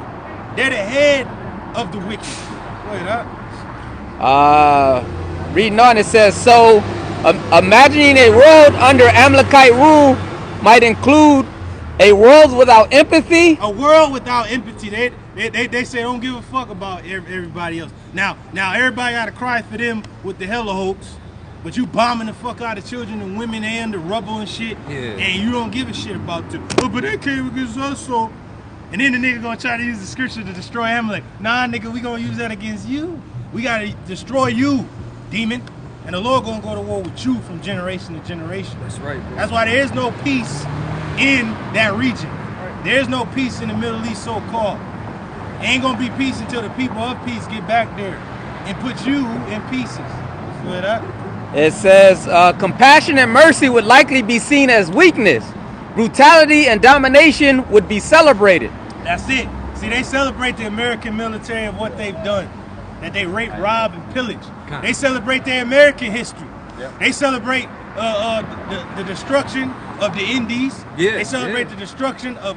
They're the head of the wicked. Wait up. Reading on, it says, so imagining a world under Amalekite rule might include a world without empathy. A world without empathy. They say don't give a fuck about everybody else. Now everybody got to cry for them with the hella hoax, but you bombing the fuck out of children and women and the rubble and shit, and you don't give a shit about them. Oh, but they came against us, so. And then the nigga gonna try to use the scripture to destroy Amalek. Nah, nigga, we gonna use that against you. We gotta destroy you, demon. And the Lord gonna go to war with you from generation to generation. That's right, bro. That's why there is no peace in that region. There is no peace in the Middle East, so-called. Ain't gonna be peace until the people of peace get back there and put you in pieces. Good up. It says compassion and mercy would likely be seen as weakness. Brutality and domination would be celebrated. That's it. See, they celebrate the American military and what they've done. That they rape, rob, and pillage. They celebrate their American history. Yep. They celebrate the destruction of the Indies. Yeah, they celebrate the destruction of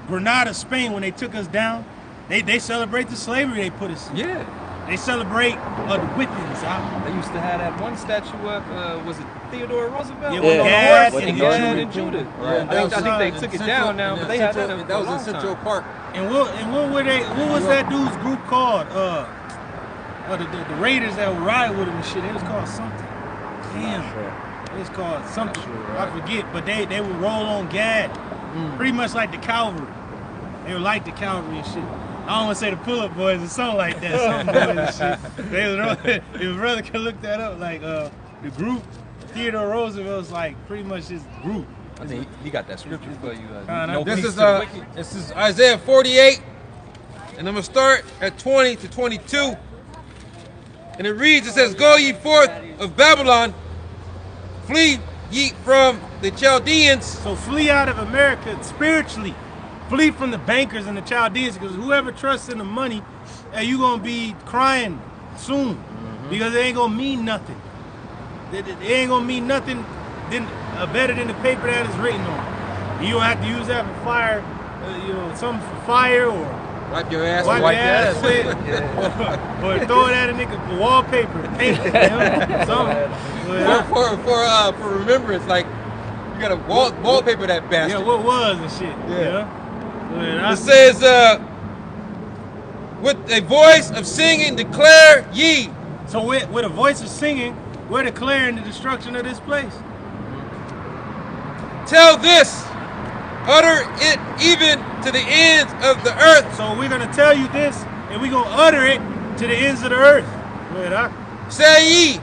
Grenada, Spain, when they took us down. They celebrate the slavery they put us in. Yeah. They celebrate the whippings. They used to have that one statue up, was it Theodore Roosevelt? Yeah, with Gad and Gad and Judah. Right. I think they took it down now, but they had that up. That was in Central Park. And what was that dude's group called? The Raiders that would ride with him and shit. It was called something. Damn. It was called something. I forget. But they would roll on Gad. Pretty much like the cavalry. They were like the cavalry and shit. I don't want to say the pull-up boys or something like that. Something boys and shit. If brother can look that up, like the group, Theodore Roosevelt was like pretty much his group. I think he got that scripture for you. This is Isaiah 48, and I'm gonna start at 20 to 22. And it reads, it says, "Go ye forth of Babylon, flee ye from the Chaldeans." So flee out of America spiritually. Flee from the bankers and the Chaldeans, because whoever trusts in the money, you gonna be crying soon, because it ain't gonna mean nothing. It ain't gonna mean nothing better than the paper that is written on. You don't have to use that for fire, something for fire or Wipe your ass. wipe your ass with, or throw it at a nigga for wallpaper, paint it, something. For remembrance, like you gotta wallpaper that bastard. Yeah, what was and shit. Yeah. It says, with a voice of singing, declare ye. So with a voice of singing, we're declaring the destruction of this place. Tell this, utter it even to the ends of the earth. So we're gonna tell you this, and we're gonna utter it to the ends of the earth. Say ye,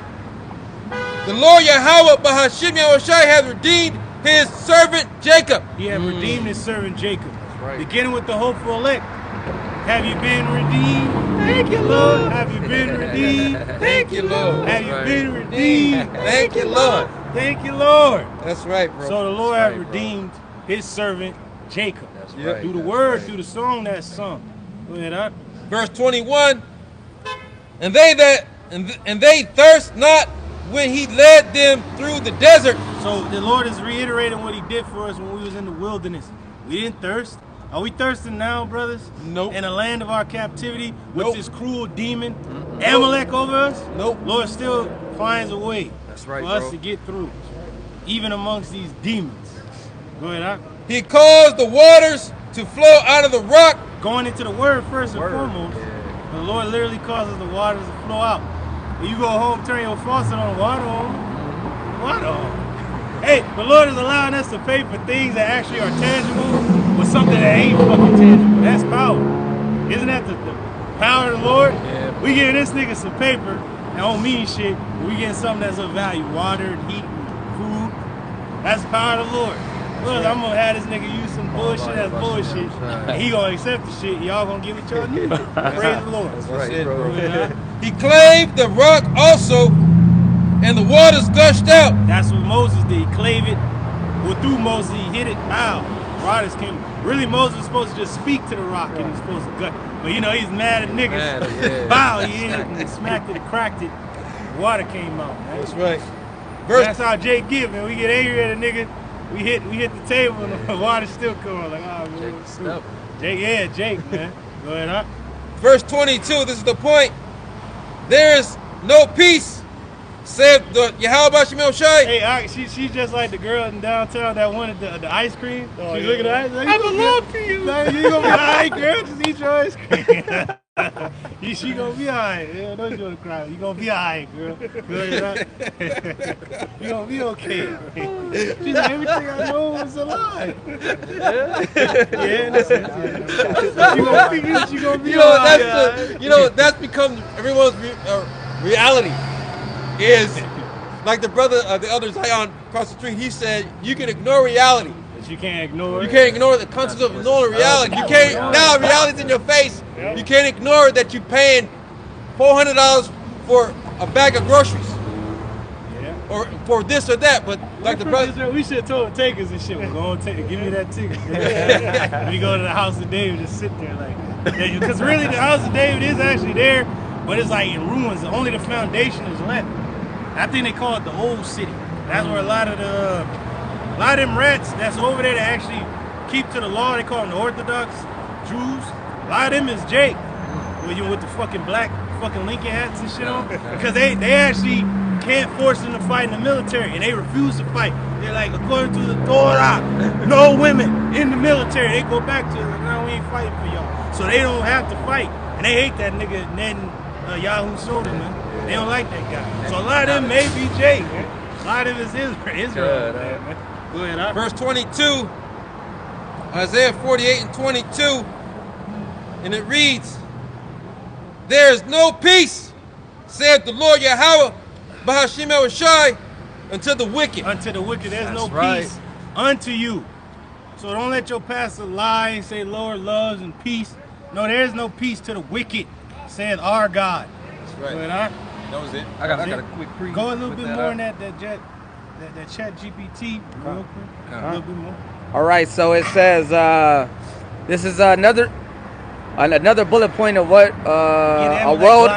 the Lord Yahweh Bahashim Yahushai has redeemed his servant Jacob. He has redeemed his servant Jacob. Right. Beginning with the hopeful elect. Have you been redeemed? Thank you, Lord. Have you been redeemed? Thank you, Lord. Have you been redeemed? Thank you, Lord. Thank you, Lord. That's right, bro. So the Lord has redeemed his servant Jacob. That's right. Through the word, through the song that's sung. Go ahead, Verse 21. And they thirst not when he led them through the desert. So the Lord is reiterating what he did for us when we was in the wilderness. We didn't thirst. Are we thirsting now, brothers? Nope. In the land of our captivity with Nope. this cruel demon, Amalek over us? Nope. Lord still finds a way That's right, for us bro. to get through, even amongst these demons. Go ahead, Ak. He caused the waters to flow out of the rock. Going into the word first and foremost, the Lord literally causes the waters to flow out. When you go home, turn your faucet on, water on, water on. Hey, the Lord is allowing us to pay for things that actually are tangible with something that ain't fucking tangible. That's power. Isn't that the power of the Lord? Yeah. We giving this nigga some paper that don't mean shit. We getting something that's of value, water and heat and food. That's the power of the Lord. Look, I'm gonna have this nigga use some bullshit that's bullshit. And he gonna accept the shit. Y'all gonna get what y'all need. Praise the Lord. That's it, bro. He clave the rock also, and the waters gushed out. That's what Moses did. He clave it. Well, through Moses, he hit it. Wow. Waters came. Really, Moses was supposed to just speak to the rock and he's supposed to gut. But you know, he's mad at niggas. Mad, yeah. Wow, he hit it and he smacked it and cracked it. Water came out, man. That's right. Verse That's how Jake get, man. We get angry at a nigga. We hit the table and the water still coming. Like, ah, man. Jake Snell. Jake, man. Go ahead, huh? Verse 22, this is the point. There is no peace, said the Yahweh Shemel Shai. Hey, she's just like the girl in downtown that wanted the ice cream. Oh, She's yeah. looking at the ice cream. I belong to you. Like, you gonna be alright, girl. Just eat your ice cream. She gonna be alright. Yeah, don't you gonna cry. You gonna be alright, girl. Good, you gonna be okay. She's like, everything I know was a lie. Yeah, listen. You gonna be alright. That's become everyone's reality. Is like the brother, the elder Zion across the street. He said, you can ignore reality. But you can't ignore You it. can't ignore the concept of ignoring reality. You can't, now reality's in your face. You can't ignore that you're paying $400 for a bag of groceries. Yeah. Or for this or that. But like the brother, We should have told takers and shit. We're going to take it. Give me that ticket. We go to the house of David, just sit there like. Because really, the house of David is actually there, but it's like in ruins. Only the foundation is left. I think they call it the old city. That's where a lot of them rats that's over there that actually keep to the law. They call them the Orthodox Jews. A lot of them is Jake, with the fucking black fucking Lincoln hats and shit on, because they actually can't force them to fight in the military, and they refuse to fight. They're like, according to the Torah, no women in the military. They go back to it, like, no, we ain't fighting for y'all. So they don't have to fight, and they hate that nigga Ned Yahoo Soda, man. They don't like that guy. So a lot of them may be Jake, man. A lot of them is Israel, man. Go ahead, huh? verse 22, Isaiah 48 and 22, and it reads, there is no peace, said the Lord Yahweh, Bahashim El Shai, unto the wicked. Unto the wicked, there's no right. peace unto you. So don't let your pastor lie and say Lord loves and peace. No, there is no peace to the wicked, said our God. That's Go ahead, huh? That was it. I got a quick preview. Go a little with bit that more up. in that chat GPT real quick. A little bit more. All right, so it says this is another bullet point of what a world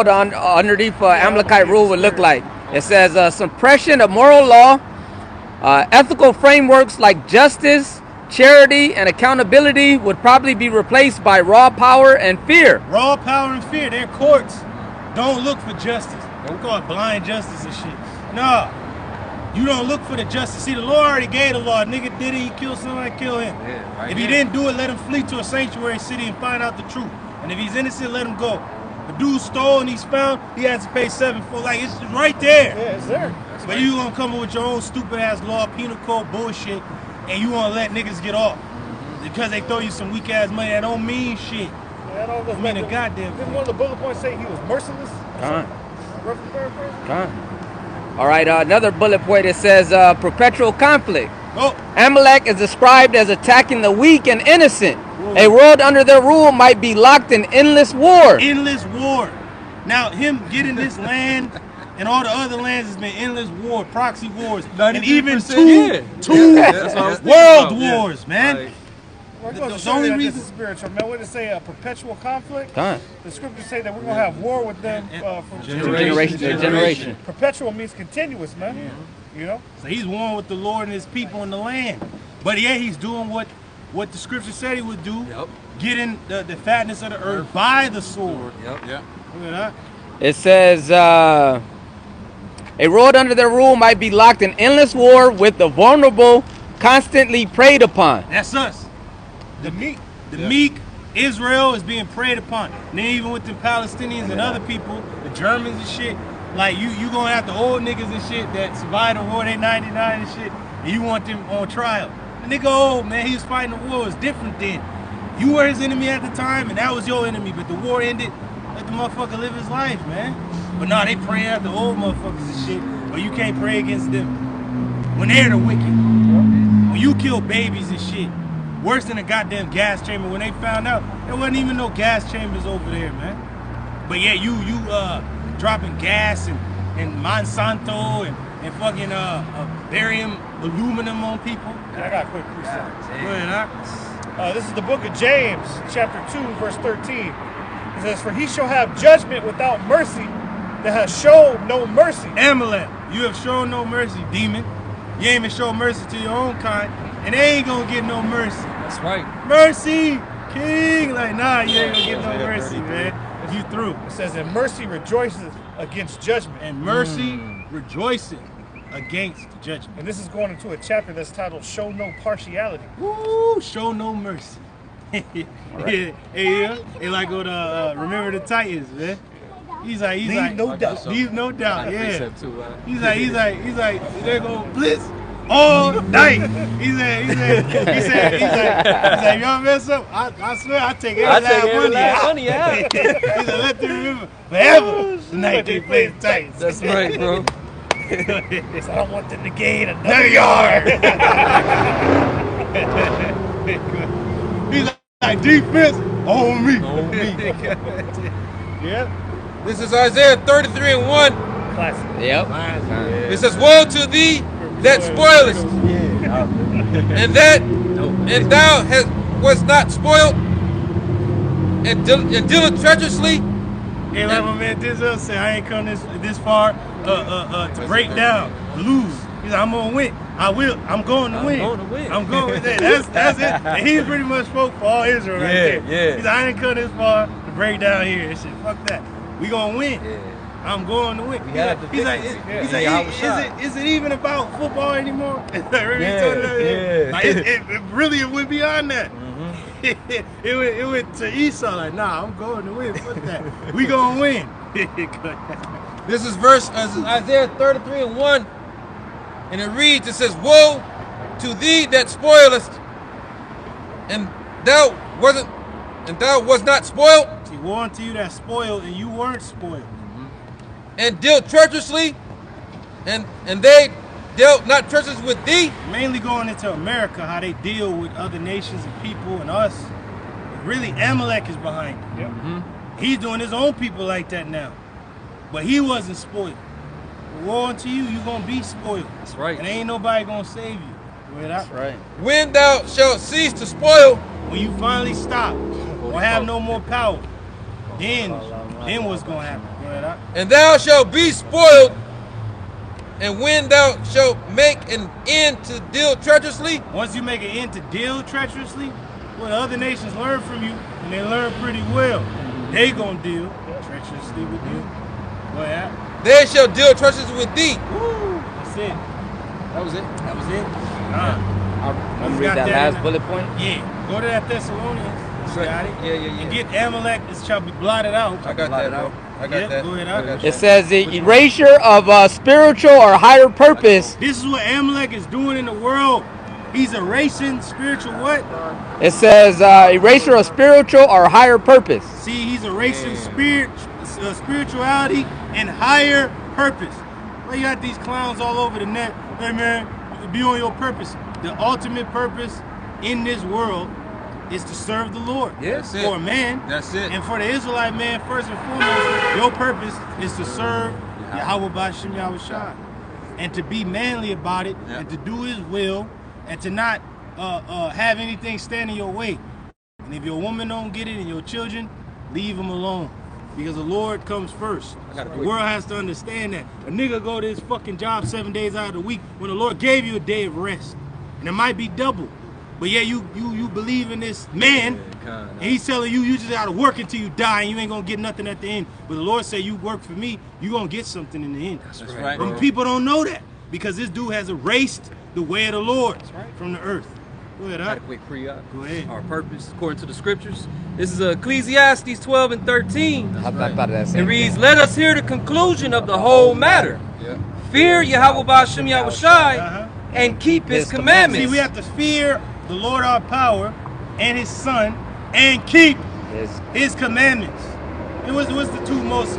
underneath Amalekite rule would look like. It says suppression of moral law, ethical frameworks like justice, charity, and accountability would probably be replaced by raw power and fear. Raw power and fear. Their courts don't look for justice. We call it blind justice and shit. No. You don't look for the justice. See, the Lord already gave the law. Nigga did it, he killed somebody, kill him. Yeah, right If he here. didn't do it, let him flee to a sanctuary city and find out the truth. And if he's innocent, let him go. The dude stole and he's found, he has to pay $7 like it's right there. Yeah, it's there. But you gonna come up with your own stupid ass law, penal code bullshit, and you wanna let niggas get off. Because they throw you some weak ass money, that don't mean shit. Yeah, it all goes I mean, back a to- goddamn Didn't one of the bullet points say he was merciless? Roughly paraphrasing? All right, another bullet point, it says perpetual conflict. Oh, Amalek is described as attacking the weak and innocent. A world under their rule might be locked in endless war. endless war. Now, him getting this land and all the other lands has been endless war, proxy wars, and even 93%, two That's what I was thinking world about, yeah. wars, man. Like, Well, The- it goes the to show only you that reason- this is spiritual, man. What did it say? A perpetual conflict? Con. The scriptures say that we're going to have war with them from Generation to generation. Perpetual means continuous, man. You know? So he's warring with the Lord and his people in the land. But yeah, he's doing what what the scripture said he would do, Yep. getting the fatness of the earth by the sword. Yep. Yeah. Look at that. It says, a road under their rule might be locked in endless war with the vulnerable constantly preyed upon. That's us. The meek Israel is being preyed upon. And then even with the Palestinians and other people, the Germans and shit, like you gonna have the old niggas and shit that survived the war, they 99 and shit, and you want them on trial. The nigga old, man, he was fighting the war. It was different then. You were his enemy at the time, and that was your enemy, but the war ended. Let the motherfucker live his life, man. But nah, they pray at the old motherfuckers and shit, but you can't pray against them. When they're the wicked. When you kill babies and shit, worse than a goddamn gas chamber. When they found out, there wasn't even no gas chambers over there, man. But yeah, you dropping gas and Monsanto and fucking barium aluminum on people. And I got a quick precept. Go ahead, huh? This is the book of James, chapter 2, verse 13. It says, "For he shall have judgment without mercy that has shown no mercy." Amalek, you have shown no mercy, demon. You ain't even show mercy to your own kind, and they ain't gonna get no mercy. That's right. Mercy, king. Like, nah, you ain't gonna get no mercy, man. You through. It says, "And mercy rejoices against judgment." And mercy rejoicing against judgment. And this is going into a chapter that's titled "Show No Partiality." Woo, show no mercy. Hey, like go to Remember the Titans, man. He's like, Leave no doubt. Leave no doubt, yeah. Precept too, He's like, they're gonna blitz all night. He said, y'all mess up. I swear I take every last money out. He said, let them remember forever the night they play the Titans. That's right, bro. So I don't want them to gain another yard. He's like, defense on me. Yeah. This is Isaiah 33 and 1. Classic. Yep. It says, "Woe to thee that spoilest, and thou was not spoiled, and dealeth treacherously." Hey, like my man Denzel said, I ain't come this far to break down, lose. He's like, I'm gonna win. I will. I'm going to win. I'm going with that. That's it. And he pretty much spoke for all Israel right there. Yeah. He's like, I ain't come this far to break down here and shit. Fuck that. We gonna win. Yeah. I'm going to win. He's like, is it even about football anymore? Like it really went beyond that. It went to Esau. Like, nah, I'm going to win. Fuck that. We gonna win. This is Isaiah 33 and 1. And it reads, it says, "Woe to thee that spoilest, and thou was not spoiled, See, woe unto you that spoiled, and you weren't spoiled. and dealt treacherously, and they dealt not treacherously with thee." Mainly going into America, how they deal with other nations and people and us. Really, Amalek is behind it. Yep. He's doing his own people like that now. But he wasn't spoiled. Woe unto you, you gonna be spoiled. That's right. And ain't nobody gonna save you. That's Right. "When thou shalt cease to spoil, When you finally stop or have no more power, then what's gonna happen? Go ahead, and thou shalt be spoiled, and when thou shalt make an end to deal treacherously." Once you make an end to deal treacherously, well, the other nations learn from you, and they learn pretty well. They gonna deal treacherously with you. Go ahead. "They shall deal treacherously with thee." Woo! That's it. That was it. That was it. I'm You read got that that last in bullet point. Yeah. Go to that Thessalonians. You got it. Yeah. And get Amalek. It shall be blotted out. I got that, bro. I got Yeah, that. go ahead, I got It that. says the erasure of spiritual or higher purpose. This is what Amalek is doing in the world. He's erasing spiritual what? It says erasure of spiritual or higher purpose. See, he's erasing spirituality and higher purpose. Well, you got these clowns all over the net. Hey man, be on your purpose. The ultimate purpose in this world is to serve the Lord. Yes. That's it. For a man. That's it. And for the Israelite man, first and foremost, your purpose is to serve Yahweh B'Shem Yahweh Shai. And to be manly about it, Yeah. and to do his will, and to not have anything stand in your way. And if your woman don't get it and your children, leave them alone. Because the Lord comes first. The world has to understand that. A nigga go to his fucking job 7 days out of the week when the Lord gave you a day of rest. And it might be double. but yeah, you believe in this man, and he's telling you just gotta work until you die, and you ain't gonna get nothing at the end. But the Lord said, you work for me, you gonna get something in the end. That's right. And people don't know that because this dude has erased the way of the Lord from the earth. Go ahead, Adequate pre-op. Go ahead. Our purpose, according to the scriptures. This is Ecclesiastes 12 and 13. It reads, let us hear the conclusion of the whole matter. Fear Yahweh Ba'ashem Yahushai and keep his commandments. See, we have to fear the Lord our power and his son and keep his commandments. It was the two most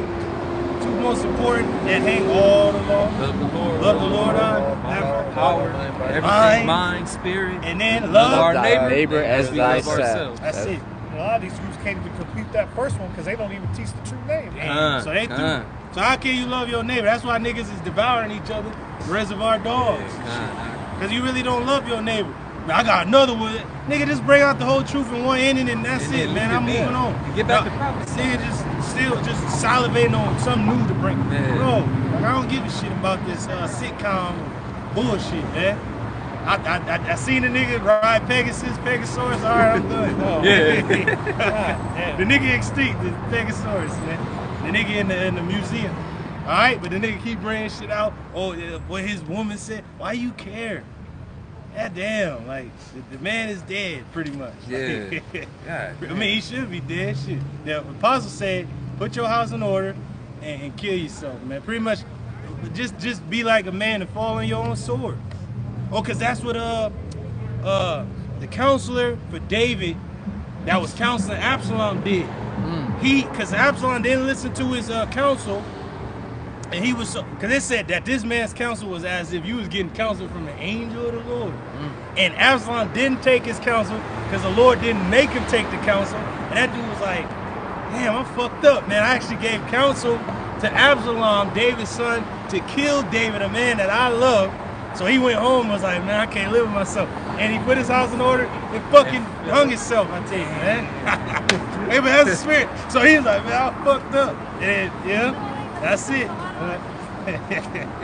important that hang all the law. Love the Lord. Love the Lord our power, everything, mind, spirit, and then love our thy neighbor as we love thyself. ourselves. That's it. A lot of these groups can't even complete that first one because they don't even teach the true name. So they do. So how can you love your neighbor? That's why niggas is devouring each other. Reservoir dogs. Because you really don't love your neighbor. I got another one. Nigga, just bring out the whole truth in one ending and that's it, man. I'm moving on. Get back to prophecy. Nigga just salivating on something new to bring. Bro, like, I don't give a shit about this sitcom bullshit, man. I seen the nigga ride Pegasaurus. All right, I'm done. Oh, the nigga extinct, the Pegasaurus, man. The nigga in the museum. All right, but the nigga keep bringing shit out. Oh, what his woman said. Why you care? God damn, like the man is dead, pretty much. Yeah. I mean, he should be dead. Shit. The apostle said, "Put your house in order and kill yourself, man." Pretty much, just be like a man and fall on your own sword. Oh, cause that's what the counselor for David that was counseling Absalom did. Cause Absalom didn't listen to his counsel. And he was because it said that this man's counsel was as if you was getting counsel from an angel of the Lord. And Absalom didn't take his counsel because the Lord didn't make him take the counsel. And that dude was like, damn, I'm fucked up, man. I actually gave counsel to Absalom, David's son, to kill David, a man that I love. So he went home and was like, man, I can't live with myself. And he put his house in order and fucking hung himself, I tell you, man. Hey, but that's the spirit. So he was like, man, I'm fucked up. And yeah. That's it.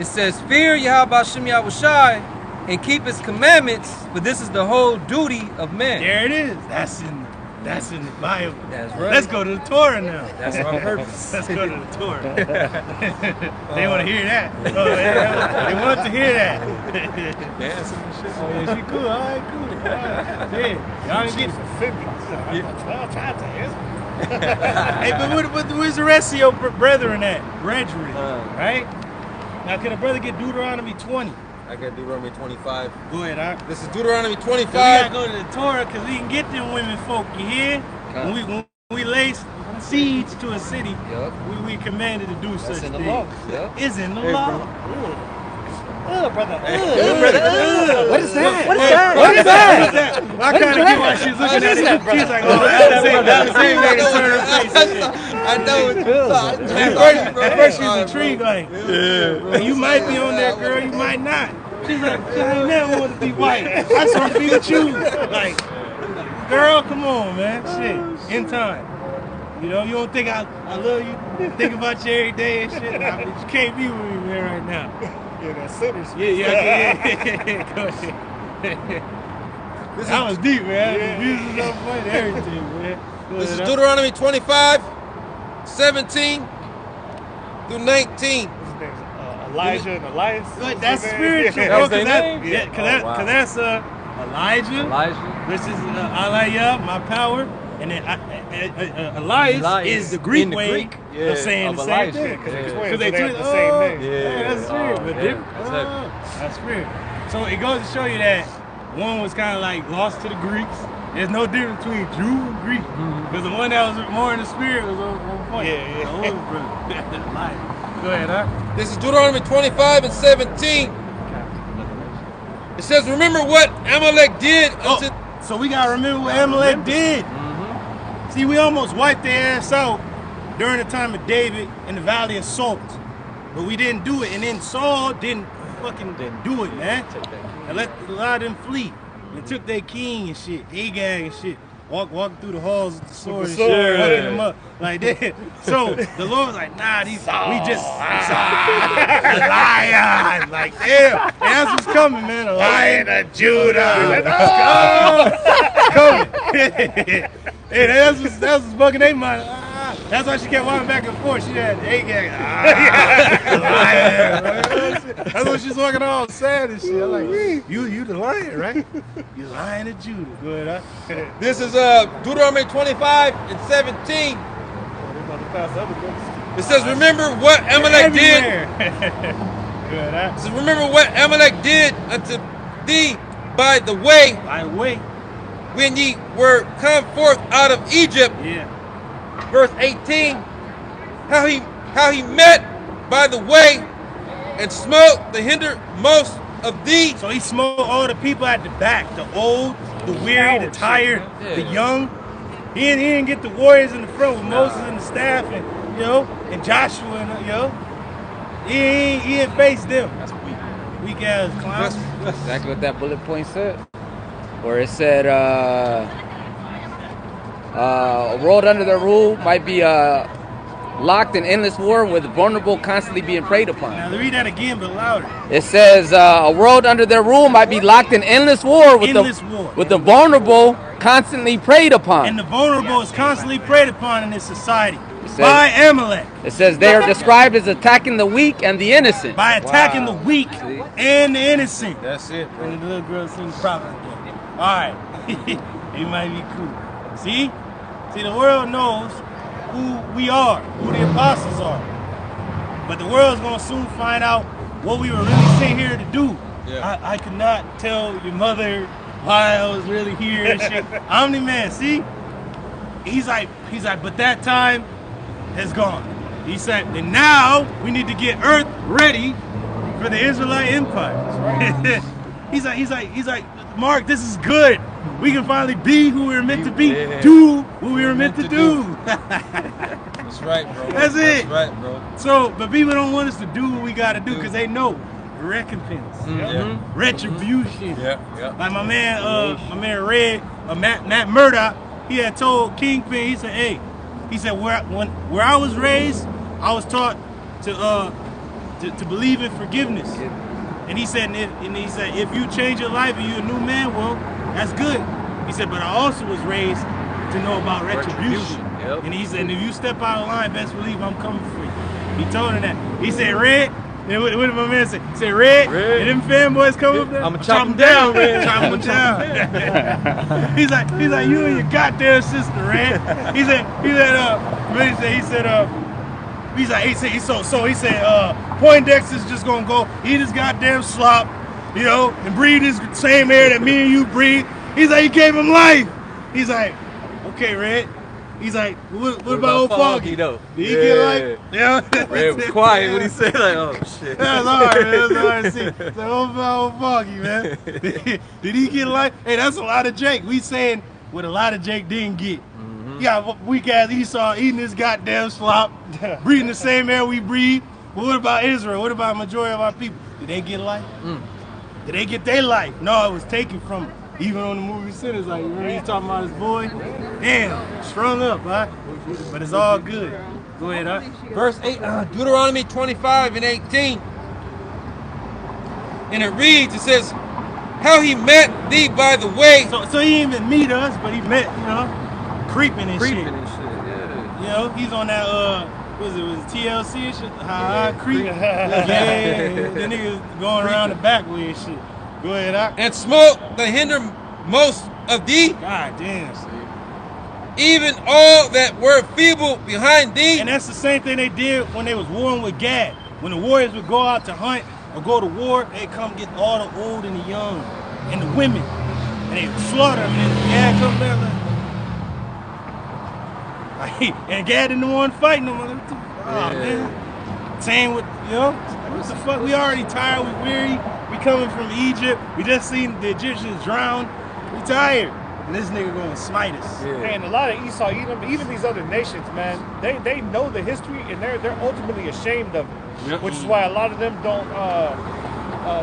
It says, fear Yahweh Ba'ashem Yahushai and keep his commandments, for this is the whole duty of man. There it is. That's in the Bible. That's right. Let's go to the Torah now. That's our purpose. Let's go to the Torah. They want to hear that. Oh, they want to hear that. Dancing and shit. Oh, yeah, she cool. All right, cool. All right. Yeah. Y'all ain't getting offended. I'm trying to answer. Hey, but where's the rest of your brethren at? Brethren, right? Now, can a brother get Deuteronomy 20? I got Deuteronomy 25. Go ahead, Doc. This is Deuteronomy 25. We gotta go to the Torah because we can get them women folk, you hear? When we lay siege to a city, we commanded to do such things. It's in the law. Brother. What is that? What is that? What is that? I kind of get why she's looking at it. She's like, oh, that's the same way to turn her face. I know it's At first she's intrigued, like, you might be on there, girl, you might not. She's like, I ain't never want to be white. I just want to be with you. Like, girl, come on, man. Shit, in time. You know, you don't think I love you, think about you every day and shit. You can't be with me, man, right now. Yeah, that sinners. Yeah. Go ahead. That was deep, man. The music is on point, everything, man. This is Deuteronomy 25, 17 through 19. Elijah and Elias. But that's spiritual, bro. Because that's Elijah. This is Aliyah, my power. And then Elias is the Greek way of saying the same thing. Because they twin the same name. Yeah, that's spirit. But different. That's spirit. So it goes to show you that one was kind of like lost to the Greeks. There's no difference between Jew and Greek. Because the one that was more in the spirit was on point. The older brother. Go ahead, huh? This is Deuteronomy 25 and 17. It says, remember what Amalek did unto... So we got to remember what Amalek did. See, we almost wiped their ass out during the time of David in the Valley of Salt. But we didn't do it. And then Saul didn't do it, man. And let a lot of them flee. They took their king and shit, Agag and shit. walking through the halls with the sword and sword, shit, yeah. fucking them up like that. So the Lord was like, nah, we just lion. Like, damn, and that's what's coming, man. A lion of Judah. Coming. Hey, that's what's bugging their mind. That's why she kept walking back and forth. She had A-gag. That's why she's walking all sad and shit. I'm like, you the lion, right? You lion of Judah. Good, huh? This is Deuteronomy 25 and 17. It says, remember what Amalek did. Good, huh? It says, remember what Amalek did unto thee by the way By the way, when ye were come forth out of Egypt. yeah. Verse 18, how he met by the way and smote the hindermost of thee. So he smote all the people at the back, the old, the weary, the tired, the young. He didn't get the warriors in the front with Moses and the staff and and Joshua and he didn't face them. That's weak ass clowns. That's exactly what that bullet point said. Where it said, a world under their rule might be locked in endless war with the vulnerable constantly being preyed upon. Now read that again, but louder. It says a world under their rule might be locked in endless war with the vulnerable constantly preyed upon. And the vulnerable is constantly preyed upon in this society says- by Amalek. It says they are described as attacking the weak and the innocent. By attacking the weak and the innocent. That's it, bro. And the little girl sings prophets again. All right. It might be cool. See, the world knows who we are, who the apostles are. But the world's going to soon find out what we were really sent here to do. Yeah. I could not tell your mother why I was really here and shit. I'm the man, see? He's like, but that time has gone. He said, and now we need to get Earth ready for the Israelite Empire. He's like, Mark, this is good. We can finally be who we were meant to be. Yeah. Do what we were meant to do. That's right, bro. That's it. That's right, bro. So, but people don't want us to do what we got to do because they know recompense, Yeah. retribution. Yeah. Like my man Red, Matt Murdoch, he had told Kingpin, he said, hey, he said where I was raised, I was taught to believe in forgiveness. And he said, if you change your life and you're a new man, well, that's good. He said, but I also was raised to know about retribution. Yep. And he said, and if you step out of line, best believe I'm coming for you. He told him that. He said, Red. And what did my man say? He said, Red. And them fanboys come up there. I'ma chop them down, Red. Chop them down. He's like, you and your goddamn sister, Red. He said, Poindexter's just gonna go eat his goddamn slop, and breathe his same air that me and you breathe. He's like, you gave him life. He's like, okay, Red. He's like, what about old Foggy? though? Did he get life? Yeah. Red was quiet when he said like, oh shit. That's hard, man. That's hard to see. So what about old Foggy, man? Did he get life? Hey, that's a lot of Jake. We saying what a lot of Jake didn't get. He got weak ass Esau eating his goddamn slop, breathing the same air we breathe. But what about Israel? What about the majority of our people? Did they get life? Did they get their life? No, it was taken from them. Even on the movie Sinners, like, remember he's talking about his boy? Damn, strung up, huh? But it's all good. Go ahead, huh? Verse 8, Deuteronomy 25 and 18. And it reads, it says, how he met thee by the way. So he didn't even meet us, but he met, creeping and shit. Yeah. He's on that, was it TLC and shit? Creep. Yeah, the niggas going around the back way and shit. Go ahead, huh? And smote the hindermost of thee, God damn. even all that were feeble behind thee. And that's the same thing they did when they was warring with Gad. When the warriors would go out to hunt or go to war, they come get all the old and the young and the women. And they slaughter them. And then Gad comes back like, and Gad didn't want fighting them. Man. Same with, what the fuck? We already tired, we weary. We coming from Egypt. We just seen the Egyptians drown. We tired. And this nigga gonna smite us. And a lot of Esau, even these other nations, man, they know the history and they're ultimately ashamed of it. Yep. Which is why a lot of them don't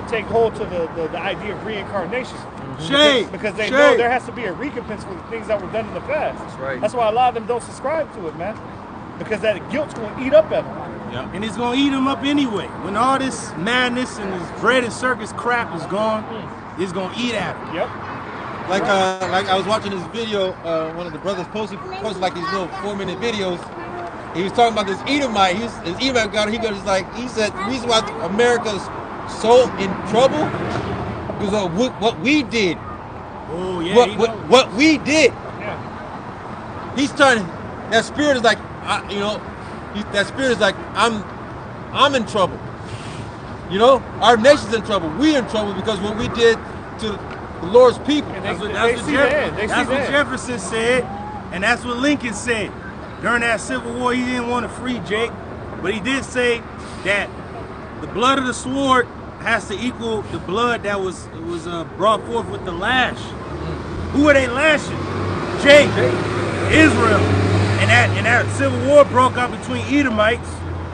take hold to the idea of reincarnation. Shade. Because they Shade. know there has to be a recompense for the things that were done in the past. That's right. That's why a lot of them don't subscribe to it, man. Because that guilt's going to eat up at them. And it's gonna eat them up anyway. When all this madness and this bread and circus crap is gone, it's gonna eat at them. Yep. Like I was watching this video, one of the brothers posted like these little 4-minute videos. He was talking about this Edomite. His Edomite guy, he said the reason why America's so in trouble because what we did. Oh yeah. What we did. Yeah. He's trying. That spirit is like, that spirit is like, I'm in trouble. You know, our nation's in trouble. We in trouble because what we did to the Lord's people. And That's what That's what Jefferson said, and that's what Lincoln said. During that Civil War, he didn't want to free Jake, but he did say that the blood of the sword has to equal the blood that was brought forth with the lash. Who are they lashing? Jake, Israel. And that Civil War broke out between Edomites.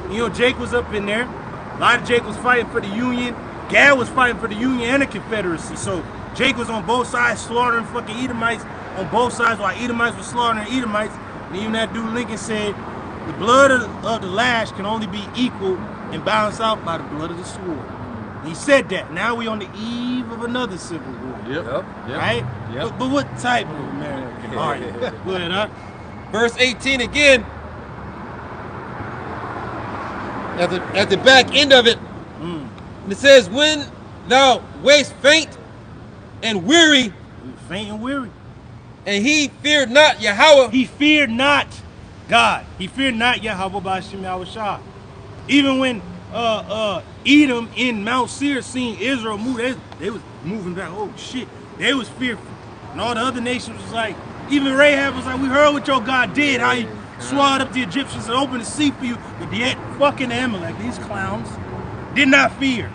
You know, Jake was up in there. A lot of Jake was fighting for the Union. Gad was fighting for the Union and the Confederacy. So Jake was on both sides slaughtering fucking Edomites on both sides while Edomites were slaughtering Edomites. And even that dude Lincoln said the blood of the lash can only be equal and balanced out by the blood of the sword. And he said that. Now we on the eve of another Civil War. Yep. Right? Yep. But what type of American are you? Go ahead, huh? Verse 18 again. At the back end of it, it says, when thou wast faint and weary, Faint and weary. and he feared not Yahweh. He feared not God. He feared not Yahweh B'Hashem Yahushua. Even when Edom in Mount Seir seen Israel move, they was moving back. Oh shit, they was fearful. And all the other nations was like, even Rahab was like, we heard what your God did, how he swallowed up the Egyptians and opened the sea for you. But yet fucking Amalek, these clowns, did not fear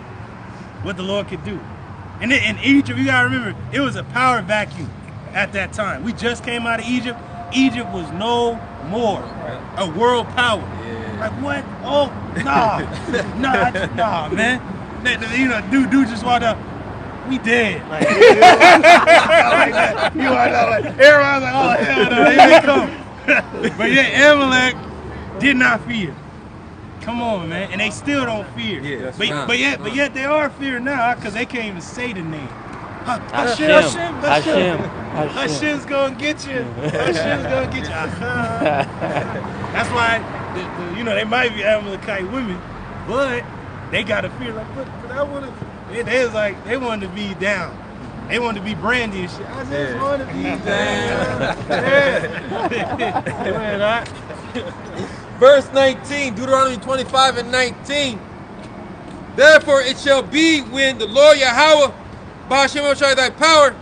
what the Lord could do. And in Egypt, you gotta remember, it was a power vacuum at that time. We just came out of Egypt. Egypt was no more a world power. Like what? Oh, nah, man. You know, dude just walked up. We dead. Like, like that. You walked up like everyone's like, oh hell no, they ain't come. But yeah, Amalek did not fear. Come on, man, and they still don't fear. Yeah, but yet they are fearing now because they can't even say the name. Hashem. Hashem's gonna get you. Hashem's gonna get you. That's why, you know, they might be Amalekite women, but they gotta fear. Like, but I wanna. They was like, they wanted to be down. They wanted to be Brandy and shit. I just want to be down. Verse 19, Deuteronomy 25 and 19. Therefore it shall be when the Lord Yahweh, B'Hashem Yahushua, thy power,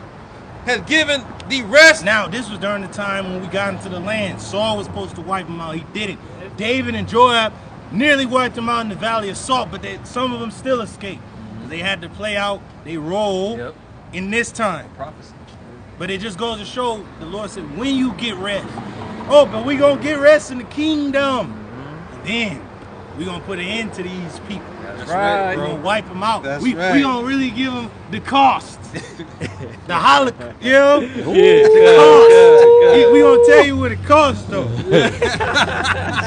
has given thee rest. Now, this was during the time when we got into the land. Saul was supposed to wipe them out. He didn't. David and Joab nearly wiped them out in the Valley of Salt, but some of them still escaped. They had to play out their role in this time. Prophecy. But it just goes to show, the Lord said, when you get rest. Oh, but we going to get rest in the kingdom. And then we going to put an end to these people. That's right. We're going to wipe them out. That's we right. we going to really give them the cost. The Holocaust. You know? Yeah. The cost. We going to tell you what it costs, though.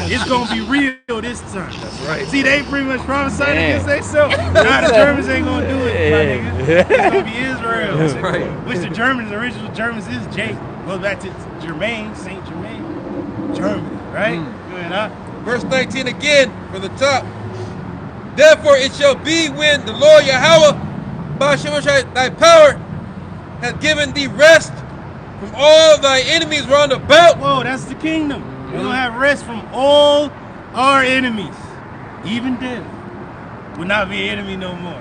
It's going to be real this time. That's right. See, they pretty much prophesied against themselves. Now the Germans ain't going to do it, my nigga. It's going to be Israel. That's right. Which the Germans, the original Germans is Jake. Goes back to Germain, Saint Germain. Germany, right? Good, huh? Verse 19 again from the top. Therefore it shall be when the Lord Yahweh, B'Hashem Yahushua, thy power, has given thee rest from all thy enemies round about. Whoa, that's the kingdom. We're going to have rest from all our enemies. Even death will not be an enemy no more.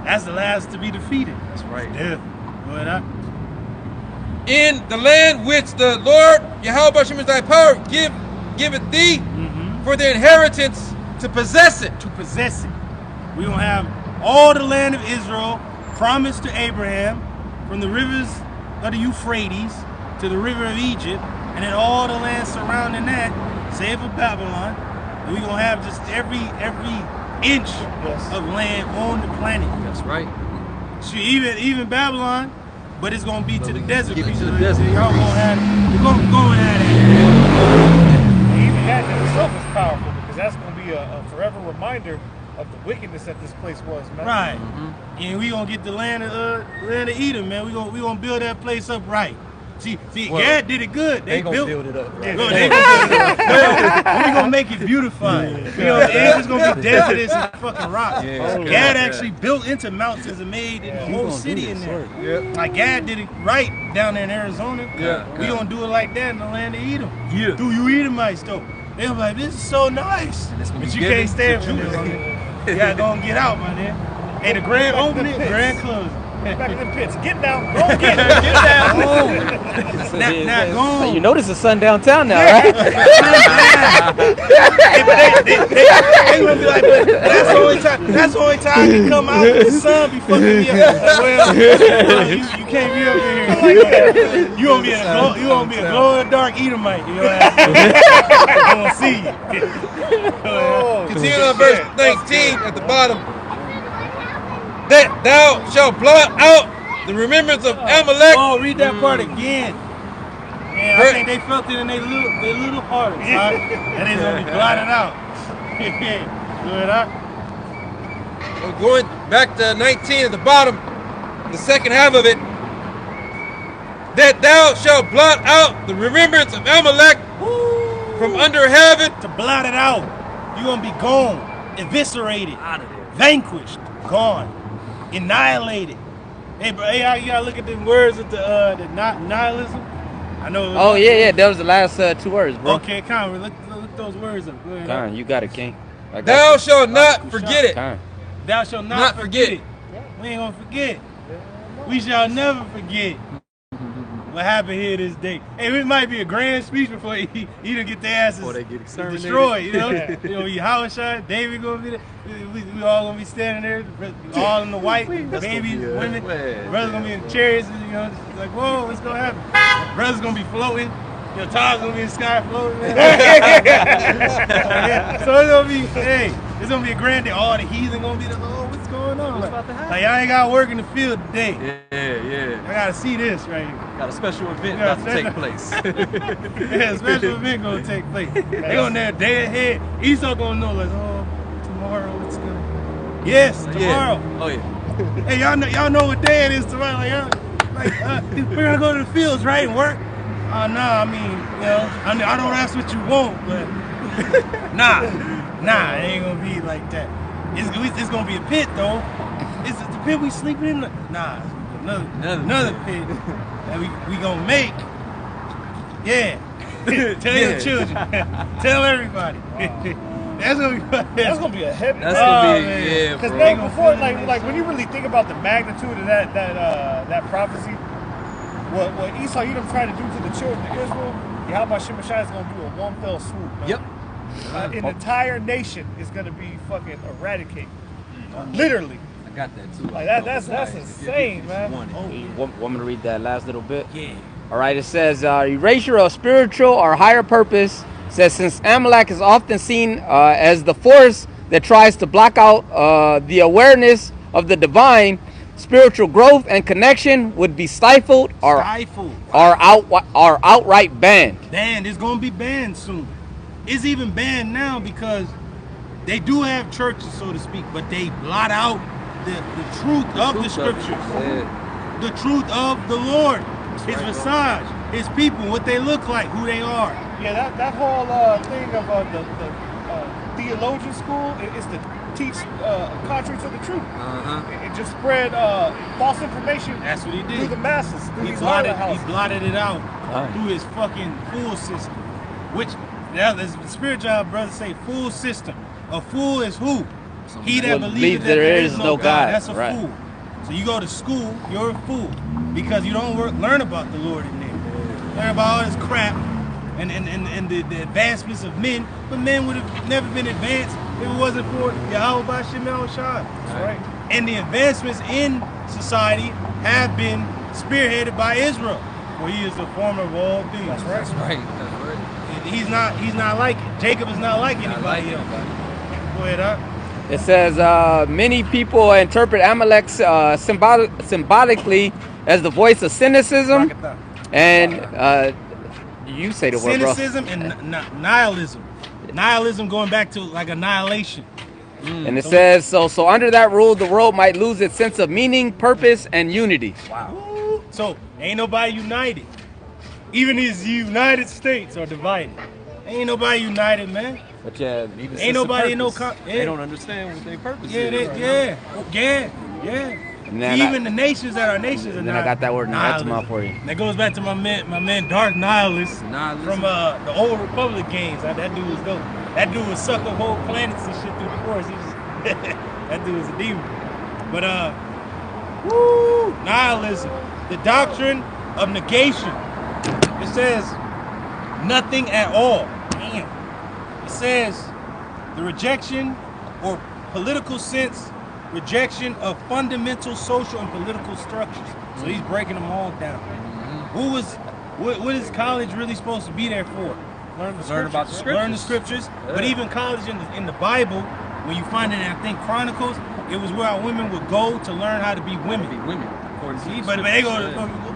That's the last to be defeated. That's right. Death. Go ahead, huh? In the land which the Lord Yahweh B'Hashem Yahushua, thy power giveth thee for the inheritance to possess it. To possess it. We're going to have all the land of Israel promised to Abraham from the rivers of the Euphrates to the river of Egypt, and then all the land surrounding that, save for Babylon. And we're going to have just every inch of land on the planet. That's right. So even Babylon, but it's gonna be to the we desert give it to creatures. the desert Y'all creatures. gonna have, we're gonna have that. And even that in itself is powerful because that's going to be a forever reminder of the wickedness that this place was, man. Right. And we gonna get the land of Edom, man. We gonna build that place up right. See, Well, God did it good. They gonna built build it up. Right? No, they gonna build it up. Well, we gonna make it beautified. It's just gonna be desertous and fucking rock. Yeah. God actually built into mountains and made the whole city in there. Like God did it right down there in Arizona. Yeah. We gonna do it like that in the land of Edom. Yeah. Through you Edomites though. They gonna be like, this is so nice. it's gonna But be you can't given stand to for this. Judah. You gotta go and get out, my nigga. Hey, the grand opening, grand closing. Back in the pits. Get down. Go get it. Get down. Now go on. You know this is sundown town now, right? Hey, but they gonna be like, but that's the only time. That's the only time you come out. The sun be fucking me up. Well, you can't be up in here. You gonna be in a glow. You gonna be a glow in the dark Edomite. You know what I'm gonna see you. Continue on verse 19 at the bottom. That thou shalt blot out the remembrance of Amalek. Oh, read that part again. Yeah, I think they felt it in their little hearts. Right? And it's gonna be blotted out. Good, huh? We're going back to 19 at the bottom, the second half of it. That thou shalt blot out the remembrance of Amalek from under heaven. To blot it out. You're gonna be gone, eviscerated, Out of there. vanquished, gone, annihilated. Hey, bro, hey, you gotta look at the words of the nihilism. I know. Oh yeah. That was the last 2 words, bro. Okay, Conrad, look those words up. Go ahead. Con, you got it, King. I got Thou you. shalt not forget it. Con. Thou shalt not forget it. We ain't gonna forget. We shall never forget what happened here this day. Hey, it might be a grand speech before you done get their asses Before they get exterminated. destroyed. You know, you know, you Howard shot, David gonna be there. We all gonna be standing there, all in the white, babies, women. man. Brothers gonna be in chariots, you know, just like, whoa, what's gonna happen? Brothers gonna be floating. Your Tom's gonna be in the sky floating. So it's gonna be, hey, it's gonna be a grand day. All the heathen gonna be like, oh, what's going on? What's about to happen? Like, I ain't gotta work in the field today. Yeah. I gotta see this right here. Got a special event Yeah, about to take place. Yeah, a special event gonna take place. They on there day ahead. Esau gonna know like, oh, tomorrow it's gonna. Yes, tomorrow. Yeah. Oh yeah. Hey, y'all know what day it is tomorrow? We're gonna go to the fields, right, and work. Nah, I mean, you know, I know that's what you want, but nah, it ain't gonna be like that. It's gonna be a pit though. It's the pit we sleeping in. Nah, another pit that we gonna make. Yeah. Tell your children. Tell everybody. That's gonna be. That's gonna be a heavy. That's gonna be man. yeah, Because bro. man, before like when you really think about the magnitude of that prophecy, what Esau Edom tried to do to the children of Israel, Yahweh Shemashai is gonna do a one fell swoop. Man. Yep. An entire nation is gonna be fucking eradicated, literally. I got that too. Like that's insane, man. Want me to read that last little bit? Yeah. All right, it says erasure of spiritual or higher purpose. Says since Amalek is often seen as the force that tries to block out the awareness of the divine, spiritual growth and connection would be stifled or outright banned. Banned. It's gonna be banned soon. It's even banned now because they do have churches, so to speak, but they blot out the truth of the scriptures, the truth of the Lord, His visage, His people, what they look like, who they are. Yeah, that whole thing of the theologian school is to teach contrary to the truth. It just spread false information. That's what he did. Through the masses. Through He these blotted it out Right. through his fucking fool system. Which, now the spirit job brothers say fool system. A fool is who? He that believes that there is no God. That's a right. fool. So you go to school, you're a fool. Because you don't learn about the Lord in there. Learn about all this crap and the advancements of men. But men would have never been advanced if it wasn't for Yahweh by Shemel Shai. That's right. And the advancements in society have been spearheaded by Israel, for he is the former of all things. That's right. That's right. That's right. And he's not like it. Jacob is not like anybody like else. anybody. Go ahead, huh? It says many people interpret Amalek symbolically as the voice of cynicism Rock it down. and you say the word, bro. Cynicism and nihilism. Nihilism going back to like annihilation. And it says, so under that rule, the world might lose its sense of meaning, purpose, and unity. Wow. So ain't nobody united. Even these United States are divided. Ain't nobody united, man. But yeah, Even Ain't nobody in no They don't understand what their purpose Yeah, is. yeah. And then Even the nations that are nations are and not. then I got that word nihilism. Natsuma for you. And that goes back to my man Dark Nihilist Nihilism. from the old Republic games. That dude was dope. That dude was suck up whole planets and shit through the forest. He just that dude was a demon. But nihilism, the doctrine of negation. It says nothing at all. Damn. It says the rejection or political sense, rejection of fundamental social and political structures. So he's breaking them all down. What is college really supposed to be there for? Learn about the scriptures. Learn the scriptures. But even college in the Bible, when you find it in, I think, Chronicles, it was where our women would go to learn how to be women. But they go,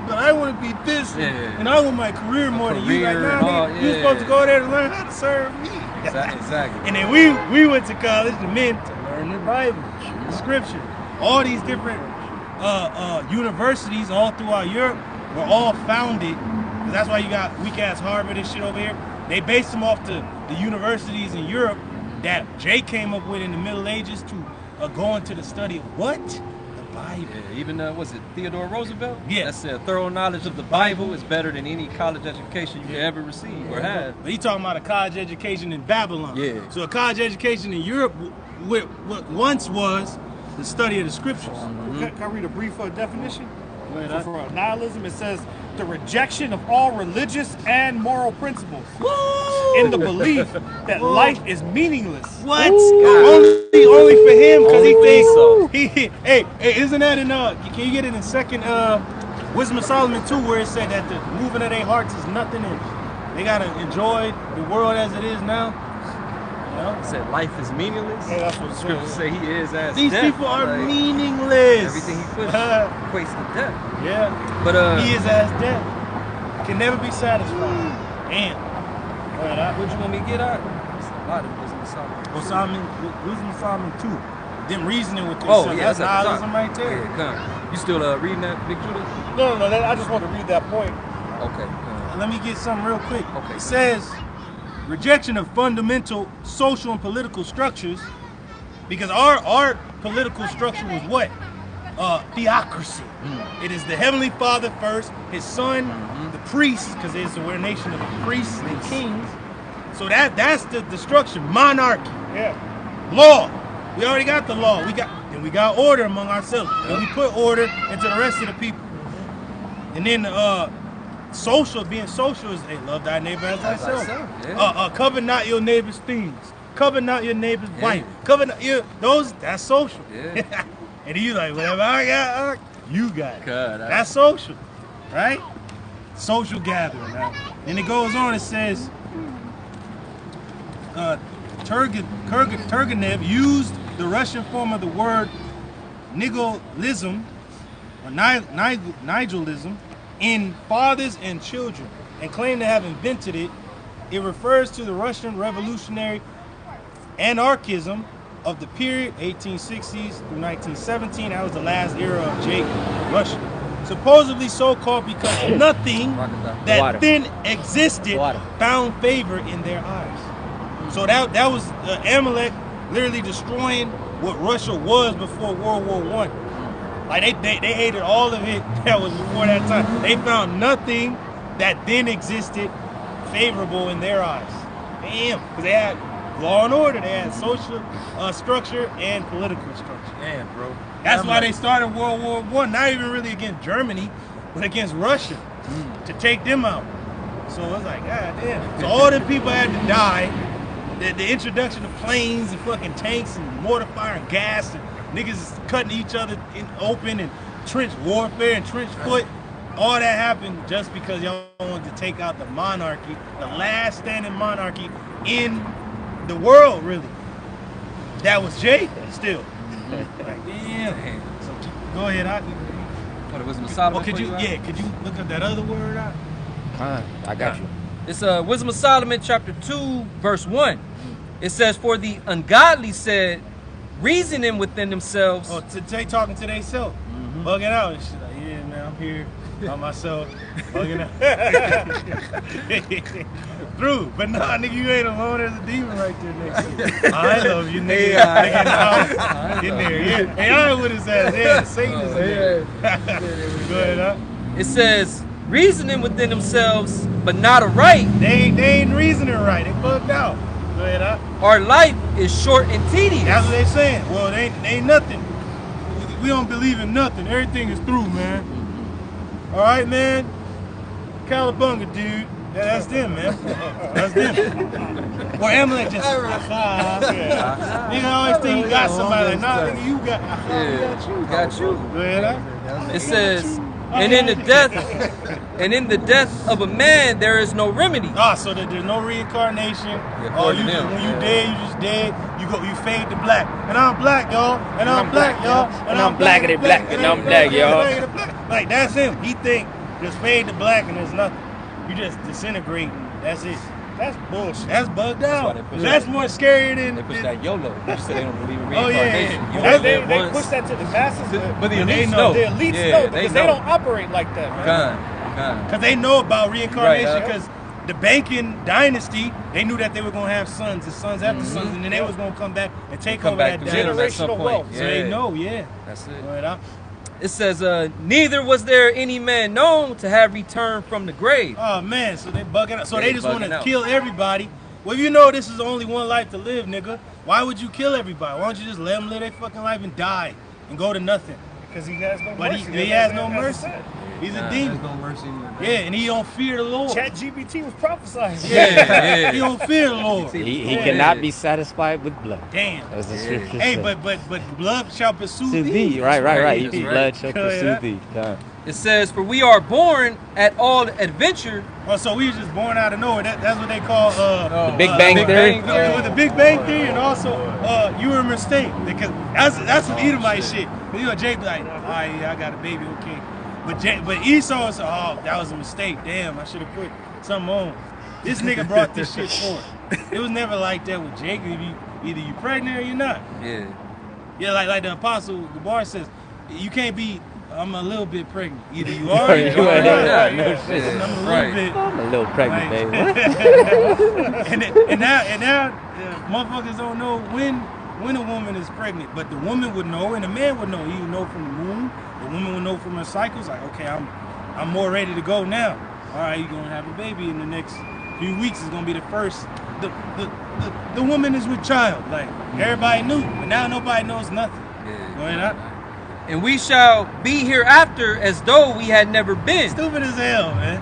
but I want to be this, and I want my career more than you. Like, nah, you're supposed to go there to learn how to serve me. Exactly. And then we went to college, the men, to learn the Bible, the scripture. All these different universities all throughout Europe were all founded, because that's why you got weak ass Harvard and shit over here. They based them off the universities in Europe that Jay came up with in the Middle Ages to go into the study of what? The Bible. Yeah, even was it Theodore Roosevelt? Yeah. That said, thorough knowledge of the Bible is better than any college education you could ever receive or have. But he talking about a college education in Babylon. Yeah. So a college education in Europe, what once was the study of the scriptures. Can I read a brief definition? For nihilism, it says the rejection of all religious and moral principles in the belief that life is meaningless. What? Only for him, because he thinks so. Hey, isn't that in can you get it in second Wisdom of Solomon 2, where it said that the moving of their hearts is nothing, and they gotta enjoy the world as it is now. You know? It said life is meaningless. Yeah, that's what The scriptures say he is as These death. people are Like, meaningless. everything he puts equates to death. Yeah. But He is as death. Can never be satisfied. Damn. what you want me to get out? It's a lot of Wisdom of Solomon. Wisdom of Solomon 2. Them reasoning with Oh, yourself. yeah, That's that's at the nihilism top. right there. Yeah, come. You still reading that, Big Judah? No, I just want to read that point. Okay. Let me get something real quick. Okay. It says rejection of fundamental social and political structures, because our political structure was what? Theocracy. It is the Heavenly Father first, His Son, the priests, because we're a nation of priests and kings. So that's the structure. Monarchy. Yeah. Law. We already got the law. We got order among ourselves. And we put order into the rest of the people. And then being social is, hey, love thy neighbor as thyself. Yeah. Cover not your neighbor's things. Cover not your neighbor's wife. Cover not that's social. Yeah. And you like, whatever I got, you got it. God, That's social, right? Social gathering. Now. And it goes on, it says, Turgenev used the Russian form of the word Nihilism, or Nihilism, in Fathers and Children, and claimed to have invented it. It refers to the Russian revolutionary anarchism of the period 1860s through 1917. That was the last era of Jake Russia. Supposedly so called because nothing that then existed found favor in their eyes. So that was Amalek literally destroying what Russia was before World War I. Like they hated all of it that was before that time. They found nothing that then existed favorable in their eyes. Damn, because they had law and order, they had social structure and political structure. Damn, bro. That's why they started World War I, not even really against Germany, but against Russia, to take them out. So it's like, god damn. So all them people had to die. The introduction of planes and fucking tanks and mortar fire and gas and niggas cutting each other in open and trench warfare and trench foot. All that happened just because y'all wanted to take out the monarchy, the last standing monarchy in the world, really. That was Jake still. Like, damn. So go ahead, the Wisdom of Solomon. Or could for you, Al? could you look up that other word out? I got you. It's Wisdom of Solomon, chapter 2, verse 1. It says, "For the ungodly said, reasoning within themselves." Oh, they talking to themselves, bugging out and shit. Like, yeah, man, I'm here by myself, bugging out. True, but nah, nigga, you ain't alone. There's a demon right there next to you. I love you, nigga. Nigga in the house, in there. Yeah. Hey, I ain't with his ass. Yeah, Satan is in there. Go ahead, huh? It says, reasoning within themselves, but not aright. They ain't reasoning right. They bugged out. Go ahead, huh? Our life is short and tedious. That's what they saying. Well, they ain't nothing. We don't believe in nothing. Everything is through, man. All right, man. Cowabunga, dude. Yeah, that's them, man. That's them. Or Amalek just. Nigga always think he got somebody. Like, nah, nigga, you got. Got you. Go ahead, huh? It says, and in the death of a man there is no remedy. Ah, so that there's no reincarnation. Oh, you just, when you dead, you just dead. You fade to black. And I'm black, y'all. And I'm black, y'all. And I'm blackity black. And I'm black, y'all. Like, that's him. He think just fade to black and there's nothing. You just disintegrate. That's it. That's bullshit. That's bugged out. That's more scary than. They push that YOLO. They say they don't believe in Oh, yeah, reincarnation. yeah. You That's- only live They once. push that to the masses, But the they elites know. know. the elites Yeah, know because they know. don't operate like that, man. Kind. Because they know about reincarnation. Right, Because the banking dynasty, they knew that they were going to have sons and sons after sons, and then they was going to come back and take Come over back that to dynasty. at some Generational point. wealth. So they know, yeah. That's it. Go ahead, huh? It says, neither was there any man known to have returned from the grave. Oh man, so they bugging out. So Yeah, they just want bugging to out. kill everybody. Well, you know this is only one life to live, nigga. Why would you kill everybody? Why don't you just let them live their fucking life and die and go to nothing? Because he has no But mercy. he has no As I mercy. said. He's a Nah, demon. there's no mercy in the Yeah, and he don't fear the Lord. Chat GPT was prophesying. Yeah. He don't fear the Lord. He cannot be satisfied with blood. Damn. As the scripture Hey, says. but blood shall pursue To thee. thee. Right. right. Each That's blood right. shall Go ahead. pursue thee. God. It says, for we are born at all adventure. Oh, so we was just born out of nowhere. That's what they call The Big Bang Theory. With the Big Bang Theory, and also you were a mistake because that's some Edomite shit. You know, Jay be like, all right, yeah, I got a baby, okay. But Esau said, oh, that was a mistake. Damn, I should have put something on. This nigga brought this shit forth. It was never like that with Jacob. Either you pregnant or you're not. Yeah. Yeah, like the Apostle Gabar says, you can't be. I'm a little bit pregnant. Either you are or you You are are not. not. No I'm shit. a little Right. bit. I'm a little pregnant, baby. What? and now motherfuckers don't know when a woman is pregnant, but the woman would know and the man would know. He would know from the womb. The woman would know from her cycles. Like, okay, I'm more ready to go now. All right, you're gonna have a baby in the next few weeks. Is gonna be the first. The woman is with child. Like everybody knew, but now nobody knows nothing. Go ahead, huh? And we shall be hereafter as though we had never been. Stupid as hell, man.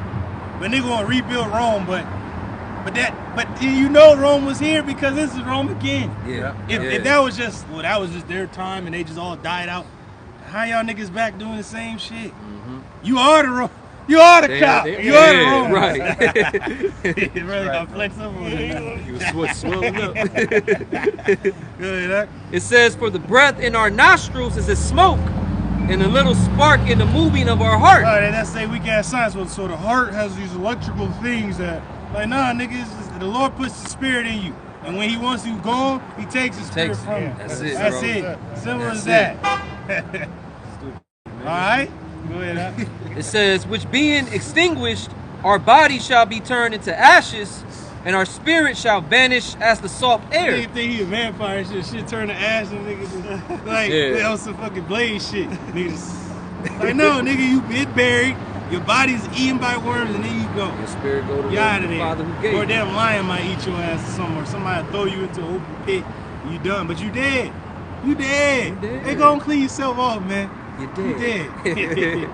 But they gonna rebuild Rome, but you know Rome was here because this is Rome again. Yeah. If that was just their time and they just all died out, how y'all niggas back doing the same shit? You are the Rome. You are the cop. You are the Rome. Right. It really got flexible. He was swelling up. Good, huh? It says, for the breath in our nostrils is as smoke, and a little spark in the moving of our heart. Right, and that's say we got science. So the heart has these electrical things that, like, nah, niggas, the Lord puts the spirit in you, and when He wants you gone, He takes the spirit Takes it. from you. That's it, That's bro. it. Simple That's as that. All right, go ahead. Huh? It says, which being extinguished, our body shall be turned into ashes, and our spirit shall vanish as the soft air. Nigga think he a vampire and shit turn to ash and niggas like Yeah. that was some fucking blade shit. Niggas like no nigga, you get buried, your body's eaten by worms and then you go. Your spirit go to You out of the Father who there. gave Or a you. damn lion might eat your ass or something, or somebody throw you into an open pit and you done. But you dead. You dead. You dead. They gonna clean yourself off, man. You You dead. dead.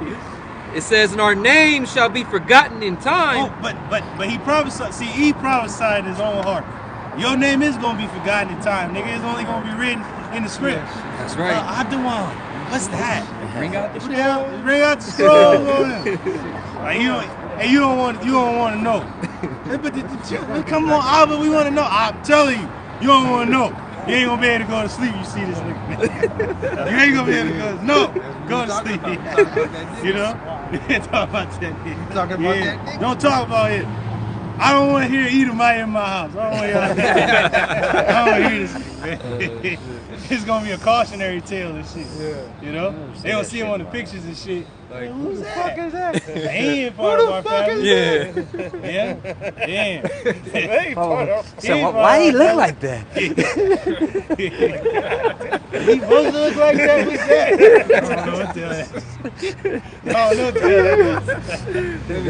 It says, and our name shall be forgotten in time. Oh, but he prophesied. See, he prophesied in his own heart. Your name is gonna be forgotten in time, nigga. It's only gonna be written in the script. That's right. Abdullah, what's that? Bring out the What the hell? Bring out the scroll on him. Like you don't want to know. Hey, but come on, Abba, we want to know. I'm telling you, you don't want to know. You ain't gonna be able to go to sleep. You see this nigga, man. You ain't gonna be able to go to sleep. You know? Talk about that nigga. Talking about that nigga? Don't talk about it. I don't want to hear Edomite in my house. I don't want to hear this, man. It's gonna be a cautionary tale and shit. You know? They gonna see him on the pictures and shit. Like, who the fuck is that? They ain't part of our family. Yeah. They ain't part of Why he look like that? He supposed to look like that? What's that? I don't know what the hell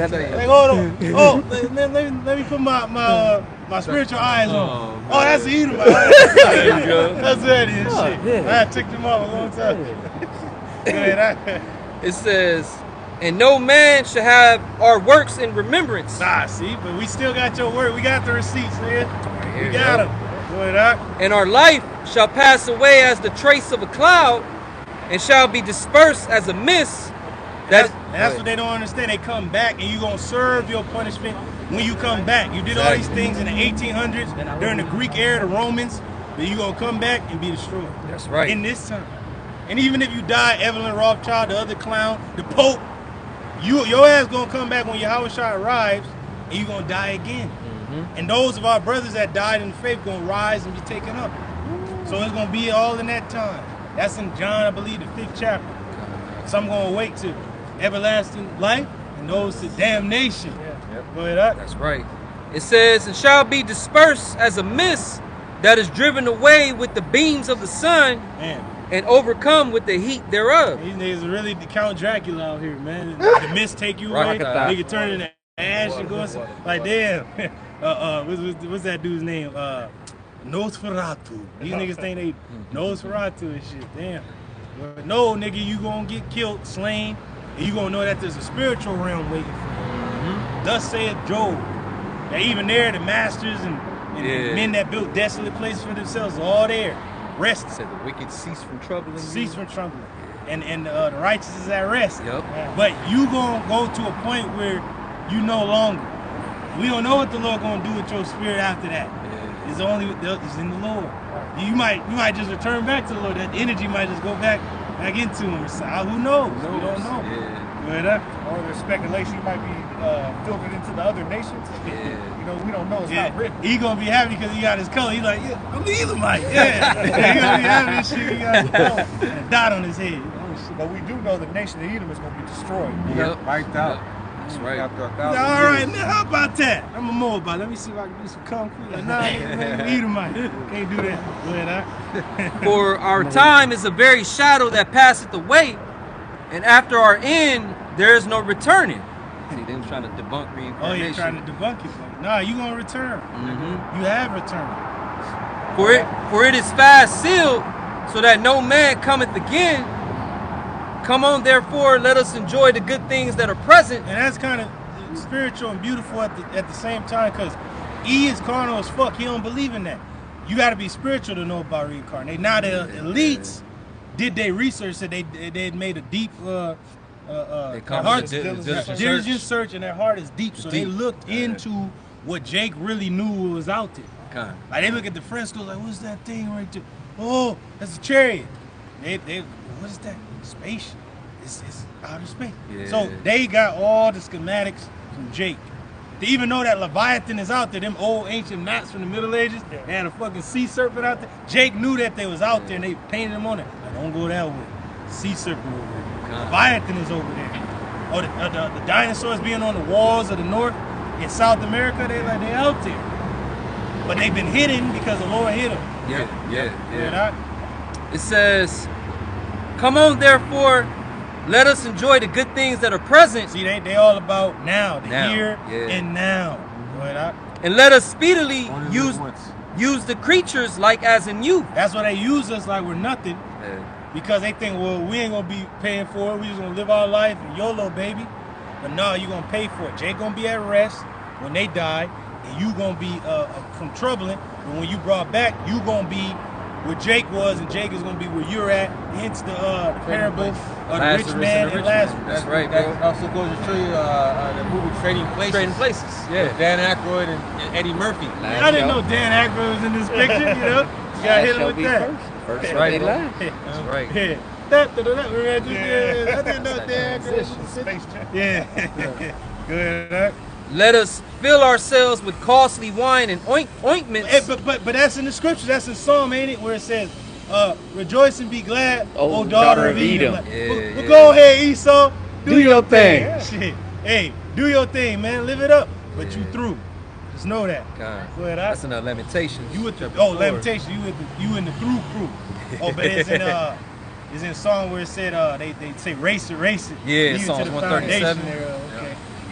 that is. Like, hold on. Oh, let me put my spiritual eyes on. Oh, that's the Edomite. There you go. That's what it is. Shit. I took them off a long time. It says, and no man shall have our works in remembrance. Nah, see, but we still got your word. We got the receipts, man. We got them. Go ahead, and our life shall pass away as the trace of a cloud, and shall be dispersed as a mist. That's what they don't understand. They come back, and you're going to serve your punishment when you come back. You did all these things in the 1800s, during the Greek era, the Romans, then you're going to come back and be destroyed. That's right. In this time. And even if you die, Evelyn Rothschild, the other clown, the Pope, your ass going to come back when Yahweh Shai arrives, and you're going to die again. And those of our brothers that died in the faith going to rise and be taken up. So it's going to be all in that time. That's in John, I believe, the 5th chapter. Some going to wait to everlasting life, and those to damnation. Go ahead, That's right. It says, and shall be dispersed as a mist that is driven away with the beams of the sun, and overcome with the heat thereof. These niggas are really the Count Dracula out here, man. The mist take you away, nigga turn into ash and go like, damn. What's that dude's name? Nosferatu. These niggas think they Nosferatu and shit. Damn. But no, nigga, you gonna get killed, slain, and you gonna know that there's a spiritual realm waiting for you. Thus saith Job. That even there, the masters and men that built desolate places for themselves are all there. Rest. Said the wicked cease from troubling. Cease from troubling. And the righteous is at rest. But you gonna go to a point where you no longer. We don't know what the Lord gonna do with your spirit after that. It's in the Lord. You might just return back to the Lord. That energy might just go back into him. Who knows? We don't know. Or there's speculation he might be filtered into the other nations. You know, we don't know. It's not written. He gonna be happy because he got his color. He's like, I'm the Edomite. He gonna be happy and shit. He got his color and a dot on his head. But we do know the nation of Edom is gonna be destroyed. Wiped out. That's right. After 1,000 all right, man, how about that? I'm a Moabite. Let me see if I can do some kung fu. Like, nah, Edomite. Can't do that. Go ahead, For our time is a very shadow that passeth away, and after our end, there is no returning. See, they was trying to debunk reincarnation. Oh, you're trying to debunk it. Nah, you gonna return. You have returned. For it is fast sealed, so that no man cometh again. Come on, therefore, let us enjoy the good things that are present. And that's kind of spiritual and beautiful at the same time, because E is carnal as fuck. He don't believe in that. You got to be spiritual to know about reincarnation. Now the elites did their research, that they had made a deep diligent search, and their heart is deep. So they looked into what Jake really knew was out there. Like they look at the frescoes, like, what's that thing right there? Oh, that's a chariot. They what is that? Space. It's outer space. So they got all the schematics from Jake. To even know that Leviathan is out there, them old ancient maps from the Middle Ages, they had a fucking sea serpent out there. Jake knew that they was out there and they painted them on it. Like, don't go that way. Sea serpent over there. Leviathan is over there. Oh, the dinosaurs being on the walls of the North in South America, they out there. But they've been hidden because the Lord hid them. It says, come on, therefore, let us enjoy the good things that are present. See, they all about now, here and now. And let us speedily use the creatures like as in youth. That's why they use us like we're nothing. Because they think, well, we ain't gonna be paying for it. We just gonna live our life and YOLO, baby. But no, you gonna pay for it. Jake gonna be at rest when they die, and you gonna be from troubling. And when you brought back, you gonna be where Jake was, and Jake is going to be where you're at. Hence the parable of the rich man and Lazarus. That's right, bro. That also goes to show you the movie Trading Places. Trading Places, Dan Aykroyd and Eddie Murphy. I didn't know Dan Aykroyd was in this picture, you know? gotta hit him shall with be that. first. First right, shall be bro. last. That's right. Yeah. I didn't know that. Space Jam. Yeah. Good. Huh? Let us fill ourselves with costly wine and ointments. Hey, but that's in the scripture. That's in Psalm, ain't it? Where it says, "Rejoice and be glad, O daughter of Edom." Like, well, go ahead, Esau. Do your thing. Yeah. Shit. Hey, do your thing, man. Live it up. But you through. Just know that. God. Go ahead. That's another Lamentations. You with the chapter 4. Lamentation. You in the through crew. Oh, but it's in a song where it said they say race it. Yeah, Even Psalms to the 137. foundation there,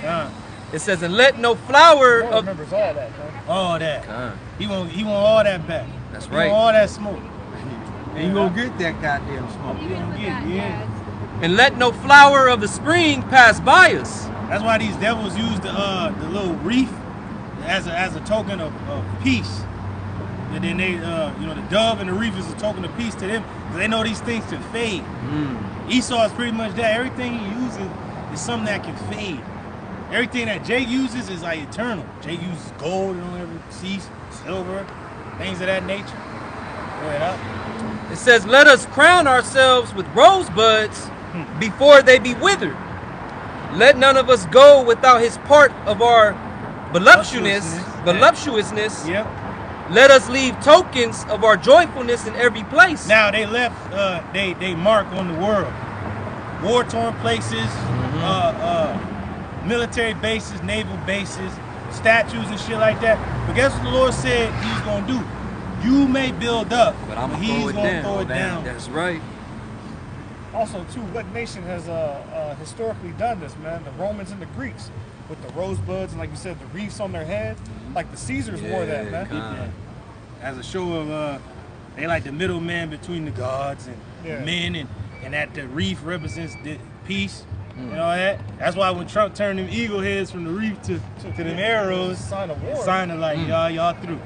okay. It says, and let no flower Lord of remembers all that, man. All that. God. He want all that back. That's He right. want all that smoke. And you gonna get that goddamn smoke. He was with Yeah, that, yeah. Dad. And let no flower of the spring pass by us. That's why these devils use the little reef as a token of peace. And then they the dove and the reef is a token of peace to them because they know these things can fade. Esau is pretty much that. Everything he uses is something that can fade. Everything that Jake uses is like eternal. Jake uses gold and don't ever cease, silver, things of that nature. Go ahead, up. It says, let us crown ourselves with rosebuds before they be withered. Let none of us go without his part of our voluptuousness. Yep. Let us leave tokens of our joyfulness in every place. Now they left they mark on the world. War-torn places, military bases, naval bases, statues and shit like that. But guess what the Lord said he's gonna do? You may build up, but I'm he's gonna throw it down. That's right. Also, too, what nation has historically done this, man? The Romans and the Greeks with the rosebuds and, like you said, the wreaths on their head. Like the Caesars wore that, man. Yeah. As a show of they like the middleman between the gods and men, and that the wreath represents the peace. You know that? That's why when Trump turned them eagle heads from the wreath to them arrows, Sign of war. it's sign of like y'all through.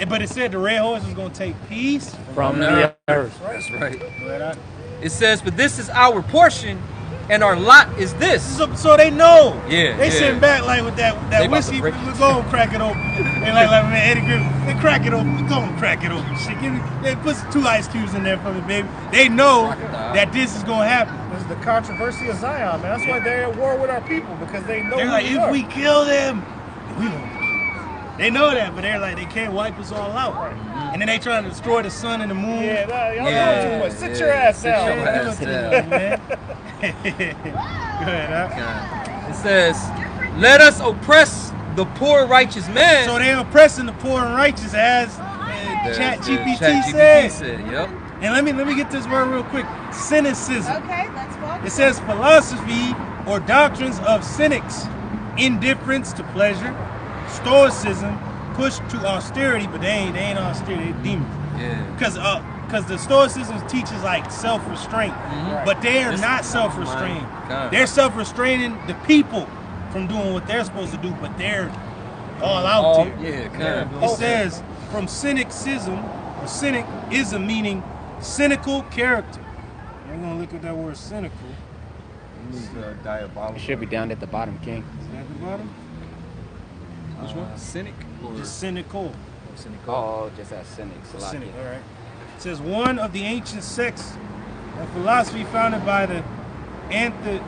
But it said the red horse was gonna take peace From the earth. That's right. But It says, but this is our portion, and our lot is this. so they know. Yeah, They yeah. sitting back like with that They about whiskey. to break We're gonna crack it open. And like man, Eddie Griffin, they crack it open. We're gonna crack it open. Shit, they put 2 ice cubes in there for me, baby. They know that this is gonna happen. This is the controversy of Zion, man. That's why they're at war with our people, because they know They're who like, we if are. we kill them, we won't. They know that, but they're like, they can't wipe us all out. And then they trying to destroy the sun and the moon. Yeah, y'all Yeah, doing too much. Sit yeah. your ass Sit down. your man. ass Go down. ahead, huh? It says, let us oppress the poor righteous man. So they're oppressing the poor and righteous, as Chat GPT said. Yep. And let me get this word real quick. Cynicism. Okay, let's walk. It says philosophy or doctrines of cynics, indifference to pleasure, stoicism, push to austerity, but they ain't austerity, they demons. Yeah. Because the stoicism teaches like self-restraint, but they are This not is self-restrained. God. They're self-restraining the people from doing what they're supposed to do, but they're all out there. Yeah, God. It says from cynicism, or cynicism meaning cynical character. We're gonna look at that word cynical. It's diabolical. It should be down at the bottom, King. Is that the bottom? Which one? Cynic or Just cynical. cynical? Oh, just as cynics. Cynic, all right. It says one of the ancient sects of philosophy founded by the Antisthenes.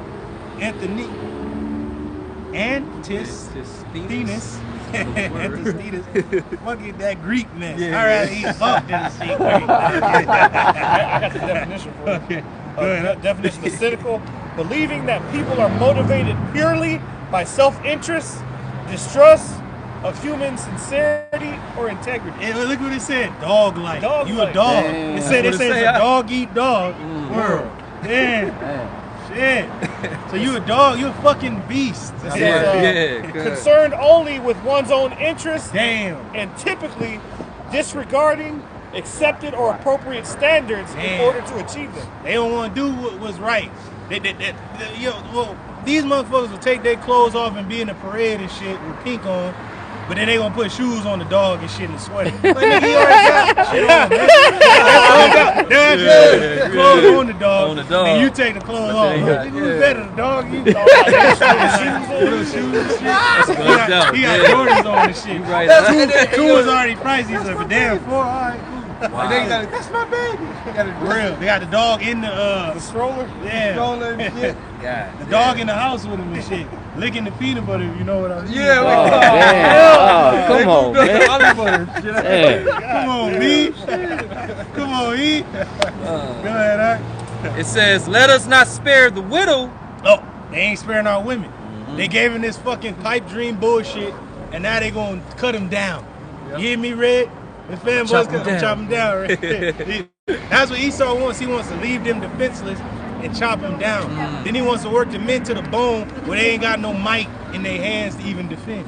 Fuck it, that Greek mess. All right, he bumped in the seat. I got the definition for you. Okay. Go ahead. Definition of cynical: believing that people are motivated purely by self-interest, distrust of human sincerity or integrity. Hey, look what it said. Dog-like. Dog-like. You a dog. Damn. It said That's what it it's say, a huh? dog-eat-dog world. Damn. Shit. So you a dog, you a fucking beast. It says, Yeah, good. concerned only with one's own interests Damn. and typically disregarding accepted or appropriate standards in Damn. order to achieve them. They don't want to do what was right. These motherfuckers will take their clothes off and be in a parade and shit with pink on, but then they gonna put shoes on the dog and shit and sweater. Like, nigga, he already got shit on, man. That's clothes on the dog. On the dog. And you take the clothes off. then you got- Who's better, the dog? You Little shoes on. Good job. He got Yeah. Jordans on and shit. You right. Two was already pricey. He said, but damn, 4, all right, cool. And they got that's my baby. You got it Real. They got the dog in The stroller. yeah. stroller and shit. The dog in the house with him and shit. Licking the peanut butter, if you know what I mean. Yeah, Oh, we damn. Oh, come on, man. Olive butter. Shit. Damn. Come on, E. Come on, E. Go ahead, Art. It says, let us not spare the widow. Oh, they ain't sparing our women. They gave him this fucking pipe dream bullshit, and now they gonna cut him down. You hear me, Red? The fanboys Chop him gonna down. chop him down, right? That's what Esau wants. He wants to leave them defenseless and chop them down. Then he wants to work the men to the bone where they ain't got no might in their hands to even defend.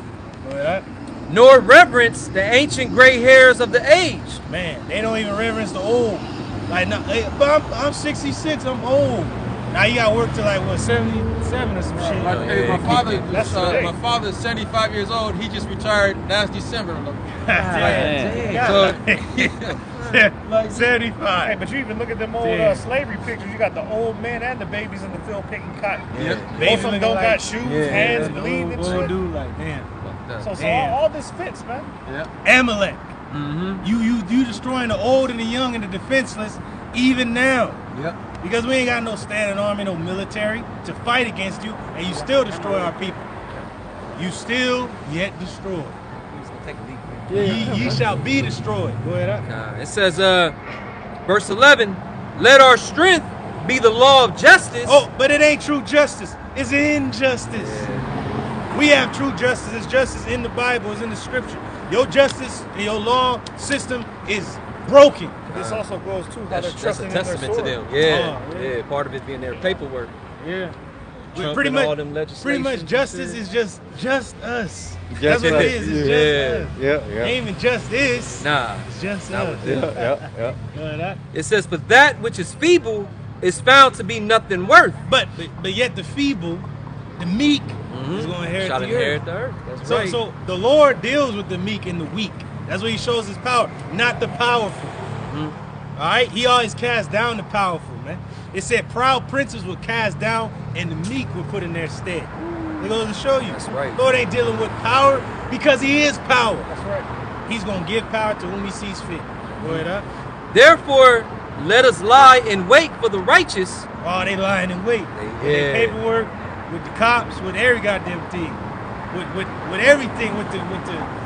Go ahead, Nor reverence the ancient gray hairs of the age. man, they don't even reverence the old. Like, no, but I'm 66, I'm old. Now you got to work to like, what, 77 or some shit. Hey, my father, That's today. my father is 75 years old. He just retired last December. Damn. So, 75. Hey, but you even look at them old Yeah. Slavery pictures. You got the old men and the babies in the field picking cotton. Yep. Most Baby of them looking don't like- got shoes, hands bleeding and Old shit. dude like, damn. So Damn. all this fits, man. Amalek. You destroying the old and the young and the defenseless even now. Yep. Because we ain't got no standing army, no military to fight against you, and you still destroy our people. You still yet destroy. Ye shall be destroyed. Go ahead. It says, verse 11, let our strength be the law of justice. Oh, but it ain't true justice. It's injustice. We have true justice. It's justice in the Bible. It's in the scripture. Your justice and your law system is broken. This also goes to how they're That's a trusting in their testament to sword. them. Yeah, Oh, yeah. yeah. Part of it being their paperwork. Yeah. Trumping Pretty much, all them pretty legislation much justice shit. is just us. Just That's what us. it is. It's Yeah. just us. Yeah, Ain't even just this. Nah. It's just Not us. with them. yeah. Go ahead. It says, but that which is feeble is found to be nothing worth. But yet the feeble, the meek, is going to inherit Shall the inherit earth. the earth. That's So, right. so the Lord deals with the meek and the weak. That's where he shows his power, not the powerful. All right? He always casts down the powerful, man. It said proud princes will cast down and the meek will put in their stead. It goes to show you. That's right. Lord ain't dealing with power because he is power. That's right. He's going to give power to whom he sees fit. Go ahead, up. Therefore, let us lie in wait for the righteous. Oh, they lying in wait. With their paperwork, with the cops, with every goddamn thing. With everything, with the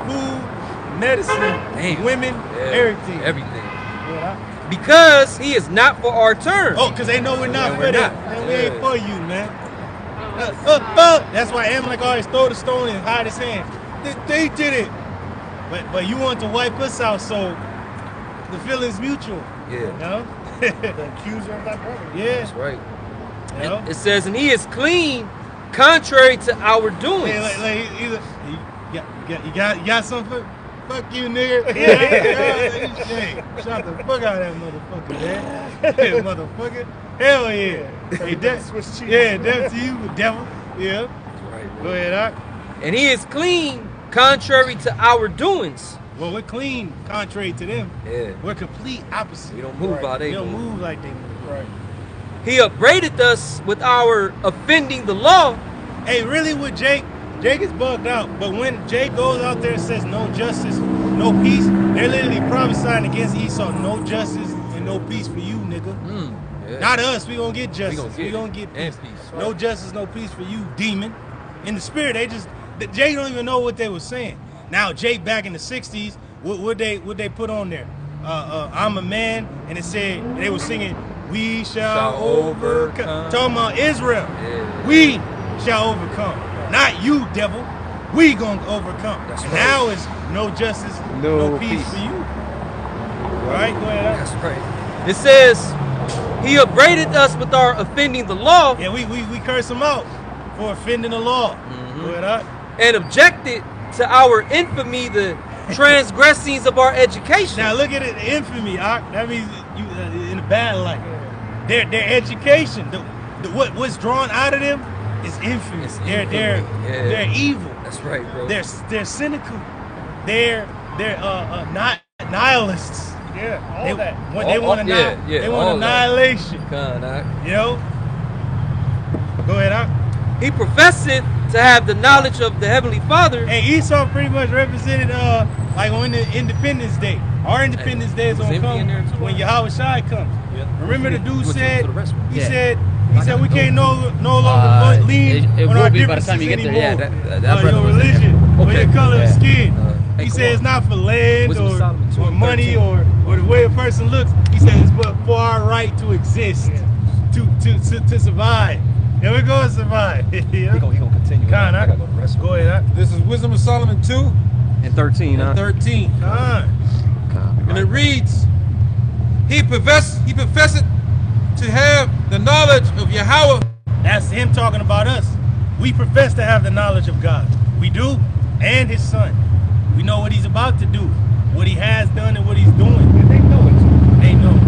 food, medicine, women, everything. Everything. Yeah. Because he is not for our turn. Oh, because they know we're not Yeah, for we're that. not. Man, we ain't Yeah. for you, man. That's why Amalek always throw the stone and hide his hand. They did it. But you want to wipe us out, so the feeling's mutual. Yeah. You know? The accuser of thy brother. Yeah. That's right. You know? It says, and he is clean, contrary to our doings. Hey, like either you got something? Fuck you, nigga. Hey, shot the fuck out of that motherfucker, man. Yeah, motherfucker. Hell yeah. Hey, that, Swiss cheese. yeah, that's you, devil. Yeah. Right. Go ahead, Doc. And he is clean, contrary to our doings. Well, we're clean, contrary to them. Yeah. We're complete opposite. We don't move Right. how they We don't move. move like they move. Right. He upbraided us with our offending the law. Hey, really with Jake is bugged out. But when Jake goes out there and says no justice, no peace, they're literally prophesying against Esau. No justice and no peace for you, nigga. Yeah. Not us. We gonna get justice. We We gonna gonna get get it. peace. And peace. No justice, no peace for you, demon. In the spirit, Jake don't even know what they were saying. Now, Jake back in the 60s, what they put on there? I'm a man, and it said, they were singing, we shall overcome. Talking about Israel. Yeah. We shall overcome. Not you, devil. We gonna overcome. That's And right. now it's no justice, no peace peace. for you. All right, go ahead. That's right. It says, he upbraided us with our offending the law Yeah, we curse him out for offending the law. Go ahead, Doc. and objected to our infamy, the transgressings of our education. Now look at it, infamy. That means you in a bad light. Their education, what's drawn out of them is infamy. It's They're infamy, yeah. they're evil. That's right, bro. They're cynical. They're not nihilists. Yeah, all that. They want yeah, they all want that. annihilation. Kinda. You know. Go ahead, Doc. He professeth to have the knowledge of the Heavenly Father. Hey, Esau pretty much represented like on the Independence Day. Our Independence Day is was gonna empty in there come too, when right? Yahweh Shai comes. Yeah. Remember the dude You went said, to the restaurant. he Yeah. said we can't no longer lean it on will our be by the differences time you get there. anymore. Yeah, that brother your was in there. religion, or Okay. your color of Yeah. skin. Hey, He come said on. it's not for land Wisdom of Solomon 2 or and money 13. or the way a person looks. He said it's but for our right to exist, to survive. And we're gonna survive. He gonna continue. Con, I gotta go to the restaurant. Go ahead, This is Wisdom of Solomon 2 And 13, and 13. And it reads, He professed to have the knowledge of Yahweh. That's him talking about us. We profess to have the knowledge of God. We do, and his son. We know what he's about to do, what he has done and what he's doing. And they know it too. They know.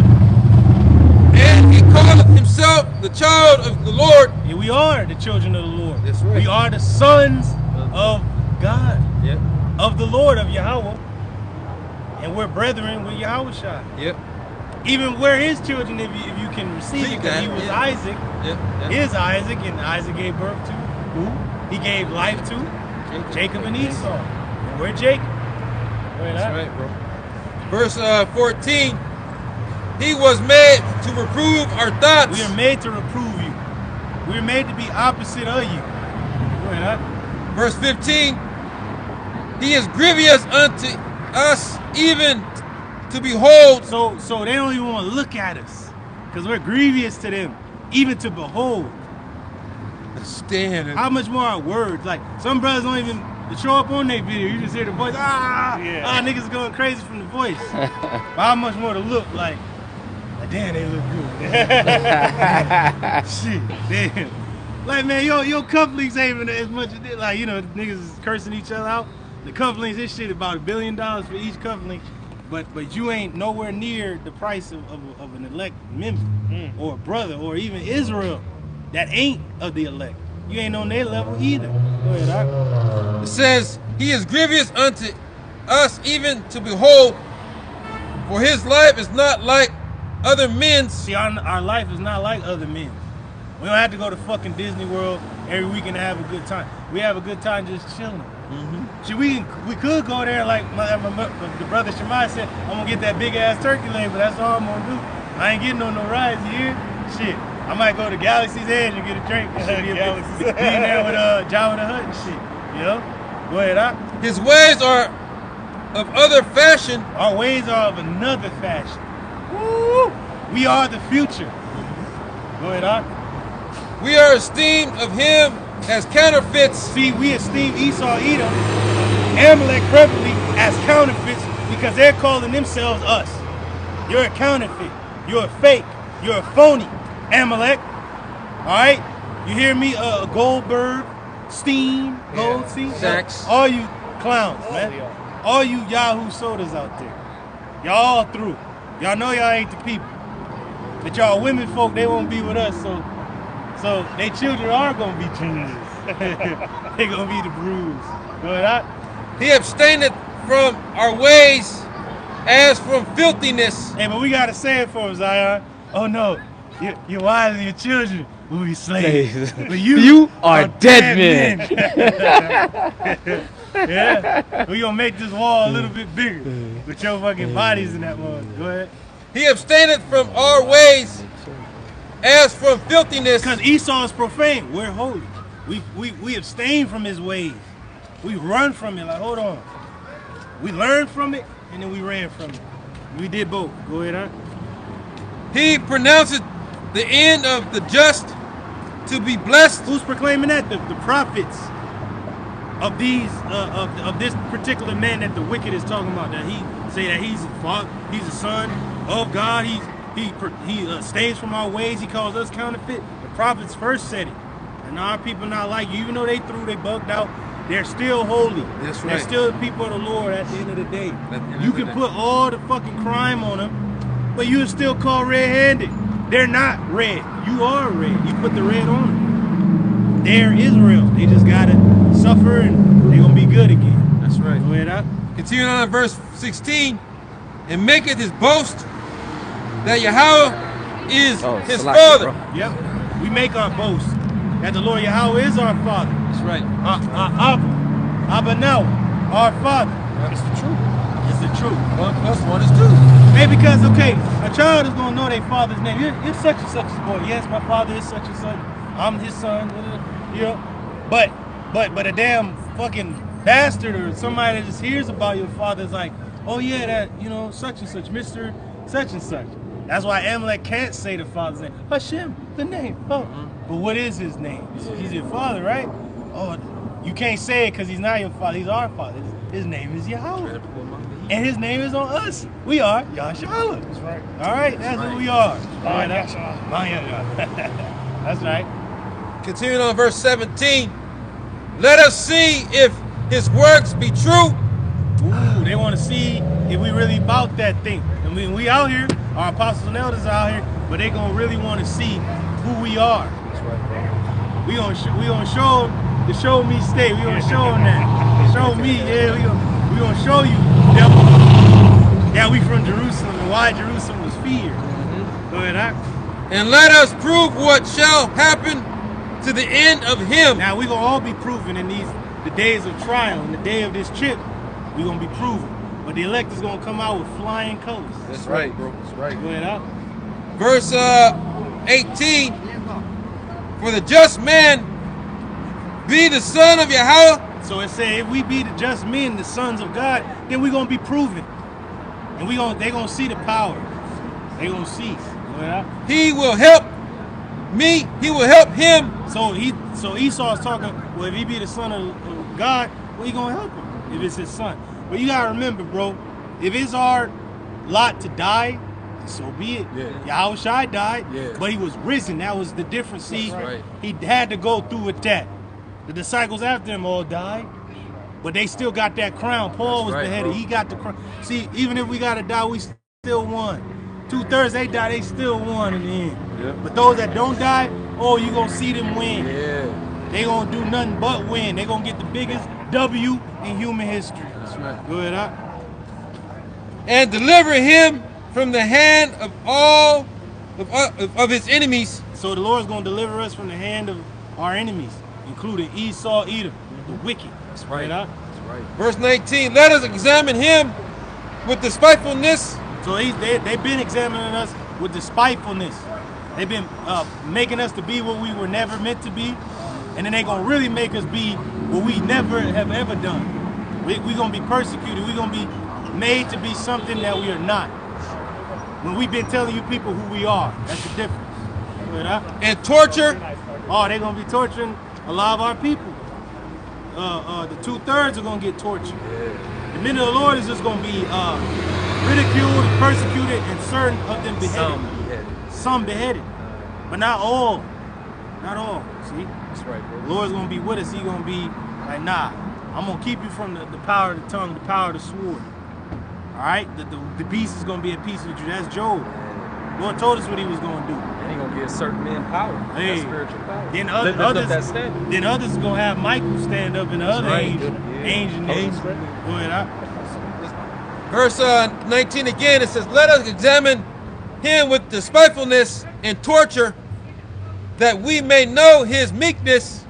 And he calleth himself the child of the Lord. Yeah, we are the children of the Lord. That's right. We are the sons of God, Yep. of the Lord, of Yahweh. And we're brethren with Yahweh Shai. Yep. Even we're his children if you can receive See it, because that, he was yeah. Isaac. Yep. Yep. Is Isaac, and Isaac gave birth to who? He gave life to Jacob and Esau. And we're Jacob. Wait, That's right, bro. Verse 14. He was made to reprove our thoughts. We are made to reprove you. We are made to be opposite of you. Wait, Verse 15. He is grievous unto us, even to behold. So they don't even want to look at us, because we're grievous to them, even to behold. Stand. How much more our words? Like, some brothers don't even show up on their video. You just hear the voice. Niggas going crazy from the voice. But how much more to look like? Damn, they look good. Shit, damn. Like, man, your cufflinks ain't even as much as this. Like, you know, niggas is cursing each other out. The cufflinks, this shit about $1 billion for each cufflink. But you ain't nowhere near the price of an elect member or a brother or even Israel that ain't of the elect. You ain't on their level either. Go ahead, Doc. It says, He is grievous unto us, even to behold. For his life is not like other men's. See, our life is not like other men's. We don't have to go to fucking Disney World every weekend to have a good time. We have a good time just chilling. See, we could go there like the brother Shemai said, I'm gonna get that big ass turkey leg, but that's all I'm gonna do. I ain't getting on no rides here. Shit, I might go to Galaxy's Edge and get a drink. Be in there with Jabba the Hutt and shit. You know? Go ahead, Doc. His ways are of other fashion. Our ways are of another fashion. Woo! We are the future. Go ahead, Doc. We are esteemed of him as counterfeits. See, we esteem Esau, Edom, Amalek, prevalently as counterfeits because they're calling themselves us. You're a counterfeit. You're a fake. You're a phony, Amalek. All right? You hear me? Goldberg, Steen, Goldstein. Sachs. All you clowns, man. All you Yahoo sodas out there. Y'all all through. Y'all know y'all ain't the people. But y'all women folk, they won't be with us, so their children are gonna be Jesus. They gonna be the bruise. Go ahead. He abstaineth from our ways as from filthiness. Hey, but we gotta say it for him, Zion. Oh no, your wives and your children will be slaves. But you are dead men. Yeah, we gonna make this wall a little bit bigger with your fucking bodies in that one. Go ahead. He abstaineth from our ways as from filthiness. Because Esau is profane. We're holy. We abstain from his ways. We run from it. Like, hold on. We learned from it and then we ran from it. We did both. Go ahead, huh? He pronounceth the end of the just to be blessed. Who's proclaiming that? The prophets of these of this particular man that the wicked is talking about. That he say that he's a father, he's a son of God. He abstains from our ways. He calls us counterfeit. The prophets first said it, and our people not like you. Even though they bugged out, they're still holy. That's right. They're still the people of the Lord at the end of the day. At the end You of the can day. put all the fucking crime on them, but you're still called red-handed. They're not red. You are red. You put the red on them. They're Israel. They just gotta suffer and they're gonna be good again. That's right. Go ahead, huh? Continuing on in verse 16, and maketh his boast that Yahweh is his Salaki, father. bro. Yep. We make our boast that the Lord Yahweh is our Father. That's right. Abba now, our Father. It's the truth. It's the truth. 1 plus 1 is 2. Hey, because okay, a child is gonna know their father's name. You're such and such's boy. Yes, my father is such and such. I'm his son. You know, but a damn fucking bastard or somebody that just hears about your father is like, oh yeah, that such and such, Mr. Such and such. That's why Amalek can't say the father's name. Hashem, the name. Oh, but what is his name? He's your father, right? Oh, you can't say it because he's not your father. He's our father. His name is Yahweh. And his name is on us. We are Yahshua. That's right. All right, that's who we are. That's That's right. Continuing on verse 17. Let us see if his works be true. Ooh, they want to see if we really about that thing. And we out here, our apostles and elders are out here, but they gonna really want to see who we are. That's right, bro. We gonna show the show me state. We gonna show them that. Show me, yeah. We gonna show you that we from Jerusalem and why Jerusalem was feared. Go ahead, And let us prove what shall happen to the end of him. Now we gonna all be proven in the days of trial, and the day of this trip, we gonna be proven. But the elect is gonna come out with flying colors. That's right, bro. That's right. Go ahead, out. Verse 18. For the just man be the son of Yahweh. So it said, if we be the just men, the sons of God, then we gonna be proven, and they gonna see the power. They gonna see. Go ahead, out. He will help me. He will help him. So Esau's talking. Well, if he be the son of God, well, he gonna help him if it's his son. But you gotta remember, bro, if it's our lot to die, so be it. Yeah. Yahushua died, Yeah. but he was risen. That was the difference. See, That's right. he had to go through with that. The disciples after him all died, but they still got that crown. Paul was That's right, beheaded. bro. He got the crown. See, even if we gotta die, we still won. 2/3 they die, they still won in the end. Yeah. But those that don't die, oh, you gonna see them win. Yeah. They gonna do nothing but win. They gonna get the biggest W in human history. That's right. Go ahead, out. And deliver him from the hand of all of his enemies. So the Lord's gonna deliver us from the hand of our enemies, including Esau, Edom, the wicked. That's Go ahead, out. That's right. Verse 19. Let us examine him with despitefulness. So they've been examining us with despitefulness. They've been making us to be what we were never meant to be, and then they gonna really make us be what we never have ever done. We gonna be persecuted. We gonna be made to be something that we are not. When we've been telling you people who we are, that's the difference. Go ahead, out. And torture. Oh, they're gonna be torturing a lot of our people. The 2/3 are gonna get tortured. The men of the Lord is just gonna be ridiculed and persecuted, and certain of them beheaded. Some beheaded, but not all. Not all. See, That's right, bro. the Lord's gonna be with us. He gonna be like, nah, I'm gonna keep you from the power of the tongue, the power of the sword. All right, the beast is gonna be at peace with you. That's Job. The Lord told us what he was gonna do. And he gonna give certain men power. Hey. That spiritual power. Then Lift up that others, standard. then others gonna have Michael stand up in the other right. angel, Yeah. angel names. Go ahead, out. Verse 19 again. It says, let us examine him with despitefulness and torture, that we may know his meekness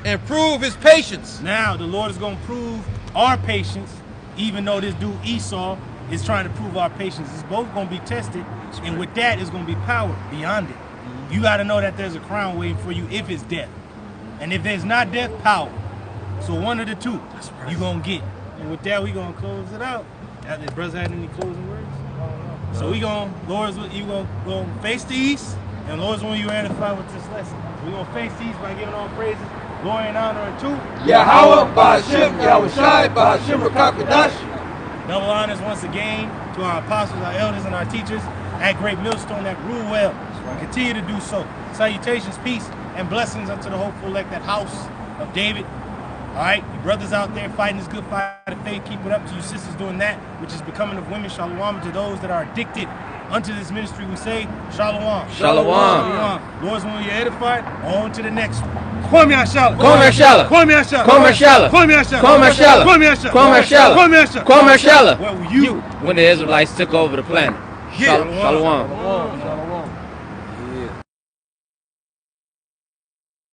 and prove his patience. Now the Lord is gonna prove our patience, even though this dude Esau is trying to prove our patience. It's both gonna be tested, and with that is gonna be power beyond it. You gotta know that there's a crown waiting for you if it's death. And if there's not death, power. So one of the two you gonna get. And with that, we gonna close it out. Have the brothers had any closing words? So we gonna, Lord's you gonna face the east, and Lord's when you edify with this lesson. We gonna face the east by giving all praises, glory and honor unto Yahweh, Ba'ashem, Yahushai, Ba'ashem, Rakakadash. double honors once again to our apostles, our elders, and our teachers at Great Millstone that rule well and continue to do so. Salutations, peace, and blessings unto the hopeful elect, that house of David. All right, you brothers out there fighting this good fight of faith, keep it up. To you sisters doing that, which is becoming of women, shalom. To those that are addicted unto this ministry, we say shalom. Shalom. Lord's when you're edified, on to the next one. Kwame Ashala. Kwame Ashala. Kwame Ashala. Kwame Ashala. Kwame Ashala. Kwame Ashala. Kwame Ashala. Kwame Ashala. Kwame Ashala. Kwame Ashala. Where were you? When the Israelites took over the planet. Yeah. Shalom. Shalom.